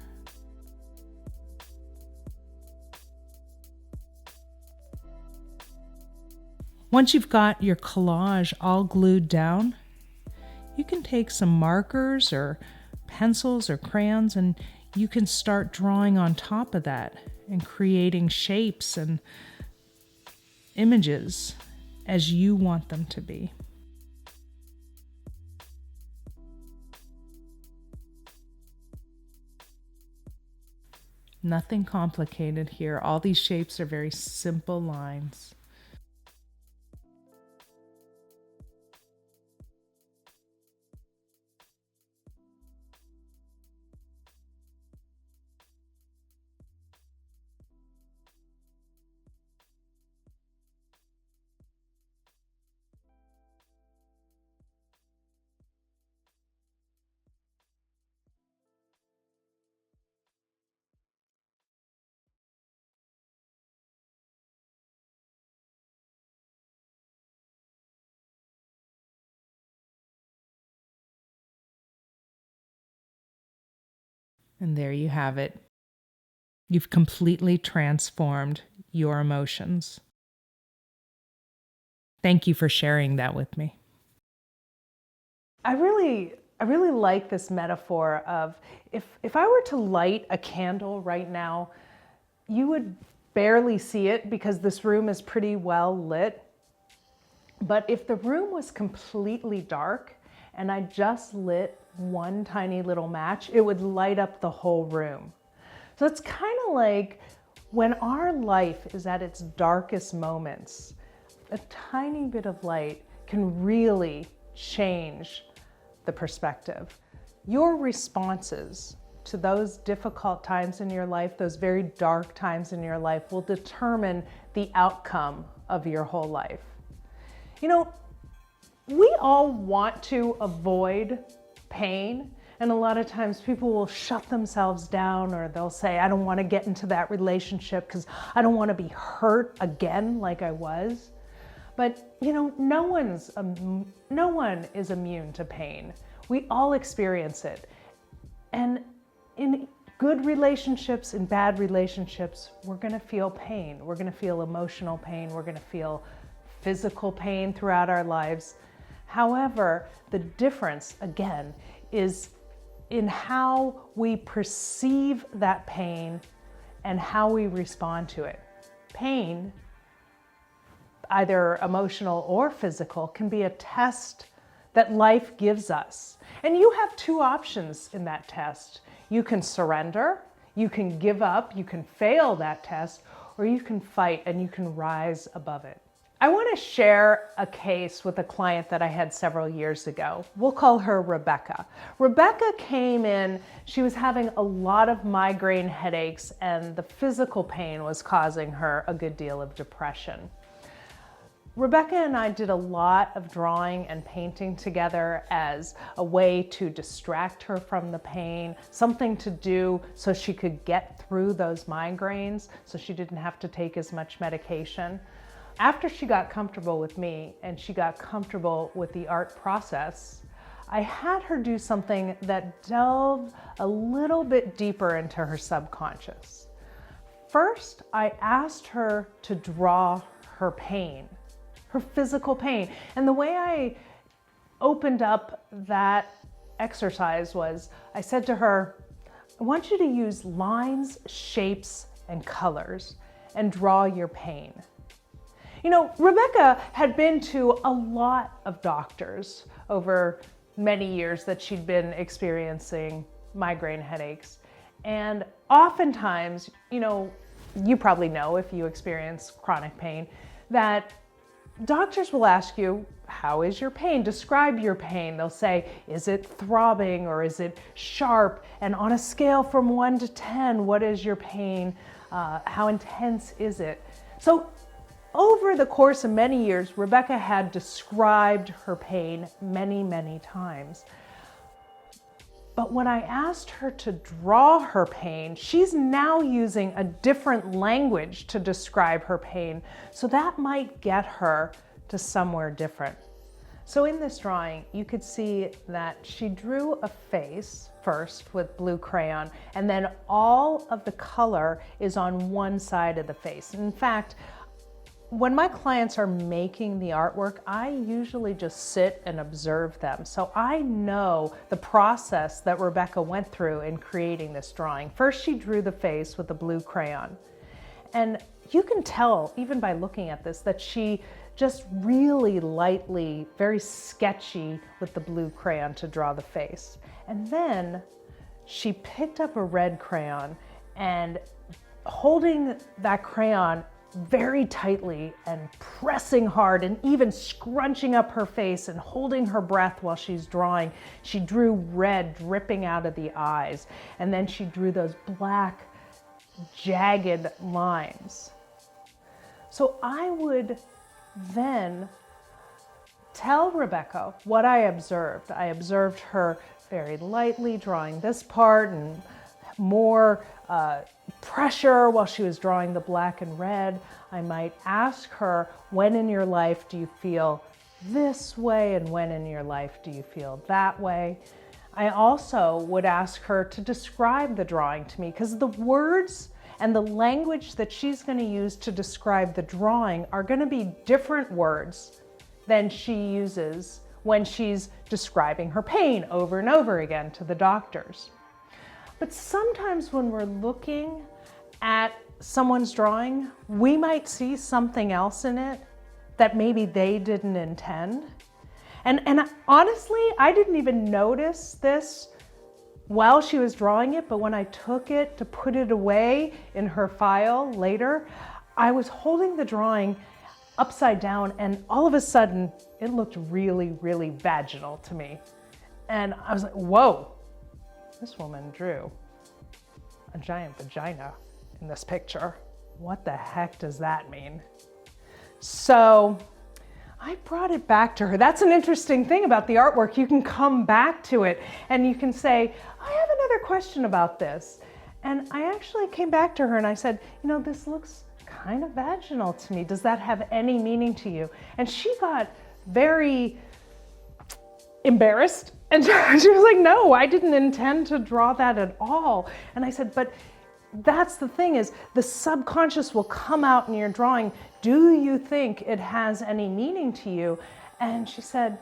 Once you've got your collage all glued down, you can take some markers or pencils or crayons, and you can start drawing on top of that and creating shapes and images as you want them to be. Nothing complicated here. All these shapes are very simple lines. And there you have it. You've completely transformed your emotions. Thank you for sharing that with me. I really like this metaphor of if I were to light a candle right now, you would barely see it because this room is pretty well lit. But if the room was completely dark and I just lit one tiny little match, it would light up the whole room. So it's kind of like when our life is at its darkest moments, a tiny bit of light can really change the perspective. Your responses to those difficult times in your life, those very dark times in your life, will determine the outcome of your whole life. You know, we all want to avoid pain, and a lot of times people will shut themselves down, or they'll say, I don't want to get into that relationship because I don't want to be hurt again like I was. But you know, no one is immune to pain. We all experience it. And in good relationships, in bad relationships, we're gonna feel pain. We're gonna feel emotional pain. We're gonna feel physical pain throughout our lives. However, the difference, again, is in how we perceive that pain and how we respond to it. Pain, either emotional or physical, can be a test that life gives us. And you have two options in that test. You can surrender, you can give up, you can fail that test, or you can fight and you can rise above it. I want to share a case with a client that I had several years ago. We'll call her Rebecca. Rebecca came in, she was having a lot of migraine headaches, and the physical pain was causing her a good deal of depression. Rebecca and I did a lot of drawing and painting together as a way to distract her from the pain, something to do so she could get through those migraines, so she didn't have to take as much medication. After she got comfortable with me and she got comfortable with the art process, I had her do something that delved a little bit deeper into her subconscious. First, I asked her to draw her pain, her physical pain. And the way I opened up that exercise was, I said to her, I want you to use lines, shapes, and colors and draw your pain. You know, Rebecca had been to a lot of doctors over many years that she'd been experiencing migraine headaches. And oftentimes, you know, you probably know if you experience chronic pain, that doctors will ask you, how is your pain? Describe your pain. They'll say, is it throbbing or is it sharp? And on a scale from 1 to 10, what is your pain? How intense is it? So over the course of many years, Rebecca had described her pain many, many times. But when I asked her to draw her pain, she's now using a different language to describe her pain. So that might get her to somewhere different. So in this drawing, you could see that she drew a face first with blue crayon, and then all of the color is on one side of the face. In fact, when my clients are making the artwork, I usually just sit and observe them. So I know the process that Rebecca went through in creating this drawing. First, she drew the face with the blue crayon. And you can tell, even by looking at this, that she just really lightly, very sketchy with the blue crayon to draw the face. And then she picked up a red crayon and holding that crayon very tightly and pressing hard and even scrunching up her face and holding her breath while she's drawing, she drew red dripping out of the eyes. And then she drew those black, jagged lines. So I would then tell Rebecca what I observed. I observed her very lightly drawing this part and more pressure while she was drawing the black and red. I might ask her, when in your life do you feel this way and when in your life do you feel that way? I also would ask her to describe the drawing to me, because the words and the language that she's going to use to describe the drawing are going to be different words than she uses when she's describing her pain over and over again to the doctors. But sometimes when we're looking at someone's drawing, we might see something else in it that maybe they didn't intend. And honestly, I didn't even notice this while she was drawing it, but when I took it to put it away in her file later, I was holding the drawing upside down and all of a sudden it looked really, really vaginal to me. And I was like, whoa, this woman drew a giant vagina in this picture. What the heck does that mean? So I brought it back to her. That's an interesting thing about the artwork. You can come back to it and you can say, I have another question about this. And I actually came back to her and I said, you know, this looks kind of vaginal to me. Does that have any meaning to you? And she got very embarrassed. And she was like, no, I didn't intend to draw that at all. And I said, but that's the thing, is the subconscious will come out in your drawing. Do you think it has any meaning to you? And she said,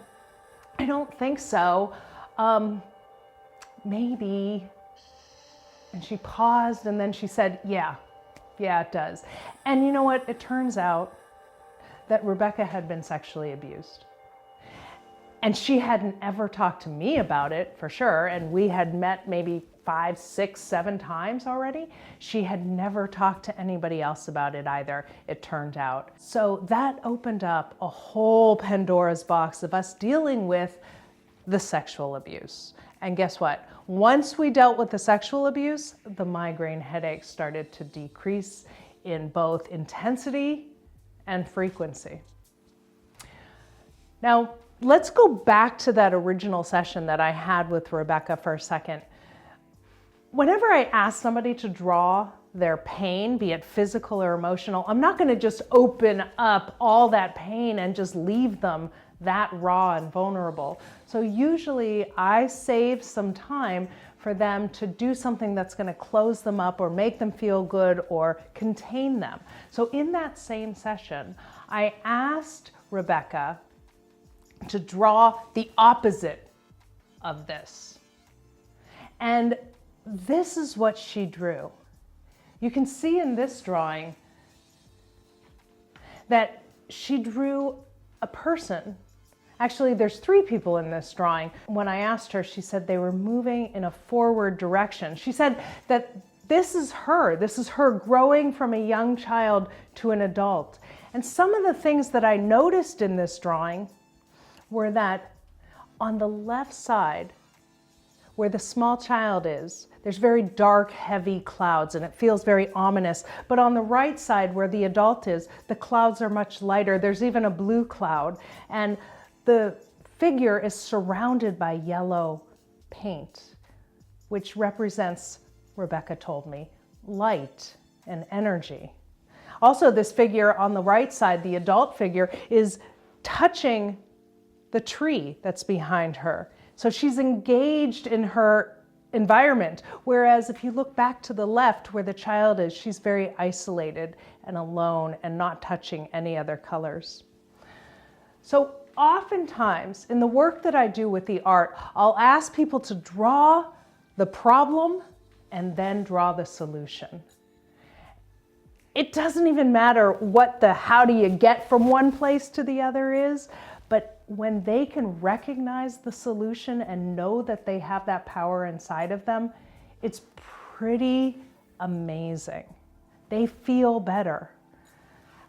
I don't think so. Maybe. And she paused and then she said, yeah, it does. And you know what? It turns out that Rebecca had been sexually abused. And she hadn't ever talked to me about it, for sure. And we had met maybe 5, 6, 7 times already. She had never talked to anybody else about it either, it turned out. So that opened up a whole Pandora's box of us dealing with the sexual abuse. And guess what? Once we dealt with the sexual abuse, the migraine headaches started to decrease in both intensity and frequency. Now, let's go back to that original session that I had with Rebecca for a second. Whenever I ask somebody to draw their pain, be it physical or emotional. I'm not going to just open up all that pain and just leave them that raw and vulnerable. So usually I save some time for them to do something that's going to close them up or make them feel good or contain them. So in that same session, I asked Rebecca to draw the opposite of this. And this is what she drew. You can see in this drawing that she drew a person. Actually, there's 3 people in this drawing. When I asked her, she said they were moving in a forward direction. She said that this is her growing from a young child to an adult. And some of the things that I noticed in this drawing were that on the left side, where the small child is, there's very dark, heavy clouds, and it feels very ominous. But on the right side, where the adult is, the clouds are much lighter. There's even a blue cloud. And the figure is surrounded by yellow paint, which represents, Rebecca told me, light and energy. Also, this figure on the right side, the adult figure, is touching the tree that's behind her. So she's engaged in her environment. Whereas if you look back to the left where the child is, she's very isolated and alone and not touching any other colors. So oftentimes in the work that I do with the art, I'll ask people to draw the problem and then draw the solution. It doesn't even matter what the how do you get from one place to the other is, but when they can recognize the solution and know that they have that power inside of them, it's pretty amazing. They feel better.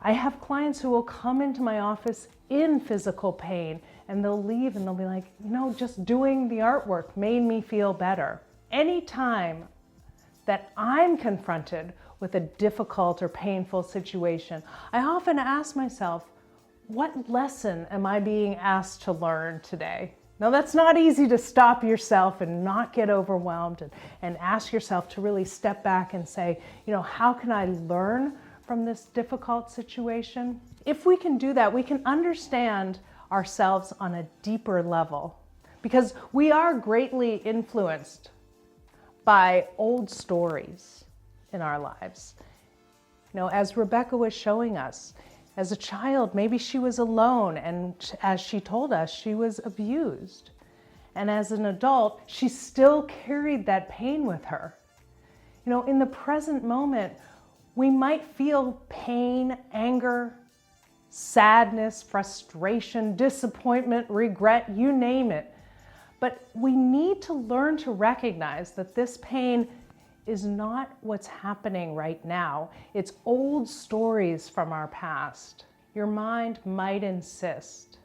I have clients who will come into my office in physical pain and they'll leave and they'll be like, you know, just doing the artwork made me feel better. Anytime that I'm confronted with a difficult or painful situation, I often ask myself, what lesson am I being asked to learn today? Now that's not easy to stop yourself and not get overwhelmed and ask yourself to really step back and say, you know, how can I learn from this difficult situation? If we can do that, we can understand ourselves on a deeper level because we are greatly influenced by old stories in our lives. You know, as Rebecca was showing us, as a child, maybe she was alone, and as she told us, she was abused. And as an adult, she still carried that pain with her. You know, in the present moment, we might feel pain, anger, sadness, frustration, disappointment, regret, you name it. But we need to learn to recognize that this pain is not what's happening right now. It's old stories from our past. Your mind might insist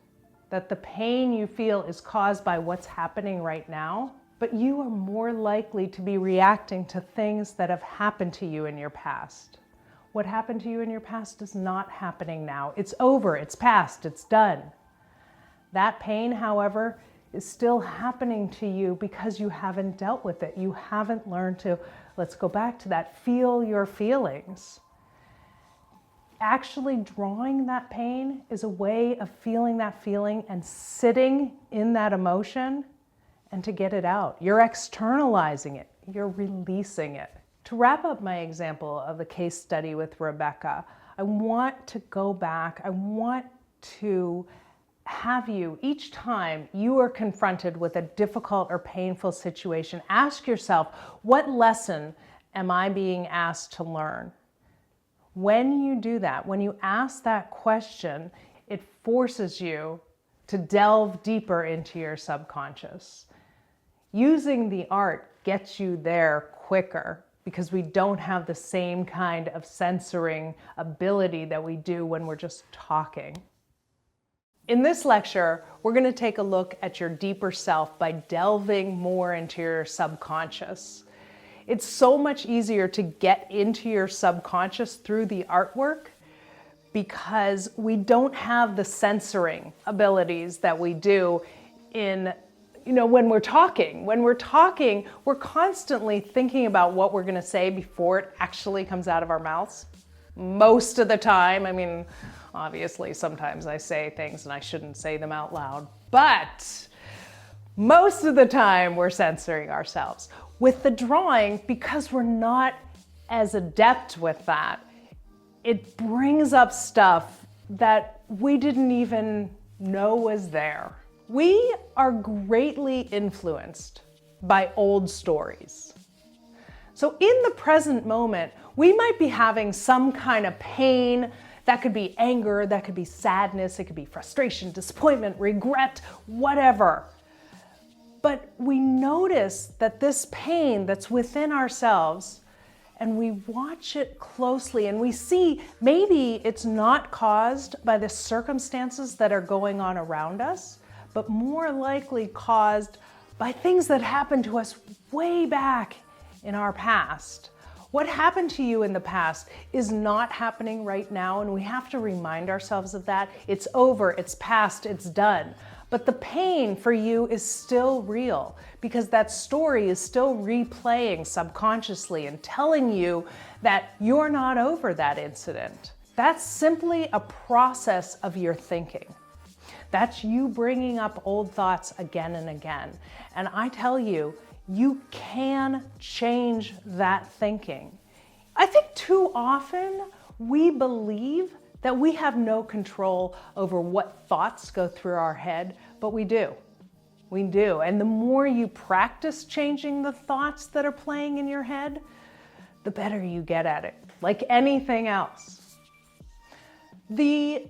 that the pain you feel is caused by what's happening right now, but you are more likely to be reacting to things that have happened to you in your past. What happened to you in your past is not happening now. It's over, it's past, it's done. That pain, however, is still happening to you because you haven't dealt with it. You haven't learned to, let's go back to that, feel your feelings. Actually drawing that pain is a way of feeling that feeling and sitting in that emotion and to get it out. You're externalizing it. You're releasing it. To wrap up my example of the case study with Rebecca, I want to go back. I want to have you, each time you are confronted with a difficult or painful situation, ask yourself, what lesson am I being asked to learn? When you do that, when you ask that question, it forces you to delve deeper into your subconscious. Using the art gets you there quicker because we don't have the same kind of censoring ability that we do when we're just talking. In this lecture, we're going to take a look at your deeper self by delving more into your subconscious. It's so much easier to get into your subconscious through the artwork because we don't have the censoring abilities that we do in, when we're talking, we're constantly thinking about what we're going to say before it actually comes out of our mouths. Most of the time. I mean, obviously, sometimes I say things and I shouldn't say them out loud, but most of the time we're censoring ourselves. With the drawing, because we're not as adept with that, it brings up stuff that we didn't even know was there. We are greatly influenced by old stories. So in the present moment, we might be having some kind of pain. That could be anger, that could be sadness, it could be frustration, disappointment, regret, whatever. But we notice that this pain that's within ourselves, and we watch it closely and we see maybe it's not caused by the circumstances that are going on around us, but more likely caused by things that happened to us way back in our past. What happened to you in the past is not happening right now, and we have to remind ourselves of that. It's over, it's past, it's done. But the pain for you is still real because that story is still replaying subconsciously and telling you that you're not over that incident. That's simply a process of your thinking. That's you bringing up old thoughts again and again. And I tell you, you can change that thinking. I think too often we believe that we have no control over what thoughts go through our head, but we do. We do. And the more you practice changing the thoughts that are playing in your head, the better you get at it, like anything else. The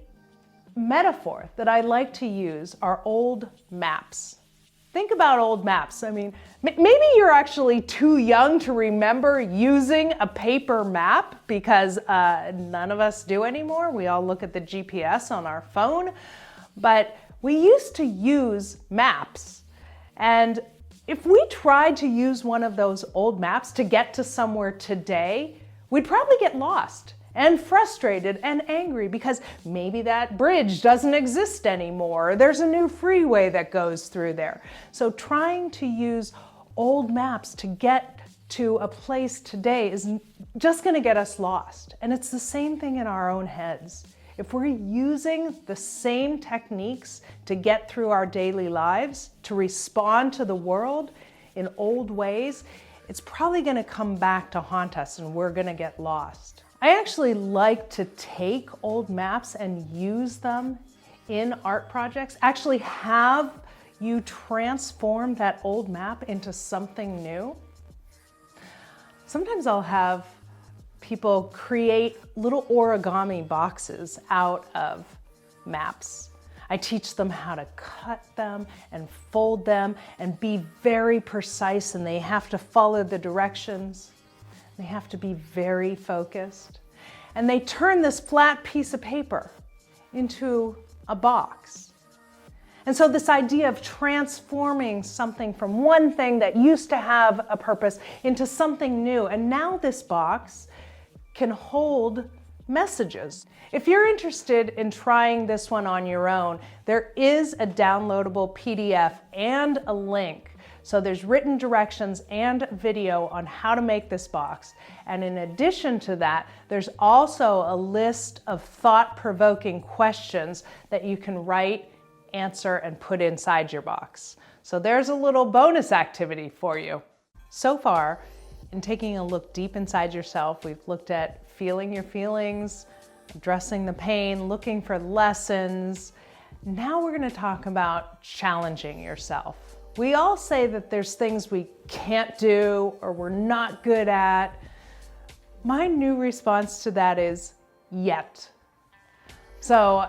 metaphor that I like to use are old maps. Think about old maps. I mean, maybe you're actually too young to remember using a paper map because none of us do anymore. We all look at the GPS on our phone. But we used to use maps. And if we tried to use one of those old maps to get to somewhere today, we'd probably get lost and frustrated and angry because maybe that bridge doesn't exist anymore. There's a new freeway that goes through there. So trying to use old maps to get to a place today is just going to get us lost. And it's the same thing in our own heads. If we're using the same techniques to get through our daily lives, to respond to the world in old ways, it's probably going to come back to haunt us and we're going to get lost. I actually like to take old maps and use them in art projects, actually have you transform that old map into something new. Sometimes I'll have people create little origami boxes out of maps. I teach them how to cut them and fold them and be very precise, and they have to follow the directions. They have to be very focused. And they turn this flat piece of paper into a box. And so this idea of transforming something from one thing that used to have a purpose into something new. And now this box can hold messages. If you're interested in trying this one on your own, there is a downloadable PDF and a link. So there's written directions and video on how to make this box. And in addition to that, there's also a list of thought-provoking questions that you can write, answer, and put inside your box. So there's a little bonus activity for you. So far, in taking a look deep inside yourself, we've looked at feeling your feelings, addressing the pain, looking for lessons. Now we're going to talk about challenging yourself. We all say that there's things we can't do or we're not good at. My new response to that is yet. So,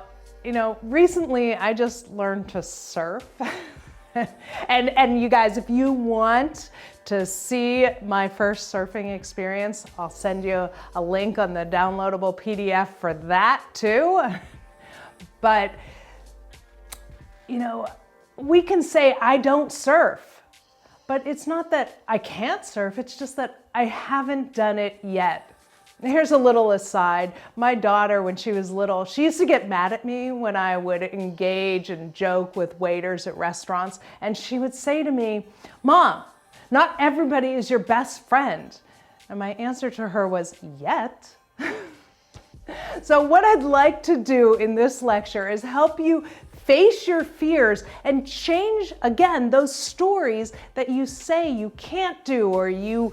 recently I just learned to surf. and you guys, if you want to see my first surfing experience, I'll send you a link on the downloadable PDF for that too. But, we can say I don't surf, but it's not that I can't surf, it's just that I haven't done it yet. Here's a little aside. My daughter, when she was little, she used to get mad at me when I would engage and joke with waiters at restaurants. And she would say to me, "Mom, not everybody is your best friend." And my answer to her was, "Yet." So what I'd like to do in this lecture is help you face your fears and change, again, those stories that you say you can't do or you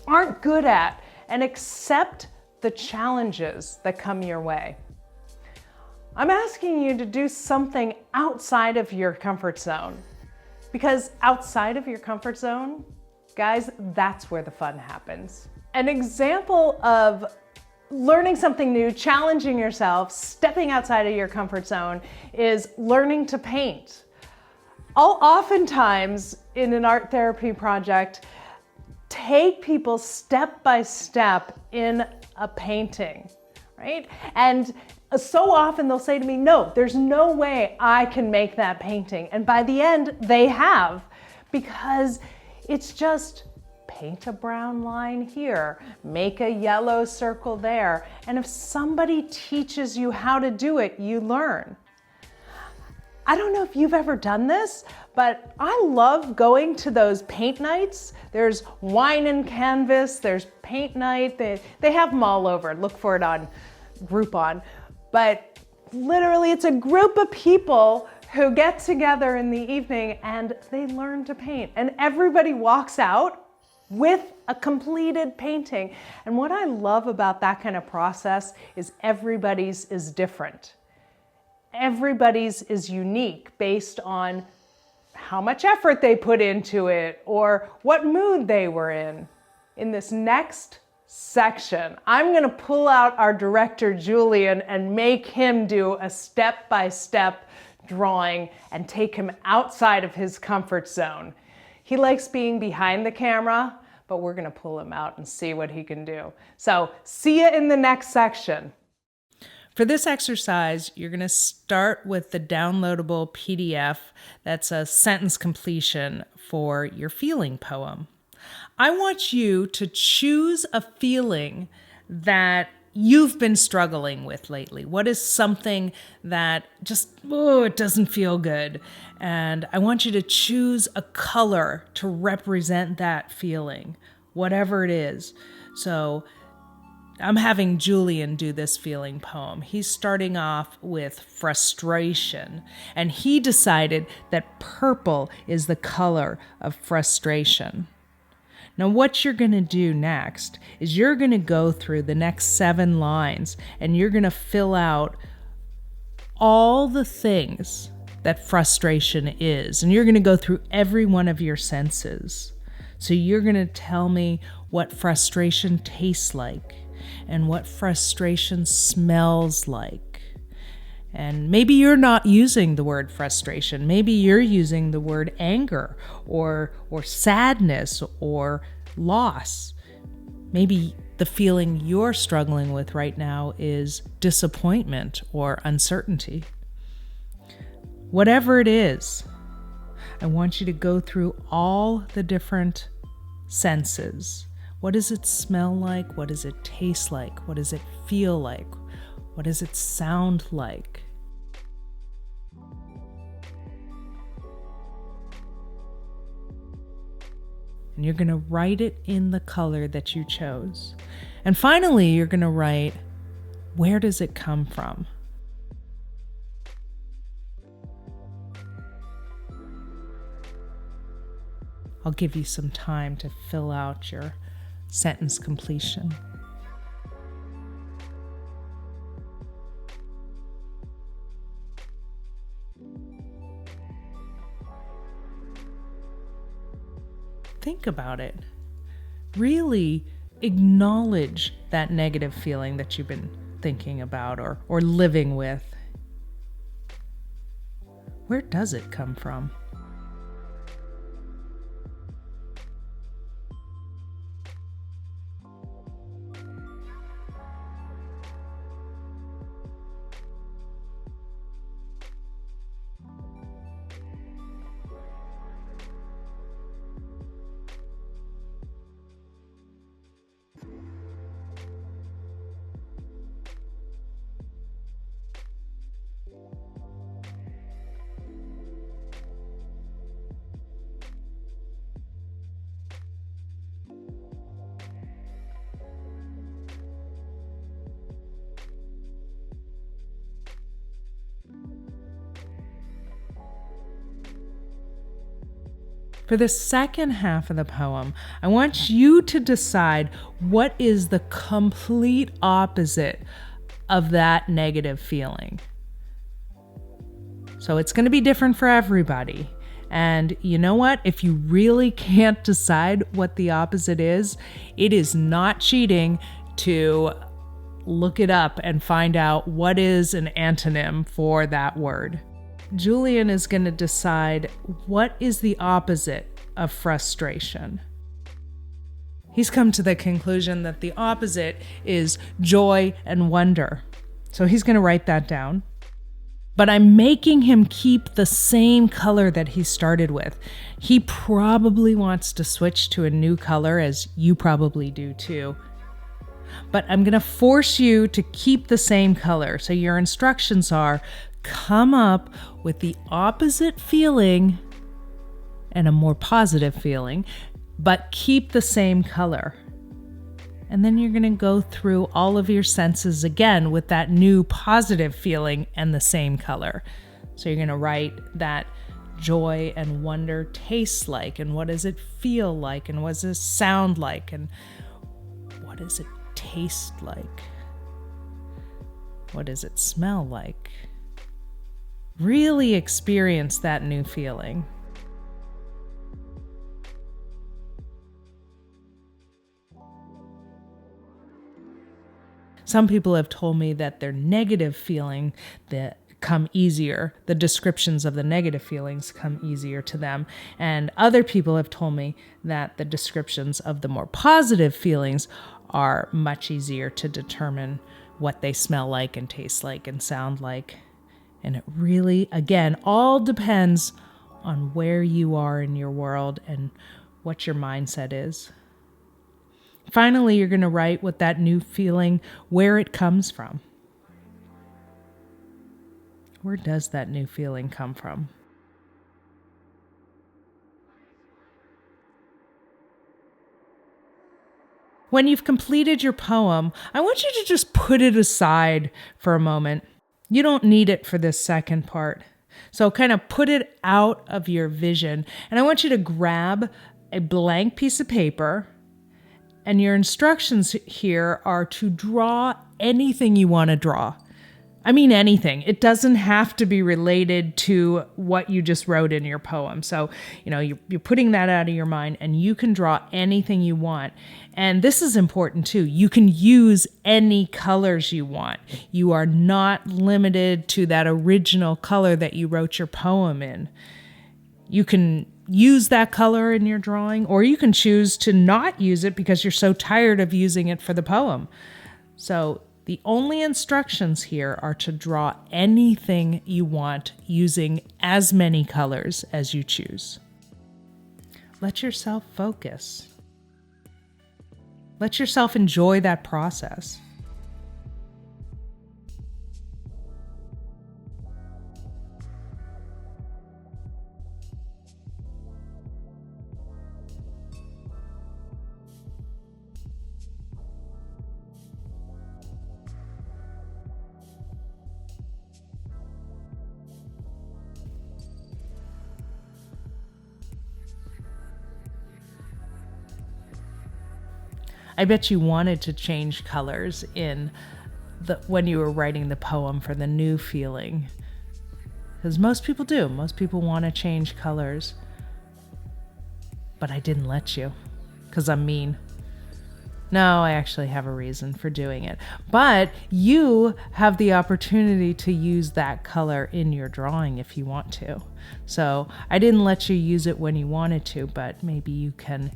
aren't good at, and accept the challenges that come your way. I'm asking you to do something outside of your comfort zone, because outside of your comfort zone, guys, that's where the fun happens. An example of learning something new, challenging yourself, stepping outside of your comfort zone is learning to paint. I'll oftentimes in an art therapy project take people step by step in a painting, right? And so often they'll say to me, "No, there's no way I can make that painting." And by the end, they have, because it's just paint a brown line here, make a yellow circle there. And if somebody teaches you how to do it, you learn. I don't know if you've ever done this, but I love going to those paint nights. There's wine and canvas, there's paint night. They have them all over. Look for it on Groupon. But literally, it's a group of people who get together in the evening and they learn to paint. And everybody walks out with a completed painting. And what I love about that kind of process is everybody's is different. Everybody's is unique based on how much effort they put into it or what mood they were in. In this next section, I'm going to pull out our director, Julian, and make him do a step-by-step drawing and take him outside of his comfort zone. He likes being behind the camera, but we're going to pull him out and see what he can do. So see you in the next section. For this exercise, you're going to start with the downloadable PDF that's a sentence completion for your feeling poem. I want you to choose a feeling that you've been struggling with lately. What is something that just, it doesn't feel good? And I want you to choose a color to represent that feeling, whatever it is. So I'm having Julian do this feeling poem. He's starting off with frustration, and he decided that purple is the color of frustration. Now, what you're going to do next is you're going to go through the next 7 lines, and you're going to fill out all the things that frustration is, and you're going to go through every one of your senses. So you're going to tell me what frustration tastes like, and what frustration smells like. And maybe you're not using the word frustration. Maybe you're using the word anger or sadness or loss. Maybe the feeling you're struggling with right now is disappointment or uncertainty. Whatever it is, I want you to go through all the different senses. What does it smell like? What does it taste like? What does it feel like? What does it sound like? And you're going to write it in the color that you chose. And finally, you're going to write, where does it come from? I'll give you some time to fill out your sentence completion. Think about it. Really acknowledge that negative feeling that you've been thinking about or living with. Where does it come from? For the second half of the poem, I want you to decide what is the complete opposite of that negative feeling. So it's going to be different for everybody. And you know what? If you really can't decide what the opposite is, it is not cheating to look it up and find out what is an antonym for that word. Julian is going to decide what is the opposite of frustration. He's come to the conclusion that the opposite is joy and wonder. So he's going to write that down. But I'm making him keep the same color that he started with. He probably wants to switch to a new color, as you probably do too. But I'm going to force you to keep the same color. So your instructions are, come up with the opposite feeling and a more positive feeling, but keep the same color. And then you're going to go through all of your senses again with that new positive feeling and the same color. So you're going to write that joy and wonder tastes like, and what does it feel like, and what does it sound like, and what does it taste like? What does it smell like? Really experience that new feeling. Some people have told me that their negative feeling that come easier, the descriptions of the negative feelings come easier to them. And other people have told me that the descriptions of the more positive feelings are much easier to determine what they smell like and taste like and sound like. And it really, again, all depends on where you are in your world and what your mindset is. Finally, you're going to write what that new feeling, where it comes from. Where does that new feeling come from? When you've completed your poem, I want you to just put it aside for a moment. You don't need it for this second part. So kind of put it out of your vision. And I want you to grab a blank piece of paper. And your instructions here are to draw anything you want to draw. I mean anything. It doesn't have to be related to what you just wrote in your poem. So, you're putting that out of your mind, and you can draw anything you want. And this is important too. You can use any colors you want. You are not limited to that original color that you wrote your poem in. You can use that color in your drawing, or you can choose to not use it because you're so tired of using it for the poem. So the only instructions here are to draw anything you want using as many colors as you choose. Let yourself focus. Let yourself enjoy that process. I bet you wanted to change colors when you were writing the poem for the new feeling. Because most people do. Most people want to change colors. But I didn't let you. Because I'm mean. No, I actually have a reason for doing it. But you have the opportunity to use that color in your drawing if you want to. So I didn't let you use it when you wanted to, but maybe you can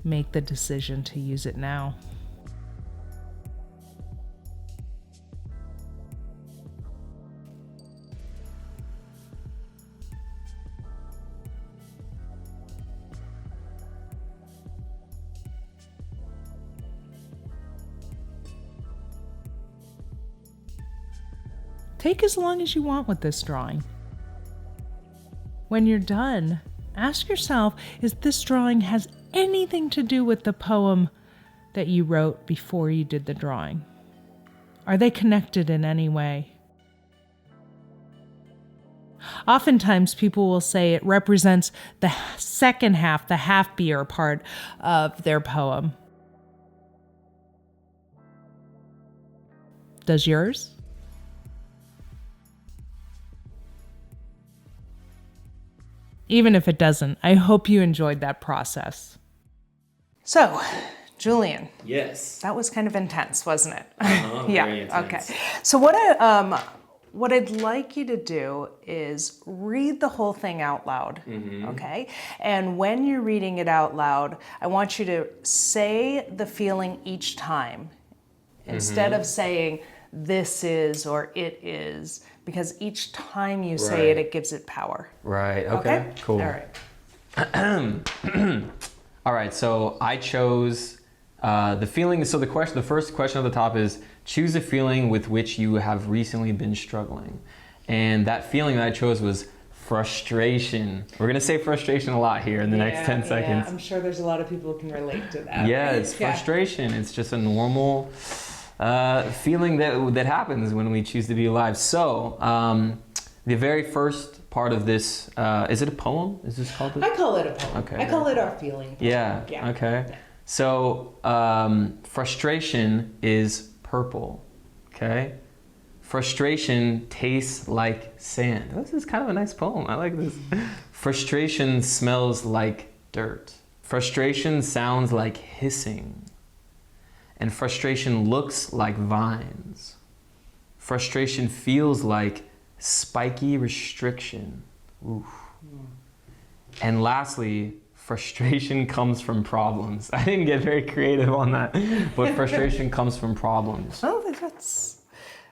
make the decision to use it now. Take as long as you want with this drawing. When you're done, ask yourself if this drawing has anything to do with the poem that you wrote before you did the drawing. Are they connected in any way? Oftentimes people will say it represents the second half, the happier part of their poem. Does yours? Even if it doesn't, I hope you enjoyed that process. So, Julian, Yes. that was kind of intense, wasn't it? Very intense. Okay. So what I'd like you to do is read the whole thing out loud, okay? And when you're reading it out loud, I want you to say the feeling each time instead of saying this is or it is, because each time you say it, it gives it power. Right. Okay. Cool. All right. All right. So I chose the feeling. So the first question at the top is choose a feeling with which you have recently been struggling, and that feeling that I chose was frustration. We're gonna say frustration a lot here in the next 10 seconds. Yeah, I'm sure there's a lot of people who can relate to that. Yeah, it's frustration. It's just a normal feeling that happens when we choose to be alive. So the very first part of this, is it a poem? Is this called? I call it a poem. Okay. I call it our feeling. Yeah. Yeah. Okay. So frustration is purple. Okay. Frustration tastes like sand. This is kind of a nice poem. I like this. Frustration smells like dirt. Frustration sounds like hissing. And frustration looks like vines. Frustration feels like spiky restriction. Oof. And lastly, frustration comes from problems. I didn't get very creative on that, but frustration comes from problems. Oh,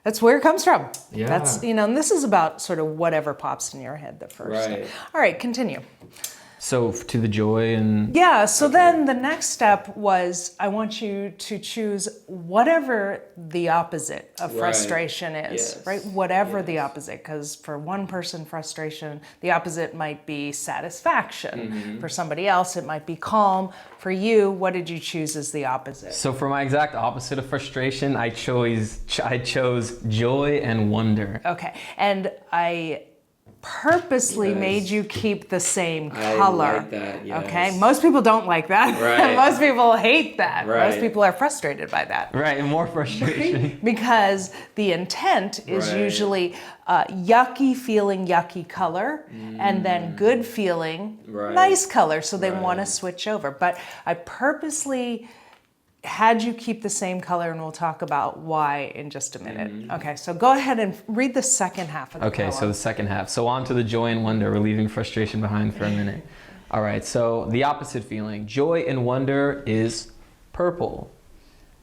that's where it comes from. Yeah. That's, and this is about sort of whatever pops in your head the first. Right. All right, continue. So to the joy and... Yeah, so then the next step was I want you to choose whatever the opposite of frustration is, Yes. right? Whatever the opposite, because for one person, frustration, the opposite might be satisfaction. For somebody else, it might be calm. For you, what did you choose as the opposite? So for my exact opposite of frustration, I chose joy and wonder. Okay, and I purposely Nice. made you keep the same I color. like that, yes. Okay, most people don't like that. Right. Most people hate that. Right. Most people are frustrated by that. Right, and more frustration. Because the intent is Right. usually yucky feeling, yucky color, and then good feeling, Right. nice color. So they Right. want to switch over. But I purposely had you keep the same color, and we'll talk about why in just a minute. Okay, so go ahead and read the second half of the Okay, poem. so the second half. So on to the joy and wonder. We're leaving frustration behind for a minute. All right, so the opposite feeling. Joy and wonder is purple.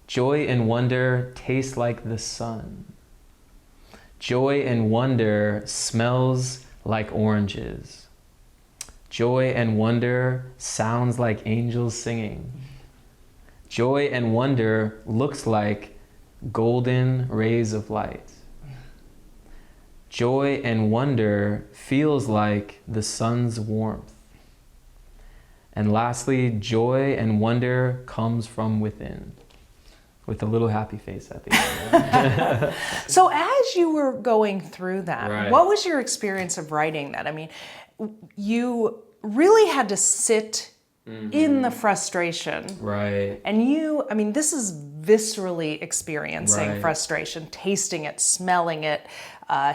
Joy and wonder taste like the sun. Joy and wonder smells like oranges. Joy and wonder sounds like angels singing. Joy and wonder looks like golden rays of light. Joy and wonder feels like the sun's warmth. And lastly, joy and wonder comes from within, with a little happy face at the end. So as you were going through that, Right. what was your experience of writing that? I mean, you really had to sit in the frustration. Right. And this is viscerally experiencing Right. frustration, tasting it, smelling it,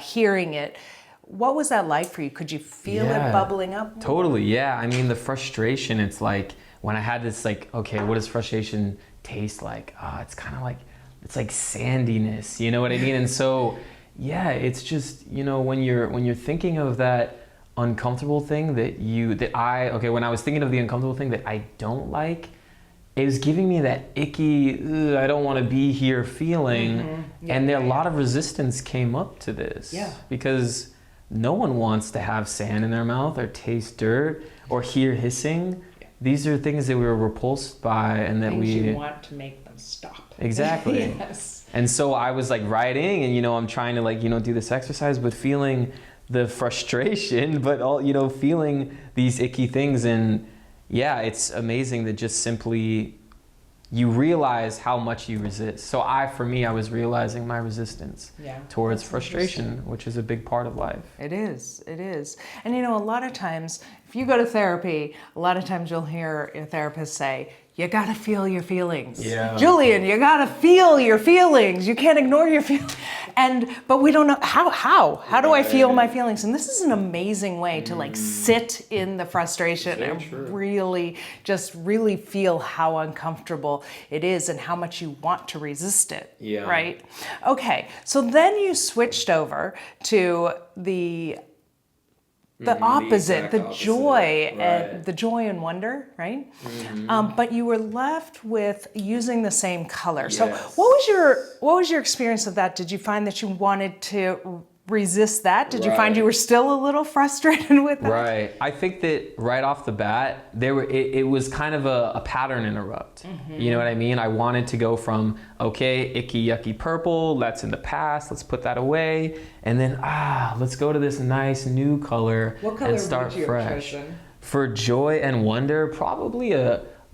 hearing it. What was that like for you? Could you feel Yeah. it bubbling up? Totally, yeah. I mean, the frustration, it's like, when I had this, like, okay, what does frustration taste like? It's kind of like, it's like sandiness, you know what I mean? And so, yeah, it's just, when you're thinking of that uncomfortable thing when I was thinking of the uncomfortable thing that I don't like, it was giving me that icky, I don't want to be here feeling. And a lot of resistance came up to this. Yeah. Because no one wants to have sand in their mouth or taste dirt or hear hissing. These are things that we were repulsed by and that You want to make them stop. Exactly. Yes. And so I was like writing and, I'm trying to do this exercise, but feeling the frustration, but all, feeling these icky things. And yeah, it's amazing that just simply you realize how much you resist. So for me, I was realizing my resistance towards frustration, which is a big part of life. It is. And you know, a lot of times, if you go to therapy, a lot of times you'll hear a therapist say, you gotta feel your feelings. Yeah. Julian, you gotta feel your feelings. You can't ignore your feelings. But we don't know how do I feel my feelings? And this is an amazing way to like sit in the frustration and really feel how uncomfortable it is and how much you want to resist it. Yeah. Right? Okay, so then you switched over to the opposite, the joy, and the joy and wonder, right? But you were left with using the same color. So what was your experience of that? Did you find that you wanted to resist that? Did you find you were still a little frustrated with that? Right. I think that right off the bat, it was kind of a pattern interrupt. You know what I mean? I wanted to go from, okay, icky, yucky purple, that's in the past, let's put that away. And then, let's go to this nice new color and start fresh. For joy and wonder, probably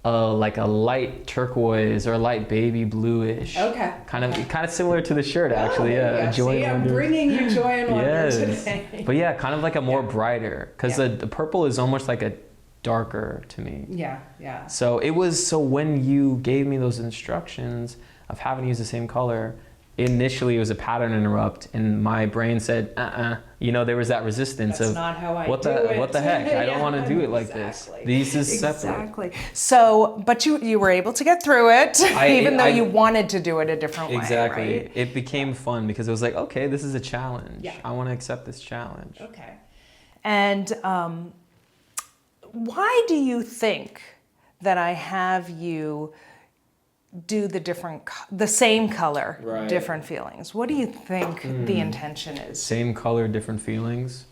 like a light turquoise or light baby bluish. Okay. Kind of similar to the shirt, actually. Joy and wonder. I'm bringing you joy and wonder today. But yeah, kind of like a more brighter, because the purple is almost like a darker to me. Yeah. So when you gave me those instructions of having to use the same color, initially it was a pattern interrupt, and my brain said, you know, there was that resistance. That's of not how I what do the it. What the heck? I don't want to do it like this. These is separate. Exactly. So, but you were able to get through it, even though you wanted to do it a different way. Exactly. Right? It became fun because it was like, okay, this is a challenge. I want to accept this challenge. Okay. And why do you think that I have you do the same color, different feelings? What do you think the intention is? Same color, different feelings.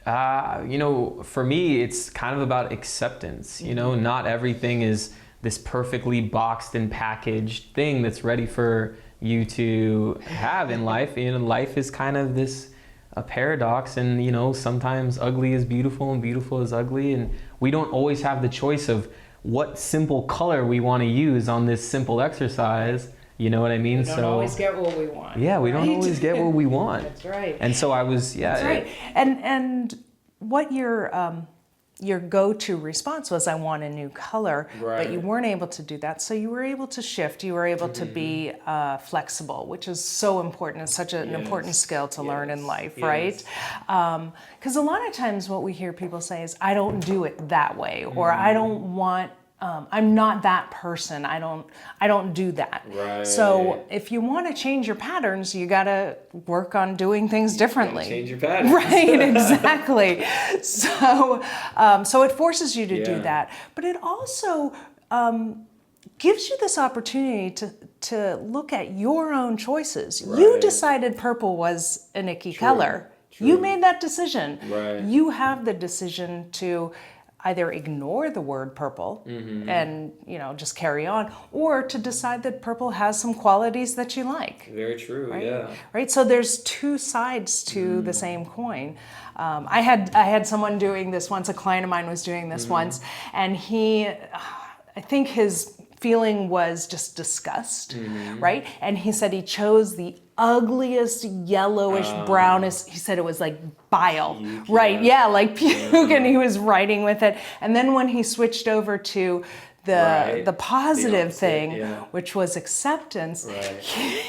You know, for me, it's kind of about acceptance. You know, not everything is this perfectly boxed and packaged thing that's ready for you to have in life. You know, life is kind of a paradox, and you know, sometimes ugly is beautiful and beautiful is ugly, and we don't always have the choice of what simple color we want to use on this simple exercise. You know what I mean? We don't always get what we want. Yeah, we don't always get what we want. That's right. And so I was, That's right. And what your go-to response was, I want a new color, but you weren't able to do that. So you were able to shift. You were able to be flexible, which is so important. It's such an important skill to learn in life, right? Because a lot of times what we hear people say is, I don't do it that way, or I don't want, I'm not that person. I don't do that. Right. So if you want to change your patterns, you got to work on doing things differently. change your patterns. Right, exactly. So it forces you to do that, but it also gives you this opportunity to look at your own choices. You decided purple was an icky color. You made that decision. You have the decision to either ignore the word purple and, you know, just carry on, or to decide that purple has some qualities that you like. Very true, yeah. Right, so there's two sides to the same coin. I had someone doing this once, a client of mine was doing this once, and I think his feeling was just disgust, right? And he said he chose the ugliest, yellowish, brownish, he said it was like bile, puke, right? Yeah, like puke, and he was writing with it. And then when he switched over to the positive thing, which was acceptance,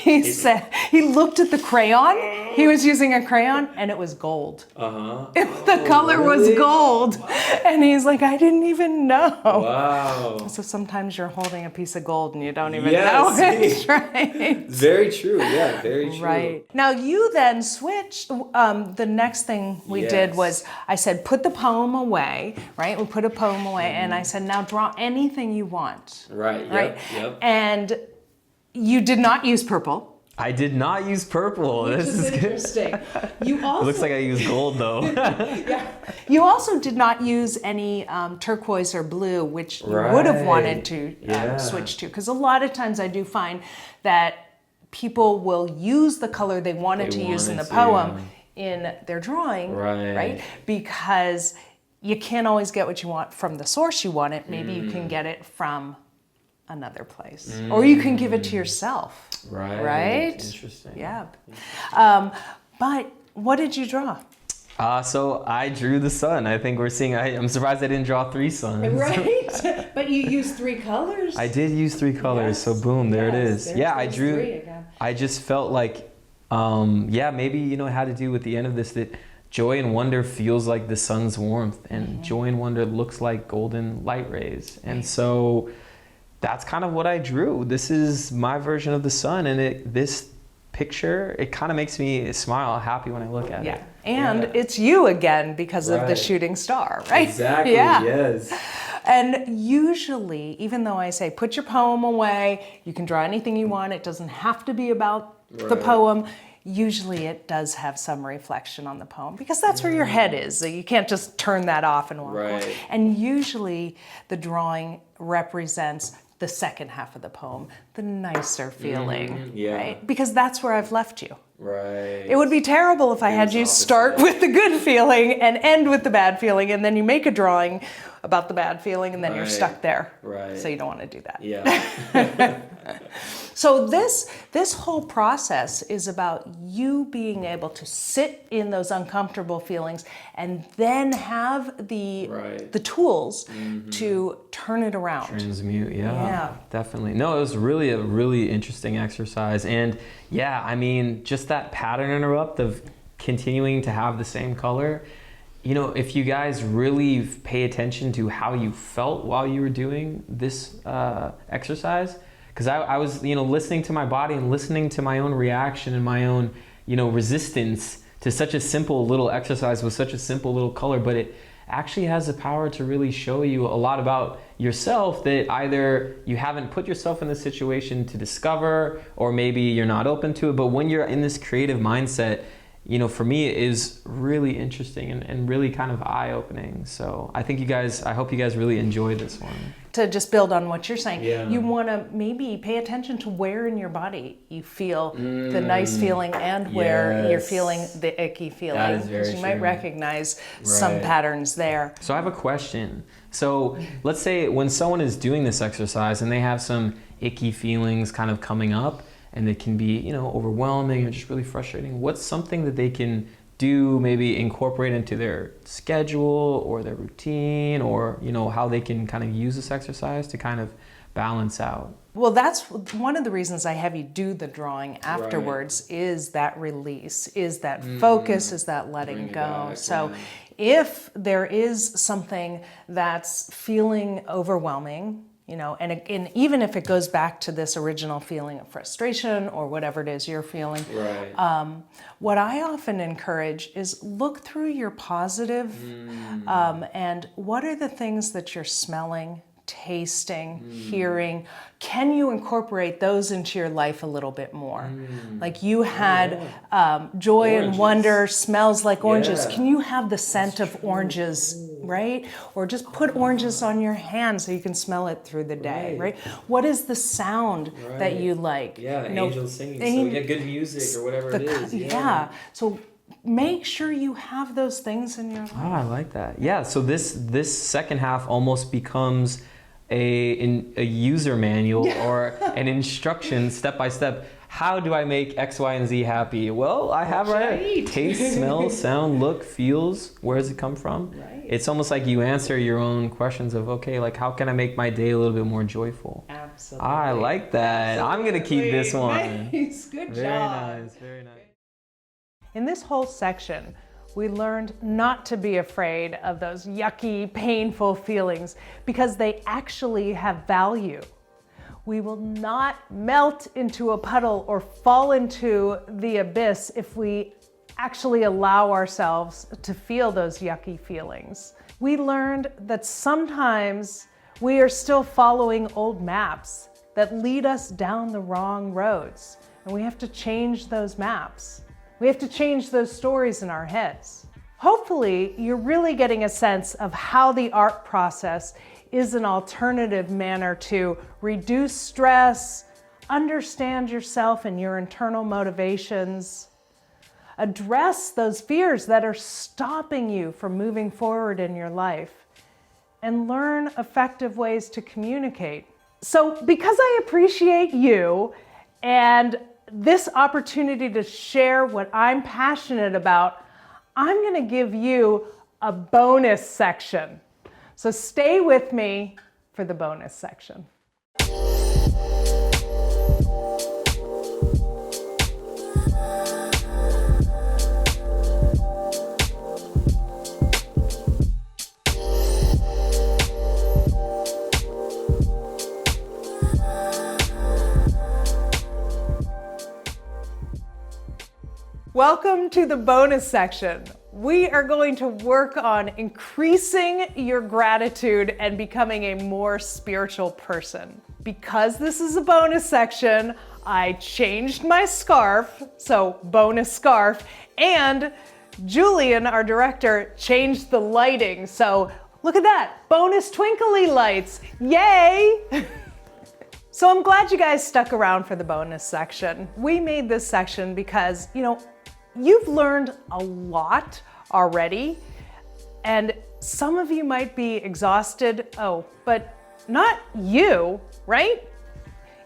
he said, he looked at the crayon, he was using a crayon, and it was gold. The color was gold. And he's like, I didn't even know. Wow. So sometimes you're holding a piece of gold and you don't even know it, right? Very true, yeah, very true. Right. Now you then switched, the next thing we did was, I said, put the poem away, right? We put a poem away, and I said, now draw anything you want. Right. Yep. And you did not use purple. I did not use purple. Which is interesting. You also, it looks like I used gold though. You also did not use any turquoise or blue, which you would have wanted to switch to. Because a lot of times I do find that people will use the color they wanted to use in the poem in their drawing, right? Because you can't always get what you want from the source you want it. Maybe you can get it from another place. Or you can give it to yourself. Right? Interesting. Yeah. But what did you draw? So I drew the sun. I think we're seeing, I'm surprised I didn't draw 3 suns. Right? But you used 3 colors. I did use 3 colors, so boom, there it is. Yeah, I drew, 3 again. I just felt like, maybe, you know, it had to do with the end of this, that joy and wonder feels like the sun's warmth, and joy and wonder looks like golden light rays. And so that's kind of what I drew. This is my version of the sun, and this picture, it kind of makes me smile, happy when I look at it. And it's you again because of the shooting star, right? Exactly, yes. And usually, even though I say put your poem away, you can draw anything you want, it doesn't have to be about the poem, usually it does have some reflection on the poem because that's where your head is. So you can't just turn that off and walk away. And usually the drawing represents the second half of the poem, the nicer feeling, right? Because that's where I've left you. Right. It would be terrible if I had you start with the good feeling and end with the bad feeling, and then you make a drawing about the bad feeling, and then you're stuck there. Right. So you don't want to do that. Yeah. So this whole process is about you being able to sit in those uncomfortable feelings and then have the tools to turn it around. Transmute, yeah, definitely. No, it was really a really interesting exercise. And yeah, I mean, just that pattern interrupt of continuing to have the same color. You know, if you guys really pay attention to how you felt while you were doing this exercise, because I was, you know, listening to my body and listening to my own reaction and my own, you know, resistance to such a simple little exercise with such a simple little color, but it actually has the power to really show you a lot about yourself that either you haven't put yourself in the situation to discover, or maybe you're not open to it. But when you're in this creative mindset, you know, for me, it is really interesting and really kind of eye-opening. So I think I hope you guys really enjoy this one. To just build on what you're saying, you want to maybe pay attention to where in your body you feel the nice feeling and where you're feeling the icky feeling. That is very true. You might recognize some Right. patterns there. So I have a question. So let's say when someone is doing this exercise and they have some icky feelings kind of coming up, and it can be, you know, overwhelming or just really frustrating, what's something that they can do, maybe incorporate into their schedule or their routine, or, you know, how they can kind of use this exercise to kind of balance out? Well, that's one of the reasons I have you do the drawing afterwards, is that release, is that focus, is that letting go. So if there is something that's feeling overwhelming, you know, and even if it goes back to this original feeling of frustration or whatever it is you're feeling, what I often encourage is look through your positive and what are the things that you're smelling, tasting, hearing. Can you incorporate those into your life a little bit more? Like you had joy and wonder, smells like oranges. Can you have the scent of oranges, right? Or just put oranges on your hand so you can smell it through the day, right? What is the sound that you like? Yeah, you know, angels singing. So yeah, good music or whatever it is. Yeah. So make sure you have those things in your life. Oh, I like that. Yeah, so this second half almost becomes a user manual or an instruction step by step. How do I make X, Y, and Z happy? Well, I have taste, smell, sound, look, feels. Where does it come from? It's almost like you answer your own questions of, okay, like how can I make my day a little bit more joyful? Absolutely. I like that. I'm gonna keep this one. Nice. Good Very job. nice, very nice. In this whole section, we learned not to be afraid of those yucky, painful feelings because they actually have value. We will not melt into a puddle or fall into the abyss if we actually allow ourselves to feel those yucky feelings. We learned that sometimes we are still following old maps that lead us down the wrong roads, and we have to change those maps. We have to change those stories in our heads. Hopefully, you're really getting a sense of how the art process is an alternative manner to reduce stress, understand yourself and your internal motivations, address those fears that are stopping you from moving forward in your life, and learn effective ways to communicate So because I appreciate you and this opportunity to share what I'm passionate about, I'm going to give you a bonus section. So stay with me for the bonus section. Welcome to the bonus section. We are going to work on increasing your gratitude and becoming a more spiritual person. Because this is a bonus section, I changed my scarf, so bonus scarf, and Julian, our director, changed the lighting. So look at that, bonus twinkly lights, yay! So I'm glad you guys stuck around for the bonus section. We made this section because, you've learned a lot already, and some of you might be exhausted. Oh, but not you, right?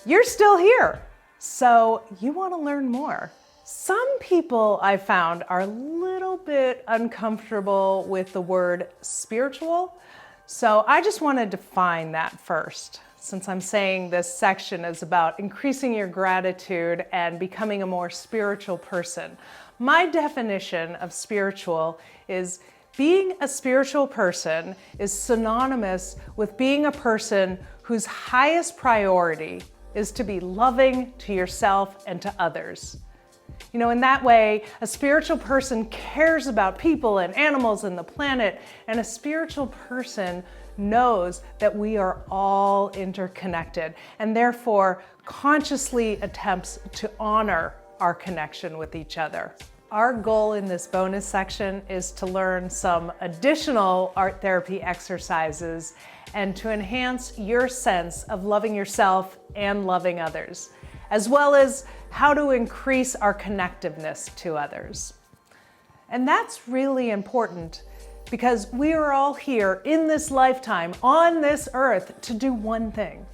You're still here, so you want to learn more. Some people I found are a little bit uncomfortable with the word spiritual, so I just want to define that first. Since I'm saying this section is about increasing your gratitude and becoming a more spiritual person. My definition of spiritual is being a spiritual person is synonymous with being a person whose highest priority is to be loving to yourself and to others. In that way, a spiritual person cares about people and animals and the planet, and a spiritual person knows that we are all interconnected and therefore consciously attempts to honor our connection with each other. Our goal in this bonus section is to learn some additional art therapy exercises and to enhance your sense of loving yourself and loving others, as well as how to increase our connectiveness to others. And that's really important because we are all here in this lifetime on this earth to do one thing,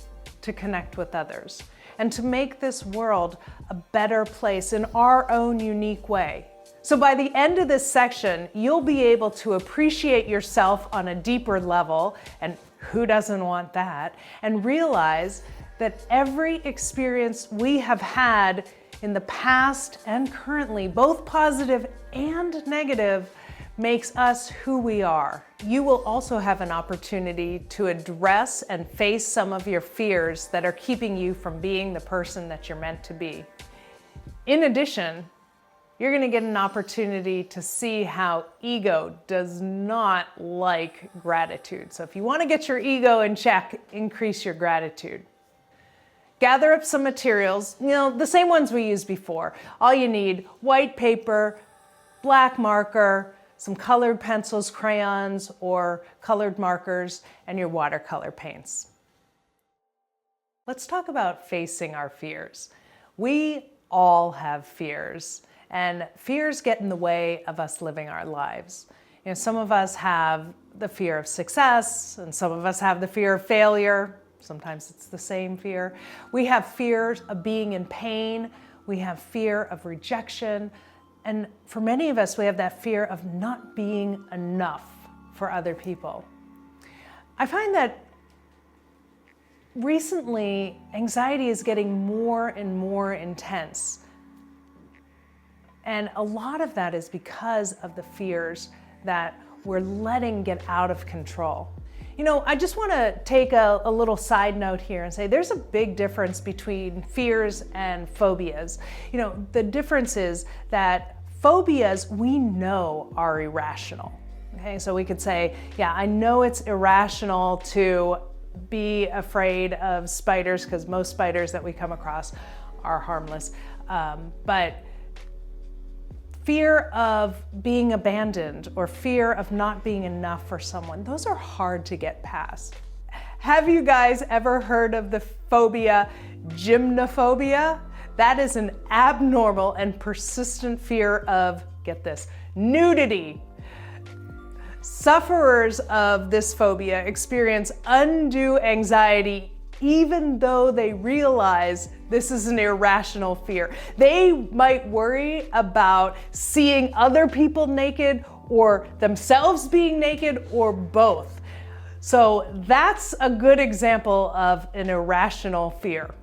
to connect with others and to make this world a better place in our own unique way. So by the end of this section, you'll be able to appreciate yourself on a deeper level, and who doesn't want that, and realize that every experience we have had in the past and currently, both positive and negative, makes us who we are. You will also have an opportunity to address and face some of your fears that are keeping you from being the person that you're meant to be. In addition, you're going to get an opportunity to see how ego does not like gratitude. So if you want to get your ego in check, increase your gratitude. Gather up some materials, the same ones we used before. All you need, white paper, black marker, some colored pencils, crayons, or colored markers, and your watercolor paints. Let's talk about facing our fears. We all have fears, and fears get in the way of us living our lives. Some of us have the fear of success, and some of us have the fear of failure. Sometimes it's the same fear. We have fears of being in pain. We have fear of rejection. And for many of us, we have that fear of not being enough for other people. I find that recently, anxiety is getting more and more intense. And a lot of that is because of the fears that we're letting get out of control. I just want to take a little side note here and say there's a big difference between fears and phobias. The difference is that phobias we know are irrational. Okay, so we could say, yeah, I know it's irrational to be afraid of spiders because most spiders that we come across are harmless. But fear of being abandoned or fear of not being enough for someone, those are hard to get past. Have you guys ever heard of the phobia gymnophobia? That is an abnormal and persistent fear of, get this, nudity. Sufferers of this phobia experience undue anxiety even though they realize this is an irrational fear. They might worry about seeing other people naked or themselves being naked or both. So that's a good example of an irrational fear.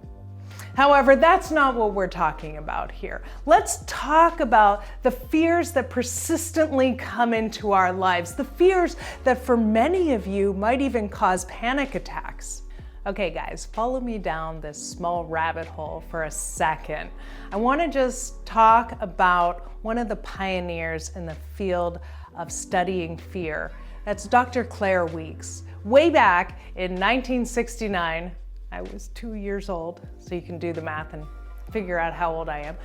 However, that's not what we're talking about here. Let's talk about the fears that persistently come into our lives, the fears that for many of you might even cause panic attacks. Okay guys, follow me down this small rabbit hole for a second. I want to just talk about one of the pioneers in the field of studying fear. That's Dr. Claire Weeks. Way back in 1969, I was 2 years old, so you can do the math and figure out how old I am.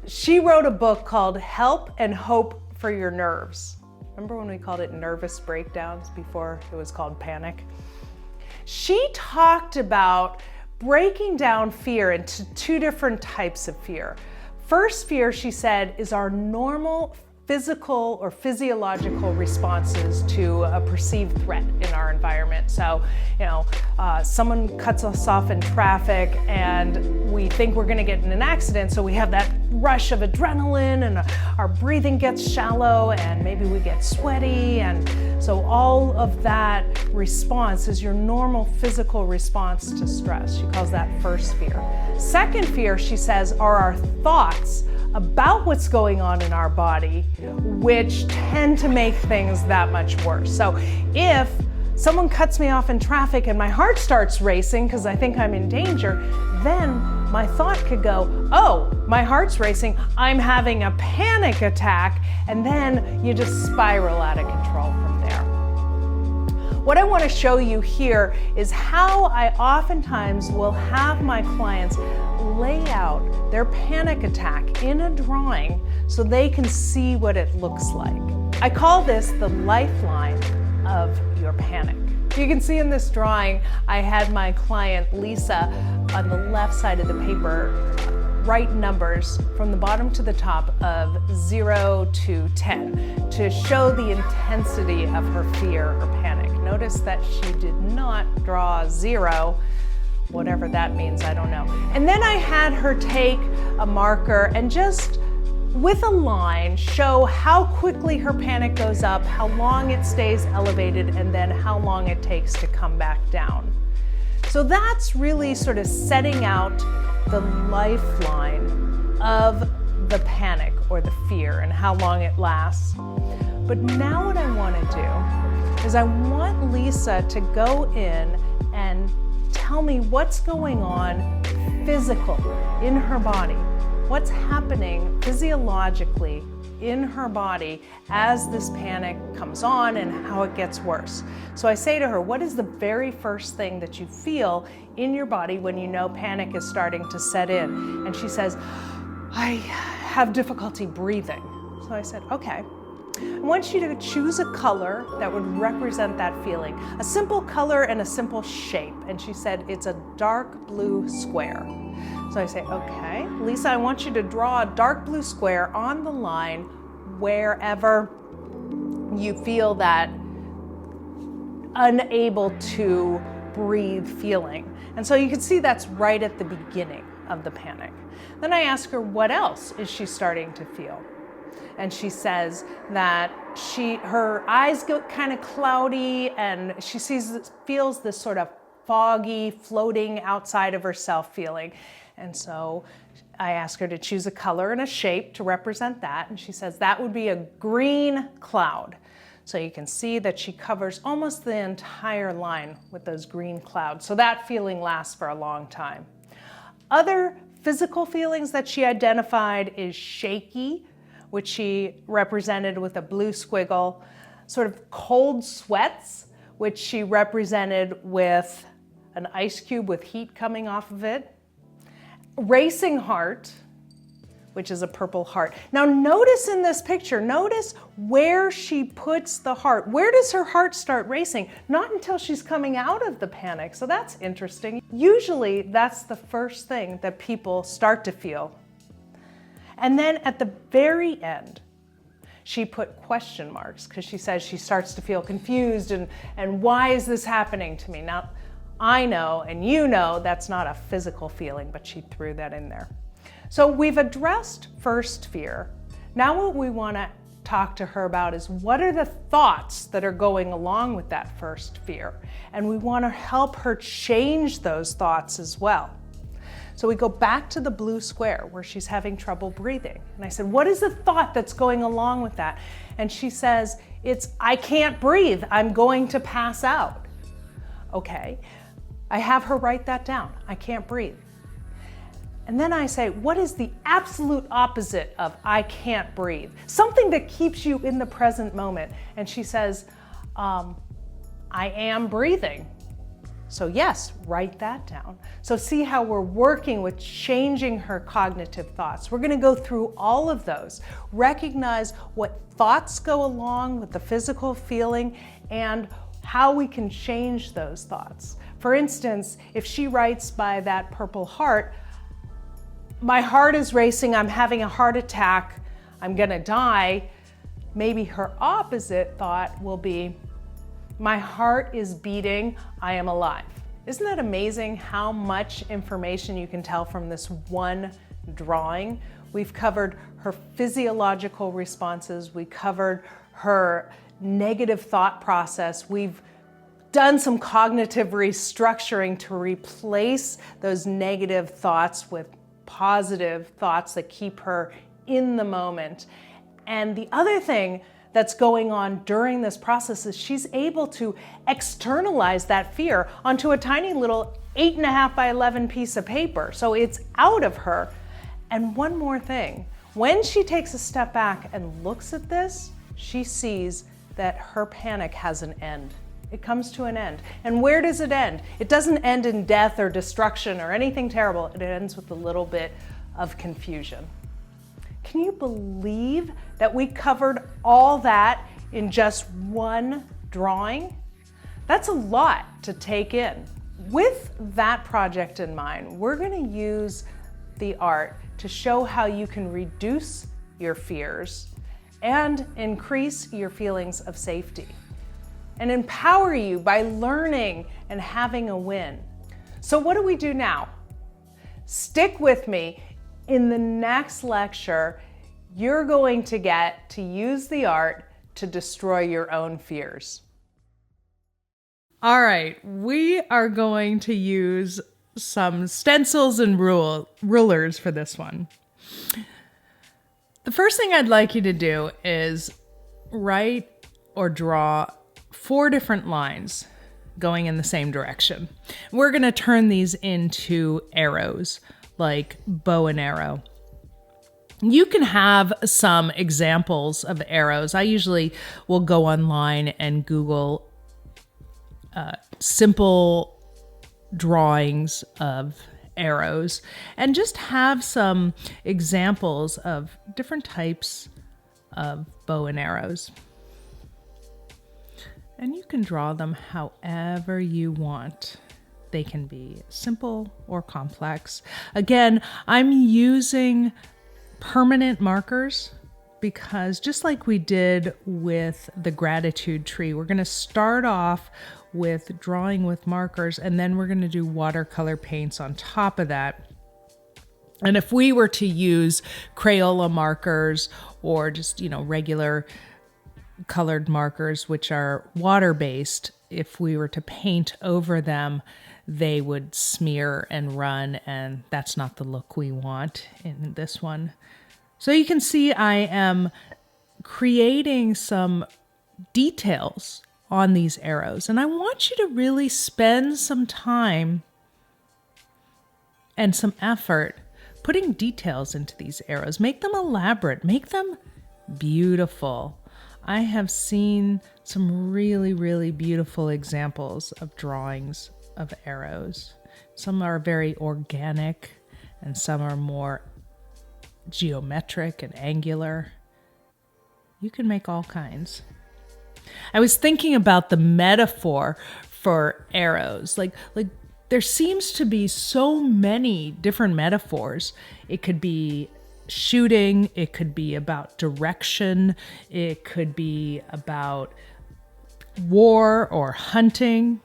She wrote a book called Help and Hope for Your Nerves. Remember when we called it nervous breakdowns before it was called panic? She talked about breaking down fear into two different types of fear. First fear, she said, is our normal physical or physiological responses to a perceived threat in our environment. So, someone cuts us off in traffic and we think we're gonna get in an accident, so we have that rush of adrenaline and our breathing gets shallow and maybe we get sweaty, and so all of that response is your normal physical response to stress. She calls that first fear. Second fear, she says, are our thoughts about what's going on in our body, which tend to make things that much worse. So if someone cuts me off in traffic and my heart starts racing because I think I'm in danger, then my thought could go, oh, my heart's racing, I'm having a panic attack, and then you just spiral out of control from there. What I want to show you here is how I oftentimes will have my clients lay out their panic attack in a drawing so they can see what it looks like. I call this the lifeline of your panic. You can see in this drawing, I had my client Lisa on the left side of the paper write numbers from the bottom to the top of 0 to 10 to show the intensity of her fear or panic. Notice that she did not draw 0, whatever that means, I don't know. And then I had her take a marker and just with a line show how quickly her panic goes up, how long it stays elevated, and then how long it takes to come back down. So that's really sort of setting out the lifeline of the panic or the fear and how long it lasts. But now what I want to do is I want Lisa to go in and tell me what's going on physical in her body. What's happening physiologically in her body as this panic comes on and how it gets worse. So I say to her, what is the very first thing that you feel in your body when you know panic is starting to set in? And she says, I have difficulty breathing. So I said, okay. I want you to choose a color that would represent that feeling. A simple color and a simple shape. And she said, it's a dark blue square. So I say, okay, Lisa, I want you to draw a dark blue square on the line wherever you feel that unable to breathe feeling. And so you can see that's right at the beginning of the panic. Then I ask her, what else is she starting to feel? And she says that her eyes go kind of cloudy and she feels this sort of foggy, floating outside of herself feeling. And so I ask her to choose a color and a shape to represent that. And she says that would be a green cloud. So you can see that she covers almost the entire line with those green clouds. So that feeling lasts for a long time. Other physical feelings that she identified is shaky, which she represented with a blue squiggle, sort of cold sweats, which she represented with an ice cube with heat coming off of it, racing heart, which is a purple heart. Now notice in this picture, notice where she puts the heart. Where does her heart start racing? Not until she's coming out of the panic, so that's interesting. Usually that's the first thing that people start to feel. And then at the very end, she put question marks because she says she starts to feel confused and why is this happening to me? Now, I know and you know that's not a physical feeling, but she threw that in there. So we've addressed first fear. Now what we want to talk to her about is what are the thoughts that are going along with that first fear? And we want to help her change those thoughts as well. So we go back to the blue square where she's having trouble breathing. And I said, what is the thought that's going along with that? And she says, it's, I can't breathe. I'm going to pass out. Okay, I have her write that down. I can't breathe. And then I say, what is the absolute opposite of I can't breathe? Something that keeps you in the present moment. And she says, I am breathing. So yes, write that down. So see how we're working with changing her cognitive thoughts. We're going to go through all of those. Recognize what thoughts go along with the physical feeling and how we can change those thoughts. For instance, if she writes by that purple heart, my heart is racing, I'm having a heart attack, I'm gonna die, maybe her opposite thought will be, my heart is beating, I am alive. Isn't that amazing how much information you can tell from this one drawing? We've covered her physiological responses, we covered her negative thought process, we've done some cognitive restructuring to replace those negative thoughts with positive thoughts that keep her in the moment. And the other thing that's going on during this process is she's able to externalize that fear onto a tiny little 8.5 by 11 piece of paper. So it's out of her. And one more thing, when she takes a step back and looks at this, she sees that her panic has an end. It comes to an end. And where does it end? It doesn't end in death or destruction or anything terrible. It ends with a little bit of confusion. Can you believe that we covered all that in just one drawing? That's a lot to take in. With that project in mind, we're going to use the art to show how you can reduce your fears and increase your feelings of safety, and empower you by learning and having a win. So what do we do now? Stick with me. In the next lecture, you're going to get to use the art to destroy your own fears. All right, we are going to use some stencils and rulers for this one. The first thing I'd like you to do is write or draw 4 different lines going in the same direction. We're going to turn these into arrows, like bow and arrow. You can have some examples of arrows. I usually will go online and Google simple drawings of arrows and just have some examples of different types of bow and arrows. And you can draw them however you want. They can be simple or complex. Again, I'm using permanent markers because just like we did with the gratitude tree, we're going to start off with drawing with markers and then we're going to do watercolor paints on top of that. And if we were to use Crayola markers or just, regular colored markers, which are water-based, if we were to paint over them, they would smear and run, and that's not the look we want in this one. So you can see I am creating some details on these arrows, and I want you to really spend some time and some effort putting details into these arrows. Make them elaborate, make them beautiful. I have seen some really, really beautiful examples of drawings of arrows. Some are very organic and some are more geometric and angular. You can make all kinds. I was thinking about the metaphor for arrows. Like there seems to be so many different metaphors. It could be shooting, it could be about direction, it could be about war or hunting.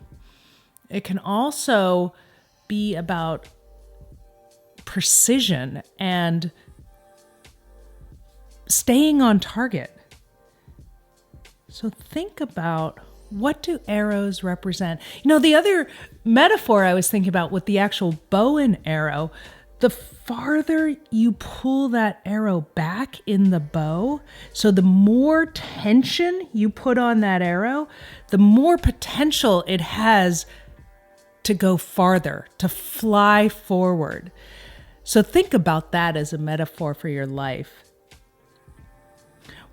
It can also be about precision and staying on target. So think about, what do arrows represent? The other metaphor I was thinking about with the actual bow and arrow, the farther you pull that arrow back in the bow, so the more tension you put on that arrow, the more potential it has to go farther, to fly forward. So think about that as a metaphor for your life.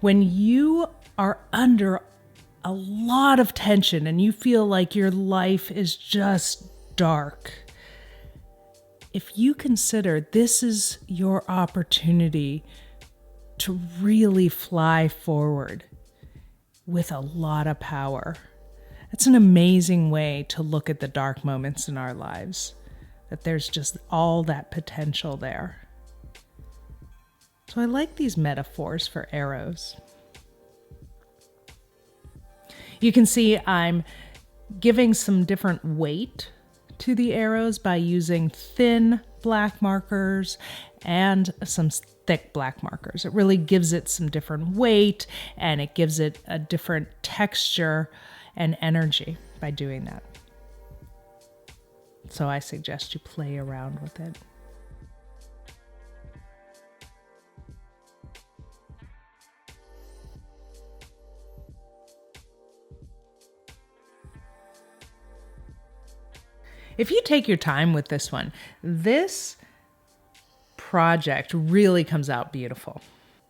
When you are under a lot of tension and you feel like your life is just dark, if you consider this is your opportunity to really fly forward with a lot of power, it's an amazing way to look at the dark moments in our lives, that there's just all that potential there. So I like these metaphors for arrows. You can see I'm giving some different weight to the arrows by using thin black markers and some thick black markers. It really gives it some different weight, and it gives it a different texture and energy by doing that. So I suggest you play around with it. If you take your time with this one, this project really comes out beautiful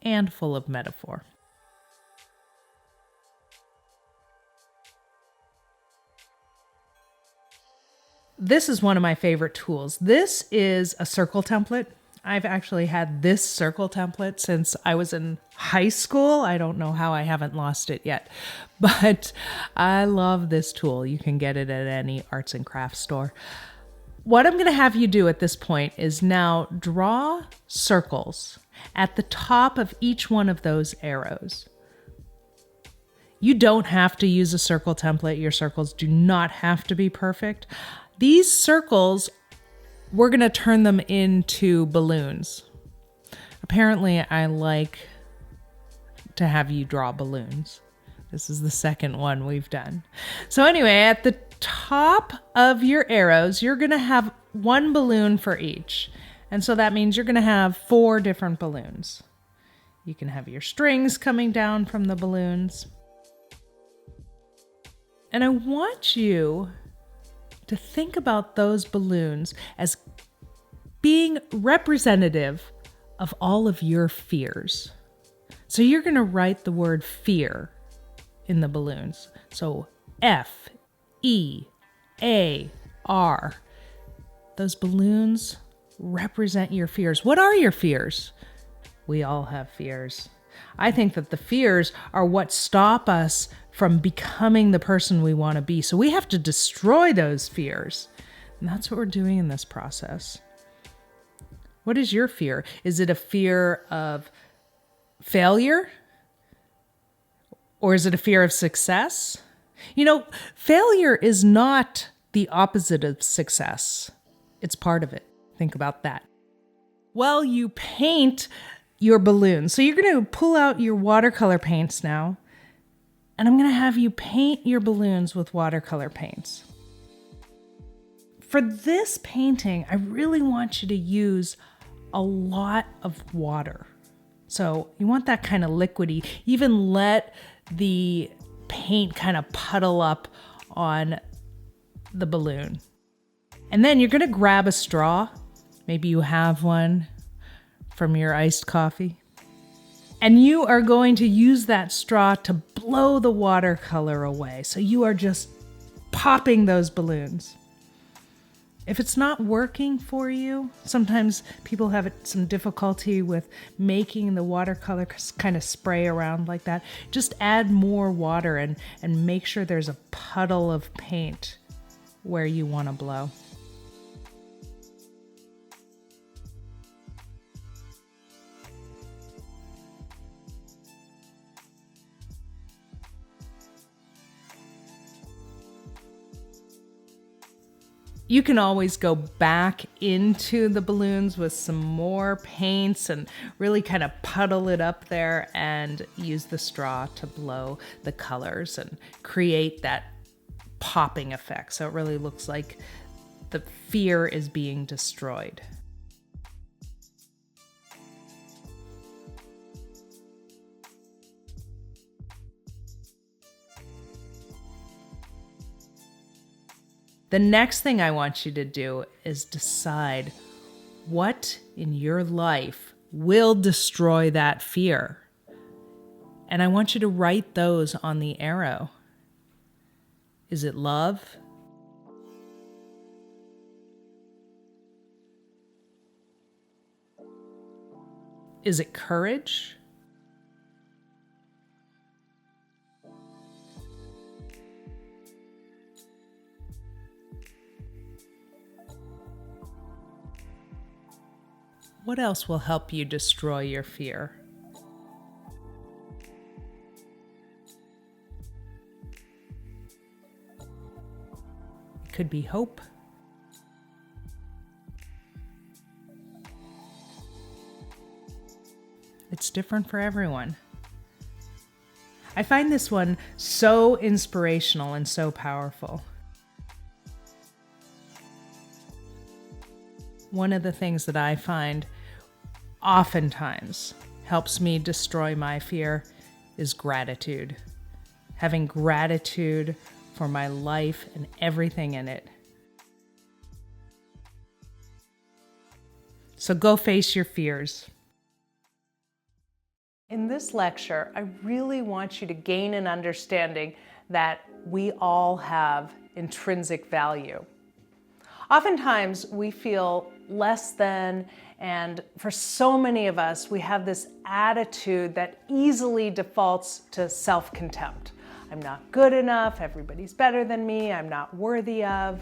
and full of metaphor. This is one of my favorite tools. This is a circle template. I've actually had this circle template since I was in high school. I don't know how I haven't lost it yet, but I love this tool. You can get it at any arts and crafts store. What I'm going to have you do at this point is now draw circles at the top of each one of those arrows. You don't have to use a circle template. Your circles do not have to be perfect. These circles, we're going to turn them into balloons. Apparently, I like to have you draw balloons. This is the second one we've done. So anyway, at the top of your arrows, you're going to have one balloon for each. And so that means you're going to have 4 different balloons. You can have your strings coming down from the balloons. And I want you to think about those balloons as being representative of all of your fears. So you're going to write the word fear in the balloons. So F-E-A-R. Those balloons represent your fears. What are your fears? We all have fears. I think that the fears are what stop us from becoming the person we want to be. So we have to destroy those fears. And that's what we're doing in this process. What is your fear? Is it a fear of failure? Or is it a fear of success? Failure is not the opposite of success. It's part of it. Think about that. Well, you paint your balloon. So you're going to pull out your watercolor paints now, and I'm going to have you paint your balloons with watercolor paints. For this painting, I really want you to use a lot of water. So you want that kind of liquidy. Even let the paint kind of puddle up on the balloon. And then you're going to grab a straw. Maybe you have one from your iced coffee. And you are going to use that straw to blow the watercolor away. So you are just popping those balloons. If it's not working for you, sometimes people have some difficulty with making the watercolor kind of spray around like that. Just add more water and make sure there's a puddle of paint where you want to blow. You can always go back into the balloons with some more paints and really kind of puddle it up there and use the straw to blow the colors and create that popping effect. So it really looks like the fear is being destroyed. The next thing I want you to do is decide what in your life will destroy that fear. And I want you to write those on the arrow. Is it love? Is it courage? What else will help you destroy your fear? It could be hope. It's different for everyone. I find this one so inspirational and so powerful. One of the things that I find oftentimes helps me destroy my fear is gratitude. Having gratitude for my life and everything in it. So go face your fears. In this lecture, I really want you to gain an understanding that we all have intrinsic value. Oftentimes, we feel less than, and for so many of us, we have this attitude that easily defaults to self-contempt. I'm not good enough, everybody's better than me, I'm not worthy of.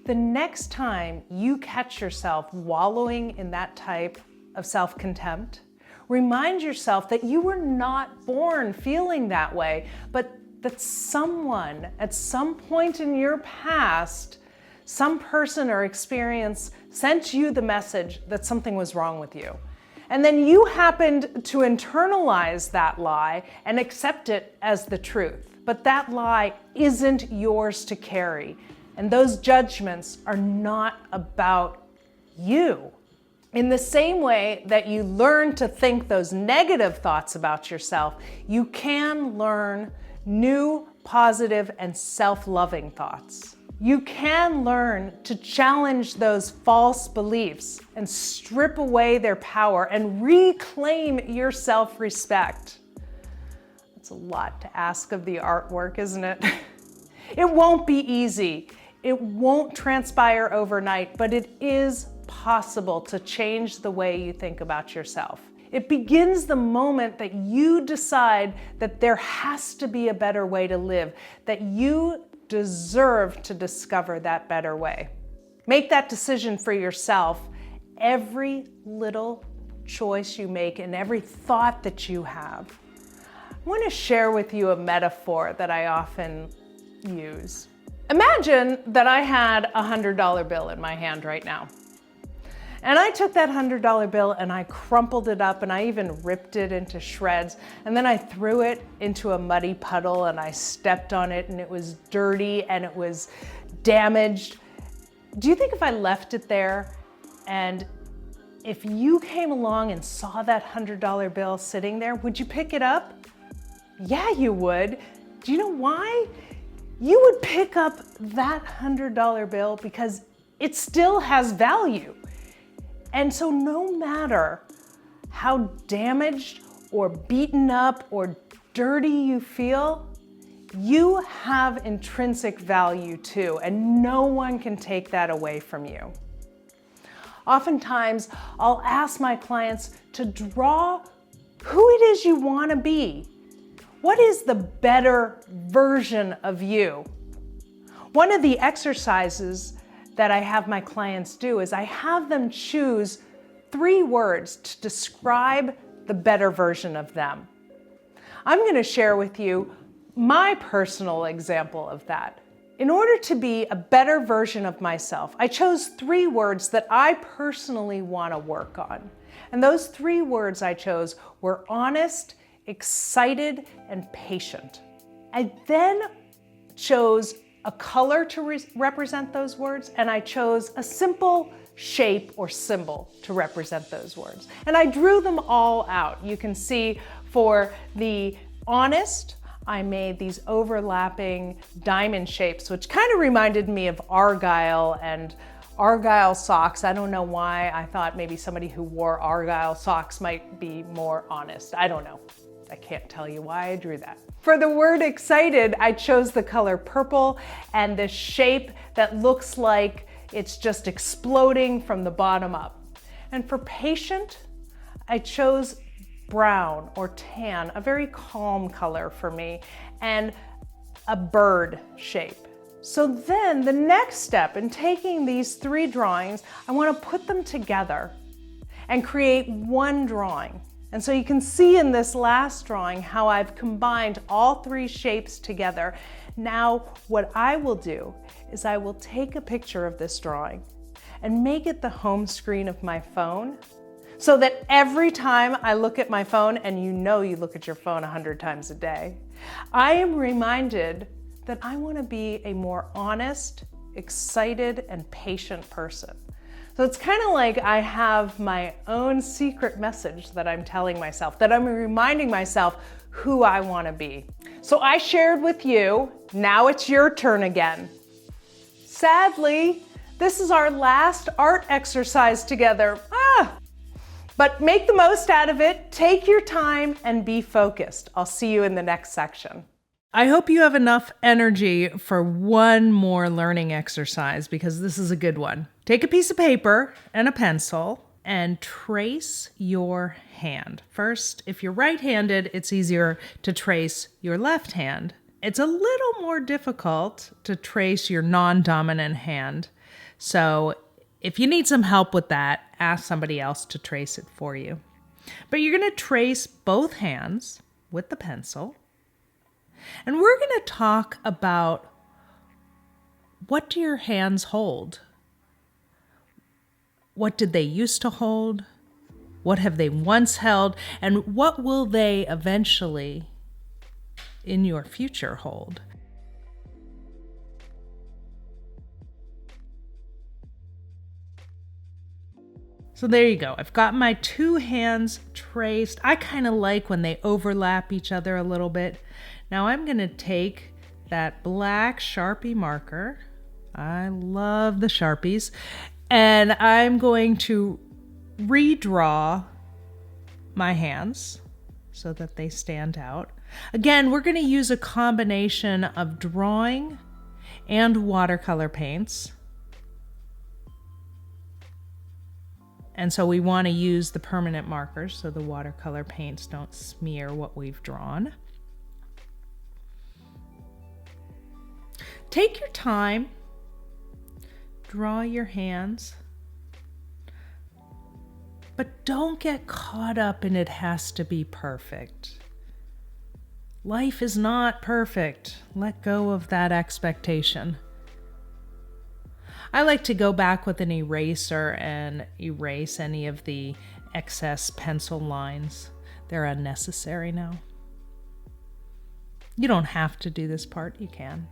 The next time you catch yourself wallowing in that type of self-contempt, remind yourself that you were not born feeling that way, but that someone at some point in your past, some person or experience sent you the message that something was wrong with you. And then you happened to internalize that lie and accept it as the truth. But that lie isn't yours to carry. And those judgments are not about you. In the same way that you learn to think those negative thoughts about yourself, you can learn new, positive, and self-loving thoughts. You can learn to challenge those false beliefs and strip away their power and reclaim your self-respect. That's a lot to ask of the artwork, isn't it? It won't be easy. It won't transpire overnight, but it is possible to change the way you think about yourself. It begins the moment that you decide that there has to be a better way to live, that you deserve to discover that better way. Make that decision for yourself. Every little choice you make and every thought that you have. I want to share with you a metaphor that I often use. Imagine that I had a $100 bill in my hand right now. And I took that $100 bill and I crumpled it up and I even ripped it into shreds. And then I threw it into a muddy puddle and I stepped on it and it was dirty and it was damaged. Do you think if I left it there and if you came along and saw that $100 bill sitting there, would you pick it up? Yeah, you would. Do you know why? You would pick up that $100 bill because it still has value. And so no matter how damaged or beaten up or dirty you feel, you have intrinsic value too, and no one can take that away from you. Oftentimes, I'll ask my clients to draw who it is you want to be. What is the better version of you? One of the exercises that I have my clients do is I have them choose 3 words to describe the better version of them. I'm going to share with you my personal example of that. In order to be a better version of myself, I chose 3 words that I personally want to work on. And those 3 words I chose were honest, excited, and patient. I then chose a color to represent those words, and I chose a simple shape or symbol to represent those words. And I drew them all out. You can see for the honest, I made these overlapping diamond shapes, which kind of reminded me of Argyle and Argyle socks. I don't know why. I thought maybe somebody who wore Argyle socks might be more honest. I don't know. I can't tell you why I drew that. For the word excited, I chose the color purple and this shape that looks like it's just exploding from the bottom up. And for patient, I chose brown or tan, a very calm color for me, and a bird shape. So then the next step in taking these 3 drawings, I want to put them together and create one drawing. And so you can see in this last drawing how I've combined all 3 shapes together. Now what I will do is I will take a picture of this drawing and make it the home screen of my phone, so that every time I look at my phone, and you know you look at your phone 100 times a day, I am reminded that I want to be a more honest, excited, and patient person. So it's kind of like I have my own secret message that I'm telling myself, that I'm reminding myself who I want to be. So I shared with you, now it's your turn again. Sadly, this is our last art exercise together. But make the most out of it, take your time, and be focused. I'll see you in the next section. I hope you have enough energy for one more learning exercise, because this is a good one. Take a piece of paper and a pencil and trace your hand. First, if you're right-handed, it's easier to trace your left hand. It's a little more difficult to trace your non-dominant hand. So if you need some help with that, ask somebody else to trace it for you. But you're going to trace both hands with the pencil. And we're going to talk about, what do your hands hold? What did they used to hold? What have they once held? And what will they eventually, in your future, hold? So there you go. I've got my 2 hands traced. I kind of like when they overlap each other a little bit. Now I'm going to take that black Sharpie marker. I love the Sharpies. And I'm going to redraw my hands so that they stand out. Again, we're going to use a combination of drawing and watercolor paints. And so we want to use the permanent markers so the watercolor paints don't smear what we've drawn. Take your time, draw your hands, but don't get caught up in it has to be perfect. Life is not perfect. Let go of that expectation. I like to go back with an eraser and erase any of the excess pencil lines. They're unnecessary now. You don't have to do this part, you can.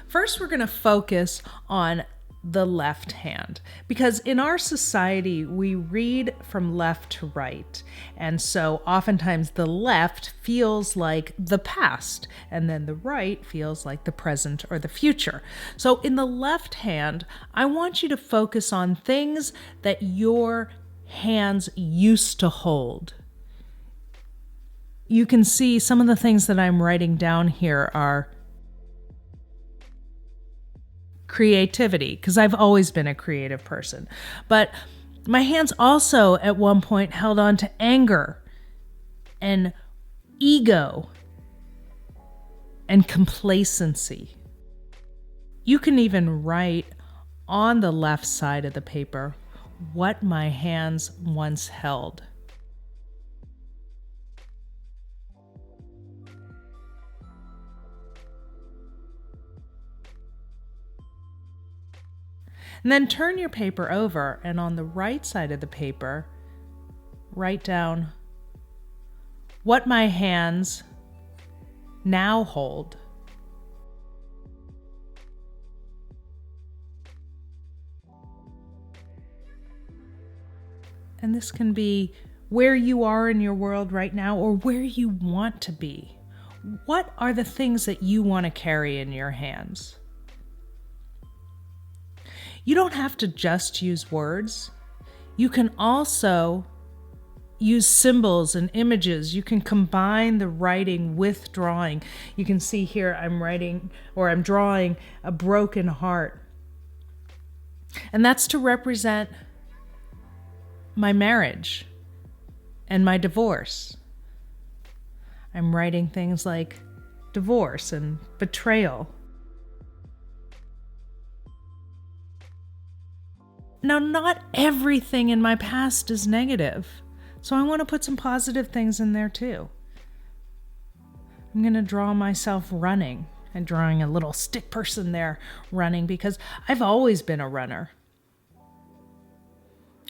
First, we're going to focus on the left hand, because in our society, we read from left to right. And so oftentimes the left feels like the past, and then the right feels like the present or the future. So in the left hand, I want you to focus on things that your hands used to hold. You can see some of the things that I'm writing down here are creativity, because I've always been a creative person. But my hands also at one point held on to anger and ego and complacency. You can even write on the left side of the paper what my hands once held. And then turn your paper over, and on the right side of the paper, write down what my hands now hold. And this can be where you are in your world right now or where you want to be. What are the things that you want to carry in your hands? You don't have to just use words. You can also use symbols and images. You can combine the writing with drawing. You can see here I'm drawing a broken heart. And that's to represent my marriage and my divorce. I'm writing things like divorce and betrayal. Now, not everything in my past is negative, so I want to put some positive things in there too. I'm going to draw myself running and drawing a little stick person there running because I've always been a runner.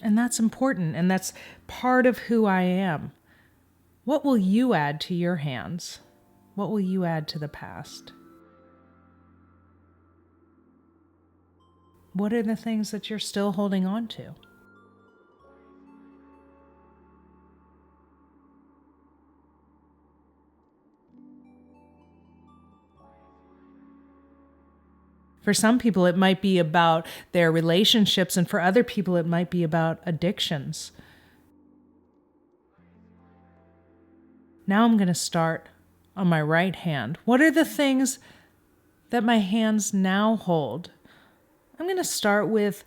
And that's important, and that's part of who I am. What will you add to your hands? What will you add to the past? What are the things that you're still holding on to? For some people, it might be about their relationships, and for other people, it might be about addictions. Now I'm going to start on my right hand. What are the things that my hands now hold? I'm going to start with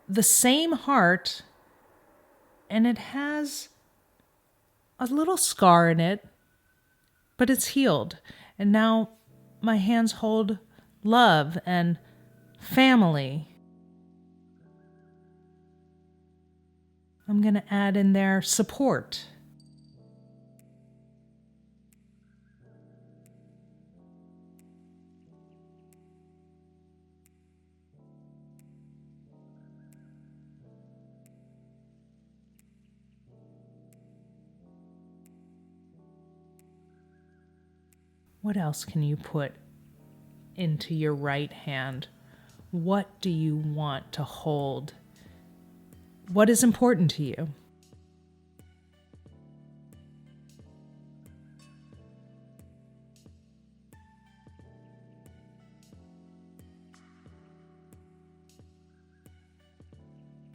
the same heart, and it has a little scar in it, but it's healed. And now my hands hold love and family. I'm going to add in there support. What else can you put into your right hand? What do you want to hold? What is important to you?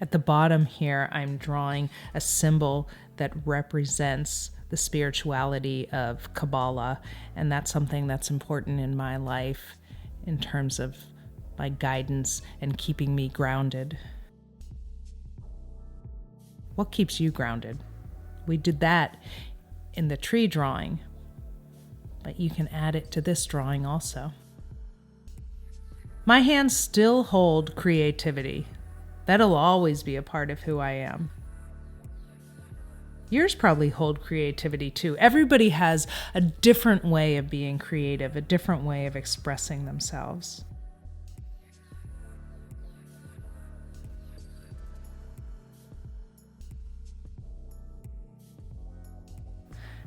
At the bottom here, I'm drawing a symbol that represents the spirituality of Kabbalah, and that's something that's important in my life in terms of my guidance and keeping me grounded. What keeps you grounded? We did that in the tree drawing, but you can add it to this drawing also. My hands still hold creativity. That'll always be a part of who I am. Yours probably hold creativity too. Everybody has a different way of being creative, a different way of expressing themselves.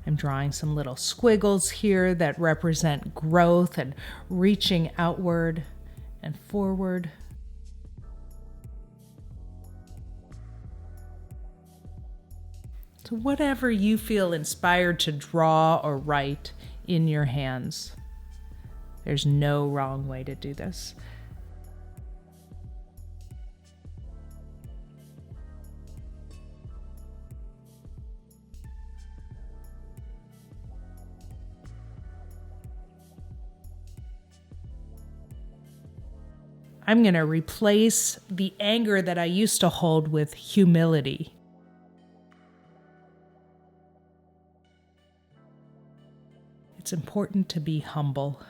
I'm drawing some little squiggles here that represent growth and reaching outward and forward. So whatever you feel inspired to draw or write in your hands, there's no wrong way to do this. I'm going to replace the anger that I used to hold with humility. It's important to be humble.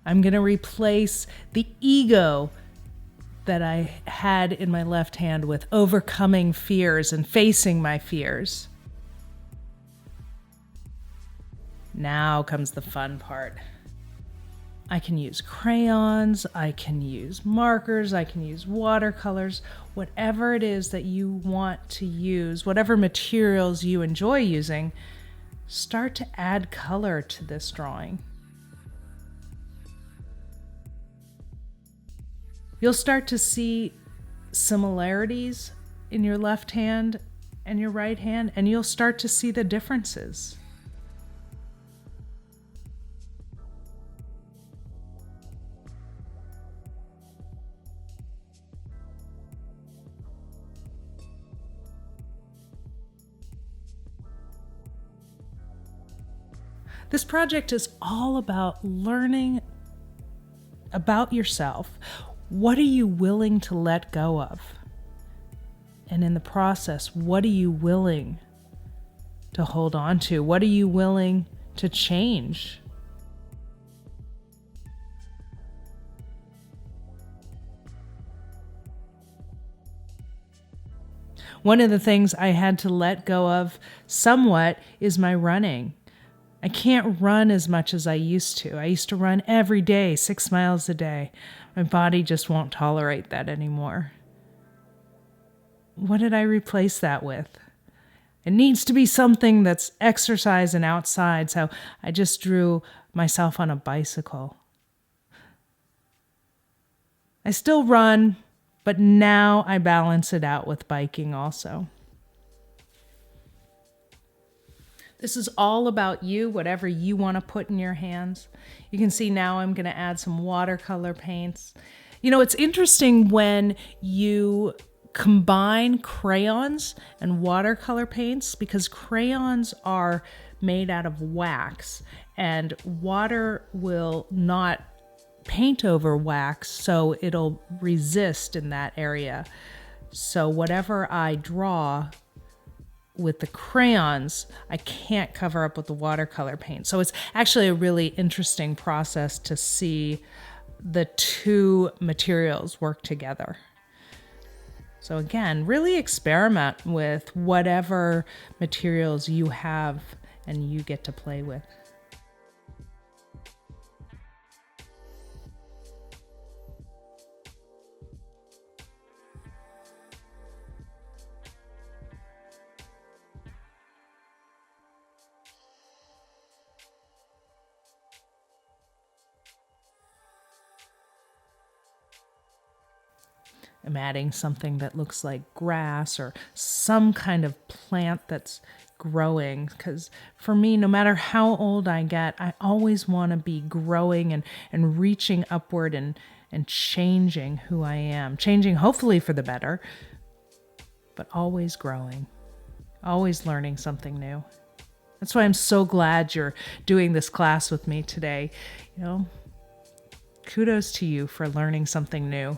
I'm going to replace the ego that I had in my left hand with overcoming fears and facing my fears. Now comes the fun part. I can use crayons, I can use markers, I can use watercolors, whatever it is that you want to use, whatever materials you enjoy using, start to add color to this drawing. You'll start to see similarities in your left hand and your right hand, and you'll start to see the differences. This project is all about learning about yourself. What are you willing to let go of? And in the process, what are you willing to hold on to? What are you willing to change? One of the things I had to let go of somewhat is my running. I can't run as much as I used to. I used to run every day, 6 miles a day. My body just won't tolerate that anymore. What did I replace that with? It needs to be something that's exercise and outside, so I just drew myself on a bicycle. I still run, but now I balance it out with biking also. This is all about you, whatever you want to put in your hands. You can see now I'm going to add some watercolor paints. You know, it's interesting when you combine crayons and watercolor paints because crayons are made out of wax and water will not paint over wax, so it'll resist in that area. So whatever I draw with the crayons, I can't cover up with the watercolor paint. So it's actually a really interesting process to see the two materials work together. So again, really experiment with whatever materials you have and you get to play with. I'm adding something that looks like grass or some kind of plant that's growing. Because for me, no matter how old I get, I always want to be growing and reaching upward and changing who I am. Changing hopefully for the better, but always growing, always learning something new. That's why I'm so glad you're doing this class with me today. You know, kudos to you for learning something new.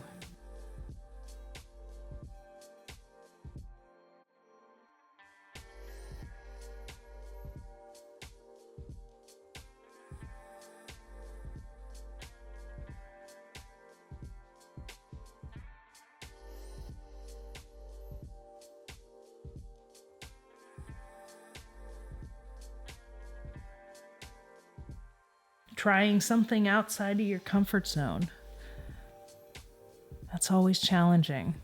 Trying something outside of your comfort zone. That's always challenging.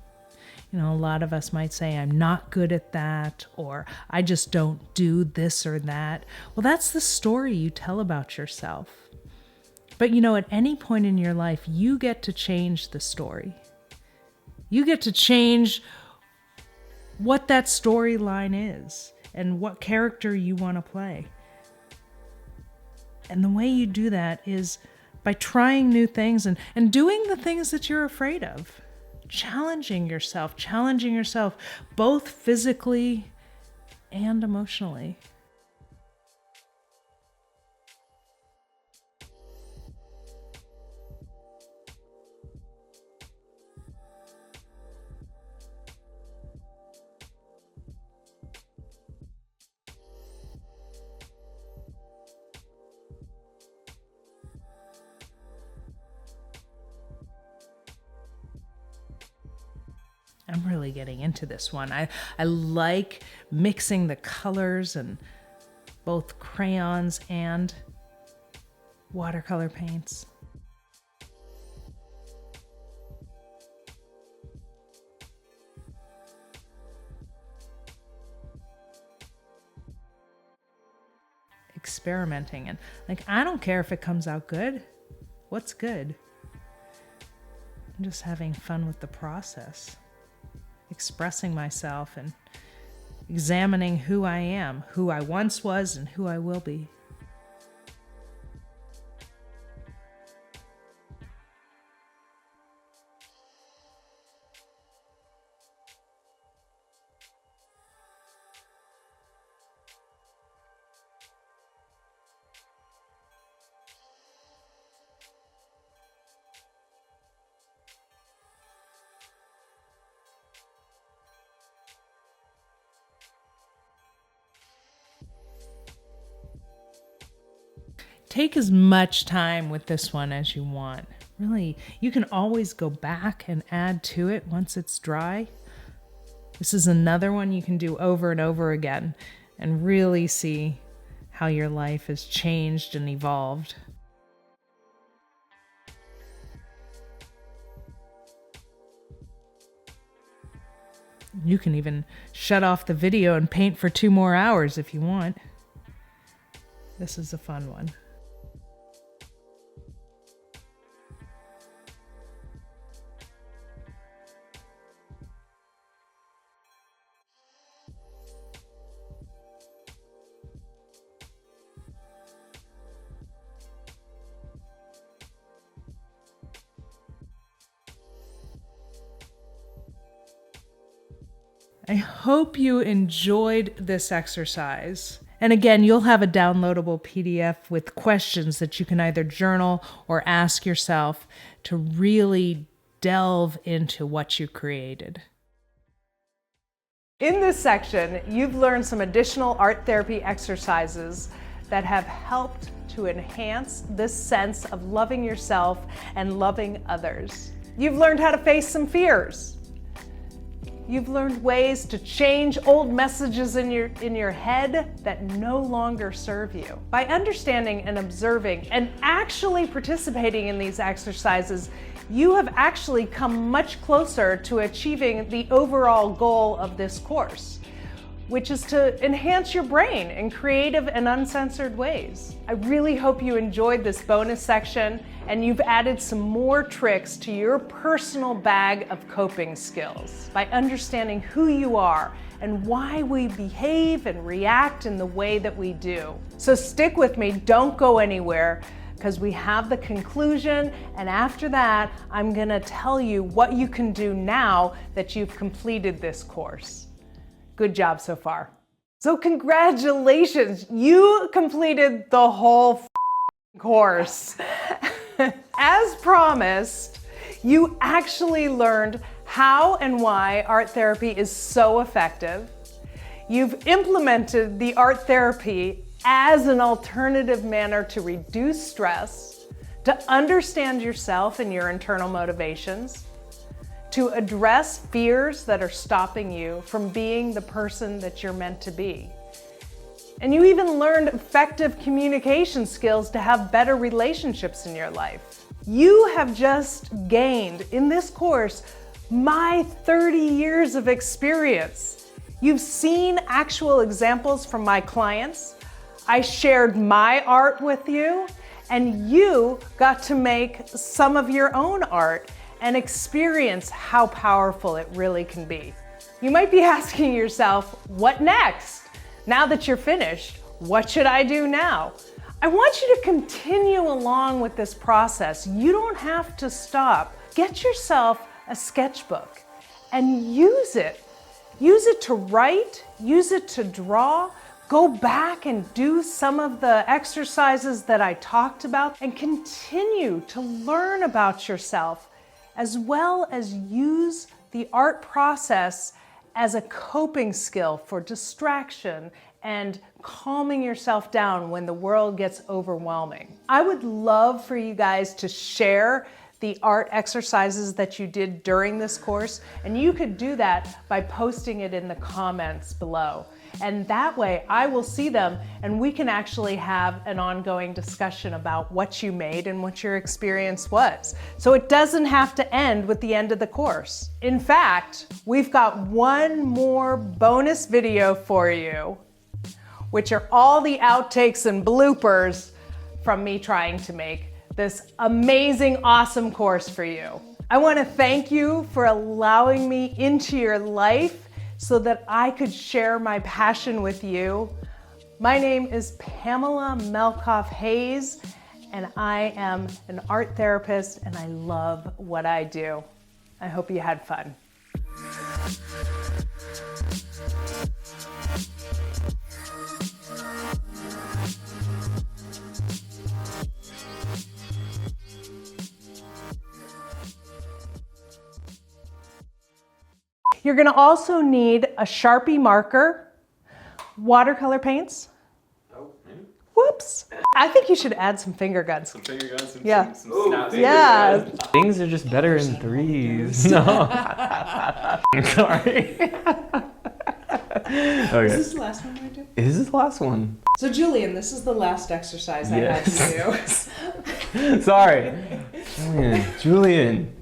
You know, a lot of us might say, I'm not good at that, or I just don't do this or that. Well, that's the story you tell about yourself. But you know, at any point in your life, you get to change the story. You get to change what that storyline is and what character you want to play. And the way you do that is by trying new things and doing the things that you're afraid of. Challenging yourself both physically and emotionally. I'm really getting into this one. I like mixing the colors and both crayons and watercolor paints. Experimenting, and like, I don't care if it comes out good. What's good? I'm just having fun with the process, expressing myself and examining who I am, who I once was, and who I will be. Take as much time with this one as you want. Really, you can always go back and add to it once it's dry. This is another one you can do over and over again and really see how your life has changed and evolved. You can even shut off the video and paint for 2 more hours if you want. This is a fun one. I hope you enjoyed this exercise. And again, you'll have a downloadable PDF with questions that you can either journal or ask yourself to really delve into what you created. In this section, you've learned some additional art therapy exercises that have helped to enhance this sense of loving yourself and loving others. You've learned how to face some fears. You've learned ways to change old messages in your head that no longer serve you. By understanding and observing and actually participating in these exercises, you have actually come much closer to achieving the overall goal of this course, which is to enhance your brain in creative and uncensored ways. I really hope you enjoyed this bonus section and you've added some more tricks to your personal bag of coping skills by understanding who you are and why we behave and react in the way that we do. So stick with me, don't go anywhere, because we have the conclusion, and after that, I'm gonna tell you what you can do now that you've completed this course. Good job so far. So congratulations, you completed the whole course. As promised, you actually learned how and why art therapy is so effective. You've implemented the art therapy as an alternative manner to reduce stress, to understand yourself and your internal motivations, to address fears that are stopping you from being the person that you're meant to be. And you even learned effective communication skills to have better relationships in your life. You have just gained, in this course, my 30 years of experience. You've seen actual examples from my clients. I shared my art with you, and you got to make some of your own art and experience how powerful it really can be. You might be asking yourself, what next? Now that you're finished, what should I do now? I want you to continue along with this process. You don't have to stop. Get yourself a sketchbook and use it. Use it to write, use it to draw. Go back and do some of the exercises that I talked about and continue to learn about yourself, as well as use the art process as a coping skill for distraction and calming yourself down when the world gets overwhelming. I would love for you guys to share the art exercises that you did during this course, and you could do that by posting it in the comments below. And that way I will see them and we can actually have an ongoing discussion about what you made and what your experience was. So it doesn't have to end with the end of the course. In fact, we've got one more bonus video for you, which are all the outtakes and bloopers from me trying to make this amazing, awesome course for you. I want to thank you for allowing me into your life so that I could share my passion with you. My name is Pamela Malkoff Hayes, and I am an art therapist, and I love what I do. I hope you had fun. You're gonna also need a Sharpie marker, watercolor paints. Oh, Whoops. I think you should add some finger guns. some finger guns, some, Yeah. some snaps. Yeah. Things are just better in threes. No. Sorry. Okay. Is this the last one I do? Is this the last one? So Julian, this is the last exercise I had to do. Sorry. Julian.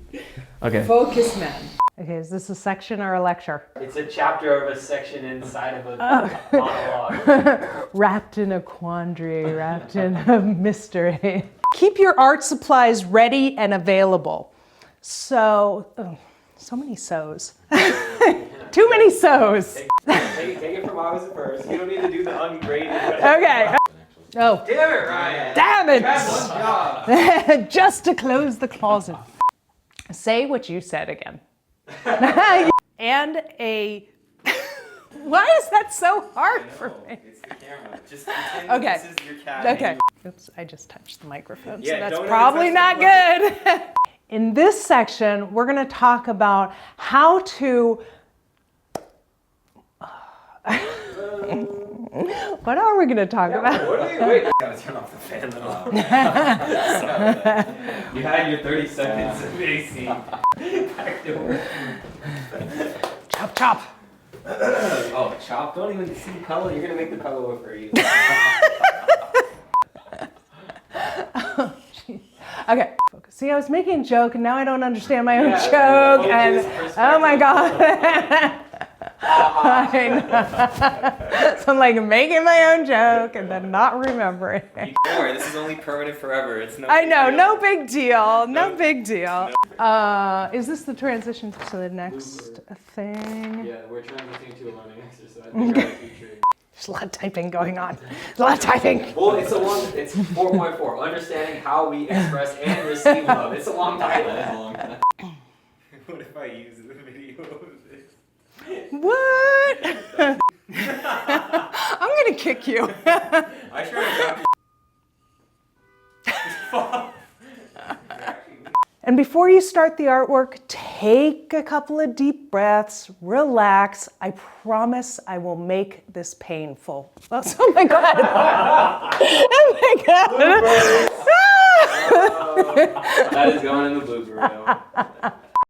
Okay. Focus, man. Okay, is this a section or a lecture? It's a chapter of a section inside of a monologue. Wrapped in a quandary, wrapped in a mystery. Keep your art supplies ready and available. So many so's. Too many so's. Take it from August first. You don't need to do the ungraded. Okay. Oh, Damn it, Ryan. damn it! That's one job. Just to close the closet. Say what you said again. And a... Why is that so hard for me? It's the camera. Just pretend Okay. this is your cat. Okay. Oops, I just touched the microphone, so Yeah, that's don't ever probably touch not the good. In this section, we're going to talk about how to... What are we going to talk about? What are you wait? Gotta turn off the fan though. You had your 30 seconds of AC. Back to work. Chop, chop. Oh, chop! Don't even see Pella. You're gonna make the Pella work for you. Okay. Focus. See, I was making a joke, and now I don't understand my own Yeah, joke, focus, and perspective. oh my god. I know. So I'm like making my own joke and then not remembering. Don't worry, this is only permanent forever. It's no. I big know, deal. no big deal, no big deal. Is this the transition to the next thing? Yeah, we're transitioning to a learning exercise. We're gonna feature- There's a lot of typing going on. There's a lot of typing. Well, it's a long. It's 4.4. Understanding how we express and receive love. It's a long title. It's a long title. What if I use the video of this? What? I'm gonna kick you. I try to copy. And before you start the artwork, take a couple of deep breaths, relax. I promise I will make this painful. Oh my God. Oh my God. That is going in the blooper reel.